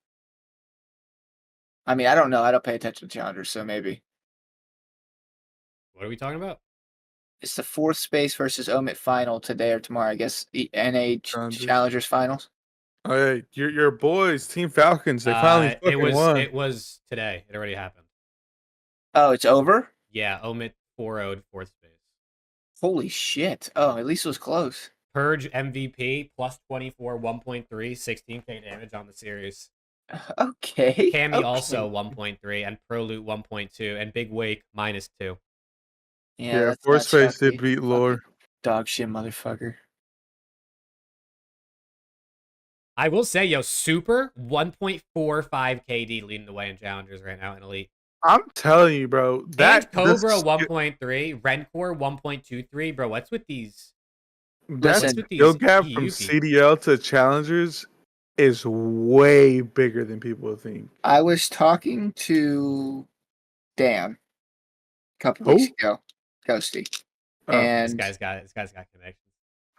I mean, I don't know. I don't pay attention to challengers, so maybe. What are we talking about? It's the 4th space versus Omit final today or tomorrow. I guess the NA Challengers. Challengers finals. Oh, hey, your boys, Team Falcons, they finally fucking won. It was today. It already happened. Oh, it's over? Yeah, Omit 4-0'd 4th space. Holy shit. Oh, at least it was close. Purge MVP plus 24, 1.3, 16k damage on the series. Okay. Cammy okay. also 1.3, and Proloot 1.2, and Big Wake -2. Yeah, that's Force not Face did Chucky. beat Lore. Dog shit motherfucker. I will say, yo, Super 1.45 KD leading the way in challengers right now in Elite. I'm telling you, bro. That And Cobra 1.3, Rencore 1.23. Bro, what's with these? that Listen, skill gap EU from people? CDL to challengers is way bigger than people think. I was talking to Dan a couple Who? weeks ago, Ghosty, Oh, and This guy's got connections.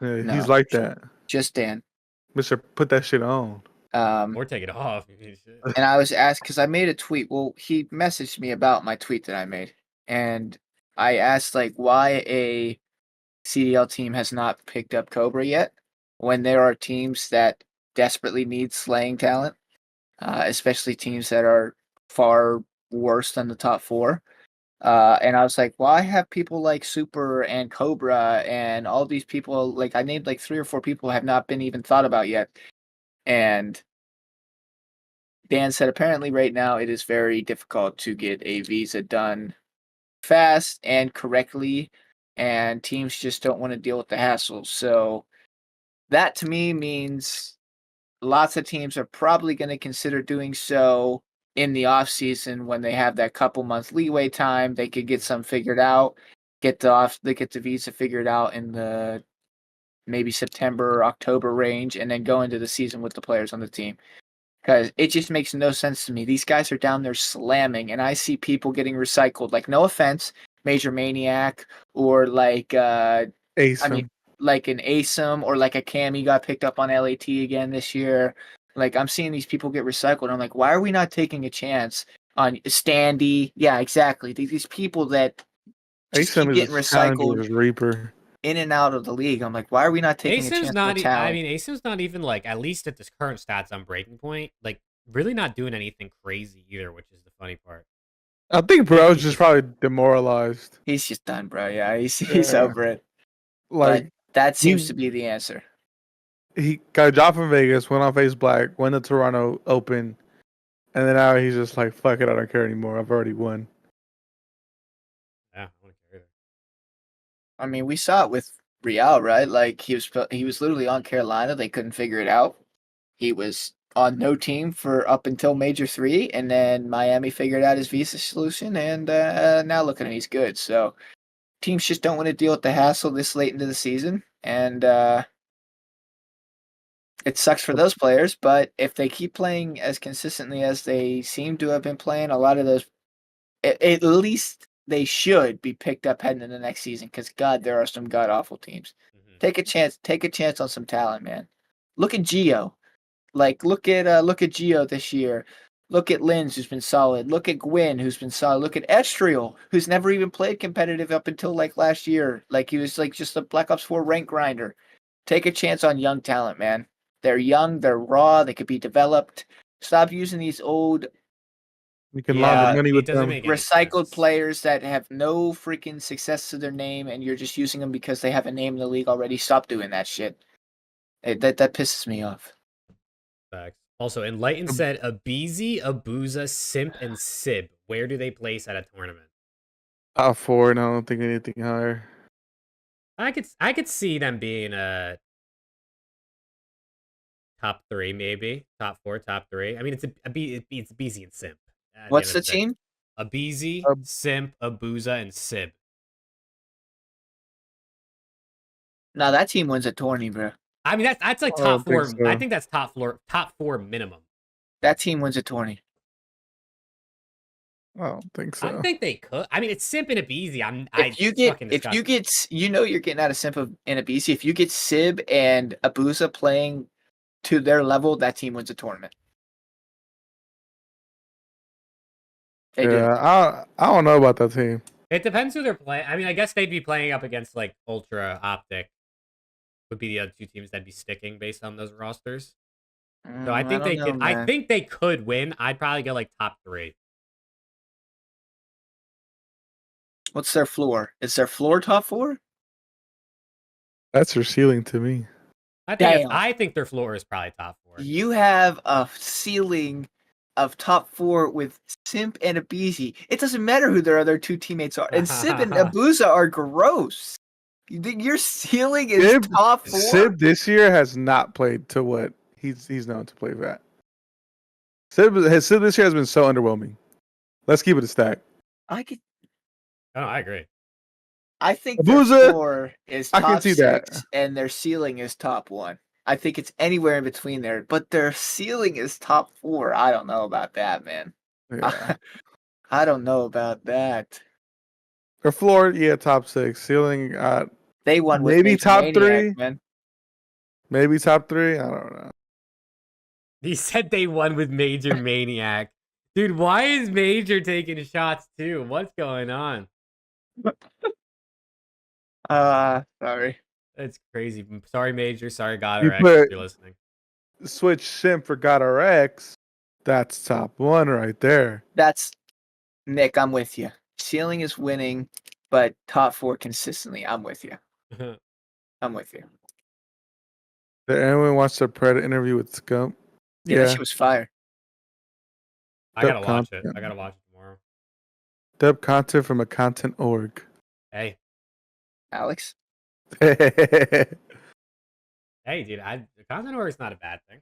yeah, no. he's like that. just Dan. Mister, put that shit on. Or take it off. And I was asked because I made a tweet. Well, he messaged me about my tweet that I made, and I asked like why a CDL team has not picked up Cobra yet, when there are teams that desperately need slaying talent, especially teams that are far worse than the top 4. And I was like, why have people like Super and Cobra and all these people, like I named like 3 or 4 people have not been even thought about yet. And Dan said apparently right now it is very difficult to get a visa done fast and correctly, and teams just don't want to deal with the hassle. So that to me means lots of teams are probably going to consider doing so in the off season when they have that couple month leeway time. They could get some figured out, get the visa figured out in the maybe September or October range, and then go into the season with the players on the team. Because it just makes no sense to me. These guys are down there slamming, and I see people getting recycled. Like, no offense, Major Maniac, or like, Ace I mean, like an ASIM, or like a Cammy got picked up on LAT again this year. Like, I'm seeing these people get recycled. I'm like, why are we not taking a chance on Standy? Yeah, exactly. These people that just Ace keep is getting a recycled challenger's reaper. in and out of the league. I'm like, why are we not taking a chance on the talent? ASIM's not even like, at least at this current stats on Breaking Point, like really not doing anything crazy either, which is the funny part. I think bro's just probably demoralized. He's just done, bro. Yeah, he's Yeah. over it. Like But that seems to be the answer. he got a job from Vegas, went on Face Black, went to Toronto Open, and then now he's just like, fuck it, I don't care anymore. I've already won. Yeah, I don't care either. I mean, we saw it with Real, right? Like he was literally on Carolina. They couldn't figure it out. He was on no team for up until Major 3, and then Miami figured out his visa solution, and now look at him, he's good. So teams just don't want to deal with the hassle this late into the season, and it sucks for those players. But if they keep playing as consistently as they seem to have been playing, a lot of those, at least they should be picked up heading into the next season. Because God, there are some god awful teams. Mm-hmm. Take a chance on some talent, man. Look at Geo. Like look at Geo this year. Look at Linz, who's been solid. Look at Gwyn, who's been solid. Look at Estriel, who's never even played competitive up until like last year. Like he was like just a Black Ops 4 rank grinder. Take a chance on young talent, man. They're young, they're raw, they could be developed. Stop using these old You can launder money it with doesn't them. make any recycled sense. players that have no freaking success to their name, and you're just using them because they have a name in the league already. Stop doing that shit. That pisses me off. Facts. Also, Enlightened said Abizi, Abuza, Simp, and Sib. Where do they place at a tournament? Top 4, and I don't think anything higher. I could see them being a top 3, maybe top 4, top 3. I mean, it's Abizi and Simp. What's the team? Abizi, Simp, Abuza, and Sib. No, that team wins a tourney, bro. I mean, that's like top 4. I think that's top 4 minimum. That team wins a tourney. I don't think so. I think they could. I mean, it's Simp and Abizi. If you get, you know, you're getting out of Simp and Abizi. If you get Sib and Abuza playing to their level, that team wins a tournament. They do. I don't know about that team. It depends who they're playing. I mean, I guess they'd be playing up against like Ultra OpTic would be the other two teams that'd be sticking based on those rosters. So I I think don't they know, could. I man. think they could win. I'd probably go like top 3. What's their floor? Is their floor top 4? That's their ceiling to me. Damn. I think their floor is probably top 4. You have a ceiling of top 4 with Simp and Abizi. It doesn't matter who their other 2 teammates are. And Simp and Abuza are gross. You think your ceiling is top 4? Sib this year has not played to what he's known to play at. Sib this year has been so underwhelming. Let's keep it a stack. I could. Oh, I agree. I think Abuza, their floor is I can top see 6 that. and their ceiling is top 1. I think it's anywhere in between there, but their ceiling is top 4. I don't know about that, man. Yeah. I don't know about that. Their floor, yeah, top 6. Ceiling, They won with maybe Major top Maniac, 3. man. Maybe top 3. I don't know. He said they won with Major Maniac. Dude, why is Major taking shots too? What's going on? Sorry. That's crazy. Sorry, Major. Sorry, God You RX, put- if you're listening. Switch Simp for God RX. That's top 1 right there. That's Nick, I'm with you. Ceiling is winning, but top 4 consistently. I'm with you. I'm with you. Did anyone watch the Predator interview with Scump? Yeah, that shit was fire. I gotta watch it. I gotta watch it tomorrow. Dub content from a content org. Hey, Alex? hey, dude. The content org is not a bad thing.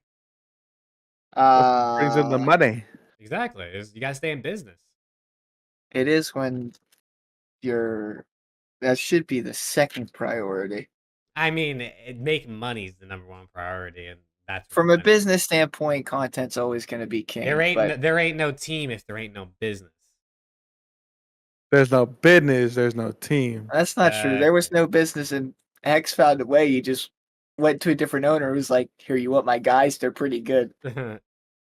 Brings in the money. Exactly. You gotta stay in business. It is when that should be the second priority. I mean, making money is the #1 priority, and that's From a business standpoint, content's always going to be king. There ain't no team if there ain't no business. There's no business. There's no team. That's not true. There was no business, and Hex found a way. He just went to a different owner who was like, "Here, you want my guys? They're pretty good."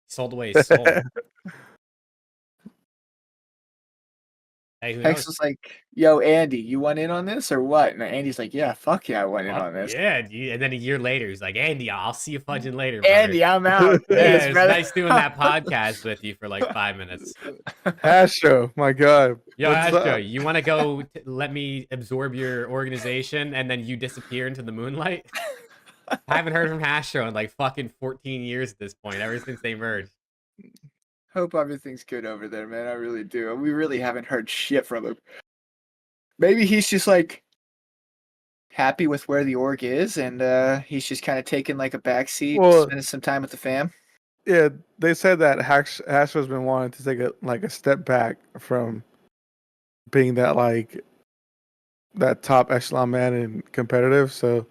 Sold away his soul. Hey, who Hex knows? was like, "Yo, Andy, you want in on this or what?" And Andy's like, "Yeah, fuck yeah, I want in on this." Yeah, and then a year later, he's like, Andy, I'll see you fudging later, brother. Andy, I'm out. Yeah, Peace, it's brother. nice doing that podcast with you for like 5 minutes. Astro, my God. Yo, What's Astro, up? you want to go let me absorb your organization and then you disappear into the moonlight? I haven't heard from Astro in like fucking 14 years at this point, ever since they merged. Hope everything's good over there, man. I really do. We really haven't heard shit from him. Maybe he's just like happy with where the org is, and he's just kind of taking like a backseat, spending some time with the fam. Yeah, they said that Astro's been wanting to take a step back from being that top echelon man and competitive. So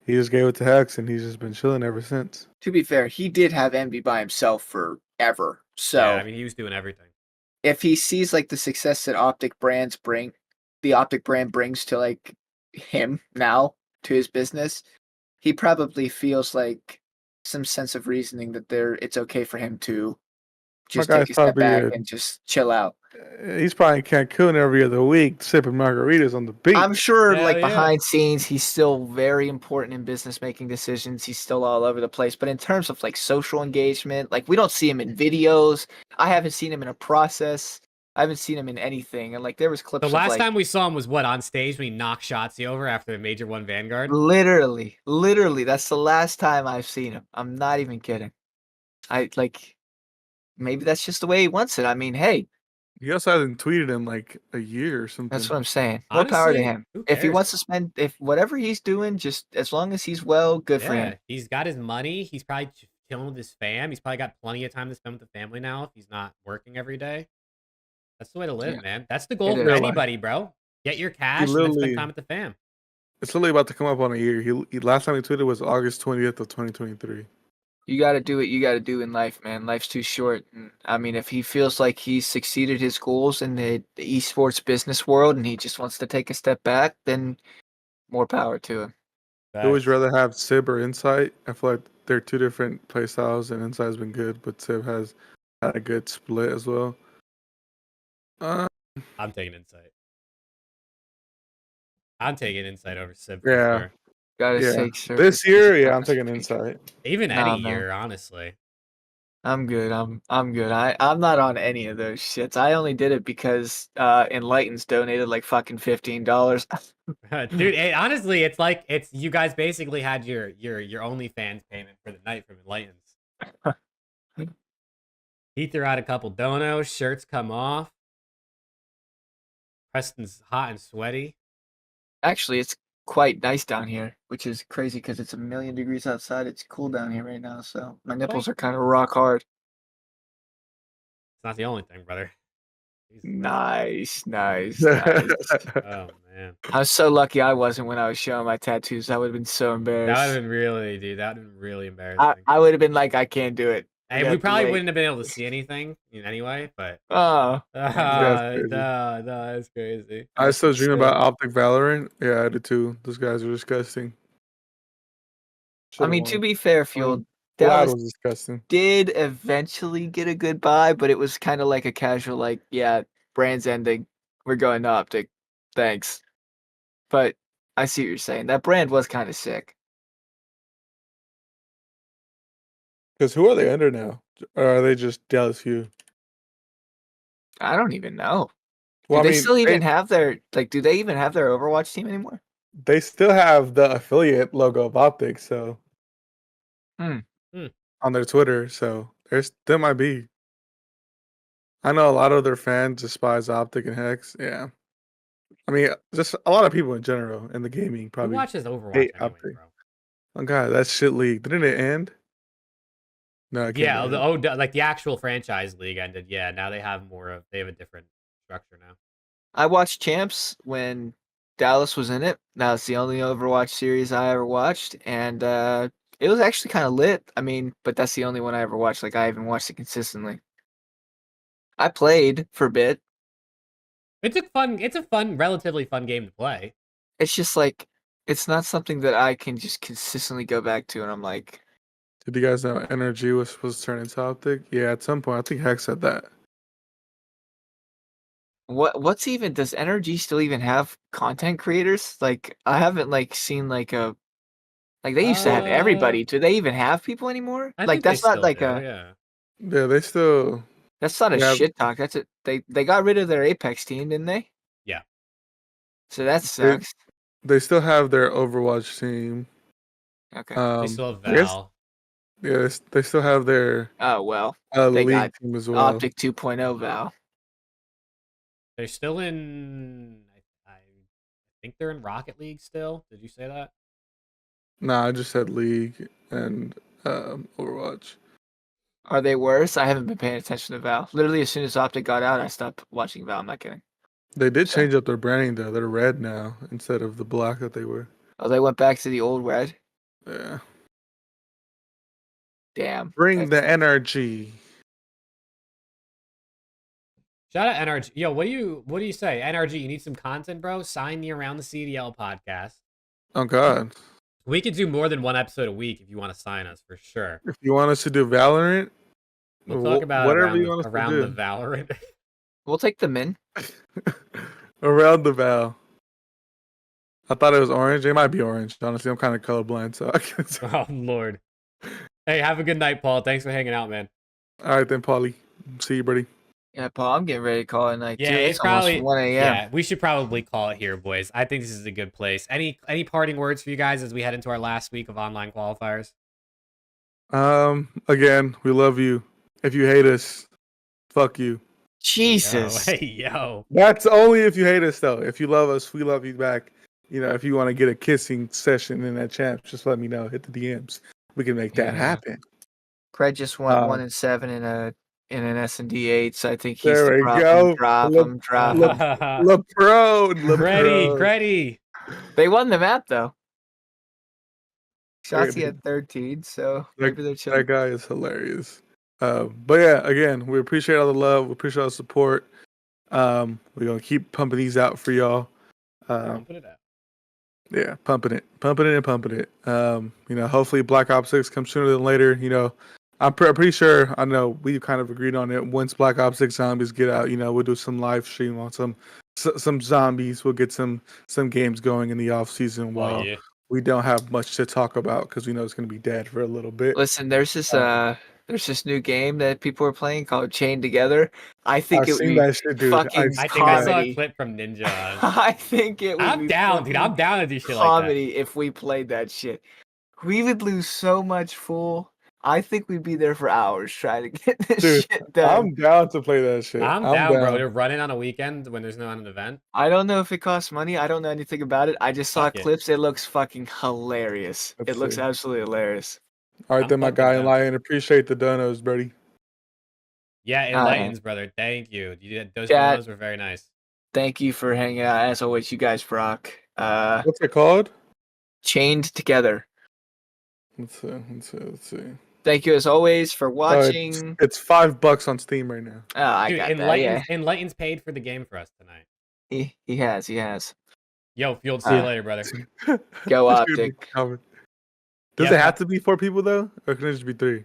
he just gave it to Hex, and he's just been chilling ever since. To be fair, he did have Envy by himself forever. So yeah, I mean, he was doing everything. If he sees like the success that the OpTic brand brings to like him now to his business, he probably feels like some sense of reasoning that it's okay for him to just take a step back and just chill out. He's probably in Cancun every other week sipping margaritas on the beach. I'm sure behind scenes he's still very important in business making decisions. He's still all over the place. But in terms of like social engagement, like we don't see him in videos. I haven't seen him in a process. I haven't seen him in anything. And like there was clips The of last time we saw him was on stage when he knocked Shotzi over after the Major 1 Vanguard? Literally, that's the last time I've seen him. I'm not even kidding. Maybe that's just the way he wants it. I mean, hey. He also hasn't tweeted in like a year or something. That's what I'm saying. More power to him. If he wants to if whatever he's doing, just as long as he's well, good for him. He's got his money. He's probably chilling with his fam. He's probably got plenty of time to spend with the family now if he's not working every day. That's the way to live, man. That's the goal for anybody, bro. Get your cash and then spend time with the fam. It's literally about to come up on a year. He last time he tweeted was August 20th of 2023. You got to do what you got to do in life, man. Life's too short. And, I mean, if he feels like he's succeeded his goals in the esports business world and he just wants to take a step back, then more power to him. I always rather have Sib or Insight. I feel like they're two different play styles, and Insight's been good, but Sib has had a good split as well. I'm taking Insight. I'm taking Insight over Sib for Yeah. sure. Gotta Yeah. take service. This year, yeah, I'm taking Insight. Even Nah, any man. year, honestly. I'm good. I'm good. I'm not on any of those shits. I only did it because Enlighten's donated like fucking $15. Dude, honestly, it's like you guys basically had your OnlyFans payment for the night from Enlightens. He threw out a couple donos, shirts come off. Preston's hot and sweaty. Actually, it's quite nice down here, which is crazy because it's 1,000,000 degrees outside. It's cool down here right now, so my nipples are kind of rock hard. It's not the only thing, brother. Nice. Oh man, I was so lucky I wasn't when I was showing my tattoos. I would have been so that embarrassed. would have been really, dude. That would have been really embarrassing. I would have been like, I can't do it. And we probably wouldn't have been able to see anything anyway, but Oh, crazy. no, that's crazy. I still dream insane. about OpTic Valorant. Yeah, I do too. Those guys are disgusting. I mean, to be fair, Fuel, Vlad Dallas was disgusting. did eventually get a good buy, but it was kind of like a casual, like, yeah, brand's ending. We're going to OpTic. Thanks. But I see what you're saying. That brand was kind of sick. Because who are they under now? Or are they just Dallas View? I don't even know. Well, Do they still even have their, like, do they even have their Overwatch team anymore? They still have the affiliate logo of OpTic, so on their Twitter, so there might be. I know a lot of their fans despise OpTic and Hex. Yeah, I mean, just a lot of people in general in the gaming Who probably watches Overwatch hate anyway, OpTic. bro? Oh god, that shit league didn't it end? No, it Yeah, can't. like the actual franchise league ended. Yeah, now they have they have a different structure now. I watched Champs when Dallas was in it. Now it's the only Overwatch series I ever watched, and it was actually kind of lit. I mean, but that's the only one I ever watched. Like, I haven't watched it consistently. I played for a bit. It's a relatively fun game to play. It's just like, it's not something that I can just consistently go back to, and I'm like, Did you guys know Energy was supposed to turn into OpTic? Yeah, at some point I think Hex said that. what's even, does NRG still even have content creators? Like, I haven't like seen like a, like, they used to have everybody. Do they even have people anymore? I Like, think they that's not still like do, a, yeah. Yeah, they still. that's not a Yeah. shit talk. That's it. They got rid of their Apex team, didn't they? Yeah. So that sucks. They still have their Overwatch team. Okay. They still have I guess- Val. Yeah, they still have their Oh well. league got team as well. OpTic 2.0 Val. They're still in. I think they're in Rocket League still. Did you say that? Nah, I just said league and Overwatch. Are they worse? I haven't been paying attention to Val. Literally, as soon as OpTic got out, I stopped watching Val. I'm not kidding. They did change up their branding though. They're red now instead of the black that they were. Oh, they went back to the old red. Yeah. Damn. Bring the energy. Shout out NRG. Yo, what do you say? NRG, you need some content, bro? Sign me around the CDL podcast. Oh God. We could do more than one episode a week if you want to sign us for sure. If you want us to do Valorant, We'll talk about whatever it you want us around to the do. Valorant. We'll take them in. Around the Val. I thought it was orange. It might be orange. Honestly, I'm kind of colorblind, so I can. Oh Lord. Hey, have a good night, Paul. Thanks for hanging out, man. All right then, Paulie. See you, buddy. Yeah, Paul, I'm getting ready to call it night. Yeah, too. it's almost probably 1 a.m. Yeah, we should probably call it here, boys. I think this is a good place. Any parting words for you guys as we head into our last week of online qualifiers? Again, we love you. If you hate us, fuck you. Jesus. Yo, hey, yo. That's only if you hate us, though. If you love us, we love you back. You know, if you want to get a kissing session in that chat, just let me know. Hit the DMs. We can make that happen. Craig just went 1-7 in an S&D 8, so I think he's There the we problem. go. Drop him. Ready. They won the map though. Shotzi Ready. had 13, so maybe they're That chilling. guy is hilarious. But yeah, again, we appreciate all the love. We appreciate all the support. We're gonna keep pumping these out for y'all. Pumping it out. Yeah, pumping it. You know, hopefully Black Ops 6 comes sooner than later. You know, I'm pretty sure. I know we kind of agreed on it. Once Black Ops 6 zombies get out, you know, we'll do some live stream on some some zombies. We'll get some games going in the off season Oh while yeah. we don't have much to talk about because we know it's going to be dead for a little bit. Listen, there's this new game that people are playing called Chained Together. I think I've it would seen be that shit, dude. fucking I think I saw a comedy. clip from Ninja. I think it would I'm be down, dude. I'm fucking down to do shit like that. comedy if we played that shit. We would lose so much, fool. I think we'd be there for hours trying to get this Dude, shit done. I'm down to play that shit. I'm down, bro. To run it on a weekend when there's no an event. I don't know if it costs money. I don't know anything about it. I just saw Fuck it. clips. It looks fucking hilarious. Let's It looks see. absolutely hilarious. All right, I'm then, my fucking guy down. in Lion. Appreciate the donos, buddy. Yeah, All right. enlightens, brother. Thank you. Those Chat. promos were very nice. Thank you for hanging out. As always, you guys rock. What's it called? Chained Together. Let's see. Thank you as always for watching. It's $5 on Steam right now. Oh, I Dude, got that. Yeah, Enlightens paid for the game for us tonight. he has. Yo, Field, see you later, brother. Go This should be OpTic. covered. Does Yeah, it have to be 4 people though, or can it just be 3?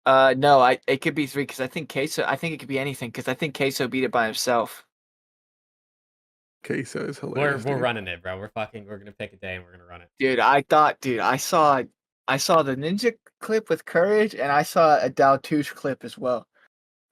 No, it could be 3 because I think Queso. I think it could be anything because I think Queso beat it by himself. Queso is hilarious. We're dude. running it, bro. We're gonna pick a day and we're gonna run it. Dude, I saw the ninja clip with Courage and I saw a Daltouche clip as well.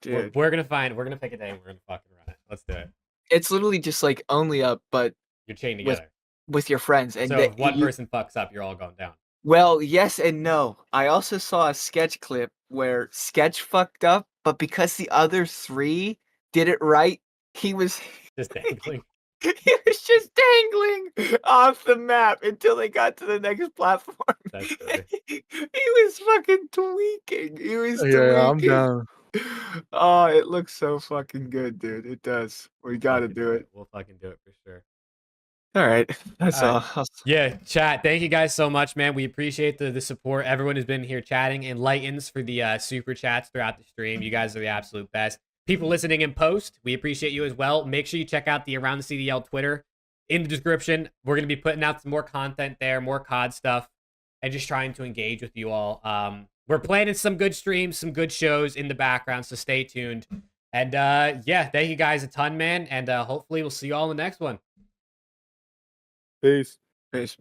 Dude, We're gonna pick a day and we're gonna fucking run it. Let's do it. it's literally just like only up, but You're chained With- together. with your friends. And So if one person fucks up, you're all going down. well, yes and no. I also saw a sketch clip where Sketch fucked up, but because the other 3 did it right, he was Just dangling. he was just dangling off the map until they got to the next platform. That's funny. He was fucking tweaking. He was Yeah, I'm tweaking. down. Oh, it looks so fucking good, dude. It does. We gotta Fucking do it. We'll fucking do it for sure. All right. That's All all. Yeah, chat. Thank you guys so much, man. We appreciate the support. Everyone who's been here chatting. Enlightens for the super chats throughout the stream. You guys are the absolute best. People listening in post, we appreciate you as well. Make sure you check out the Around the CDL Twitter in the description. We're going to be putting out some more content there, more COD stuff, and just trying to engage with you all. We're planning some good streams, some good shows in the background, so stay tuned. And yeah, thank you guys a ton, man. And hopefully we'll see you all in the next one. Peace. Peace.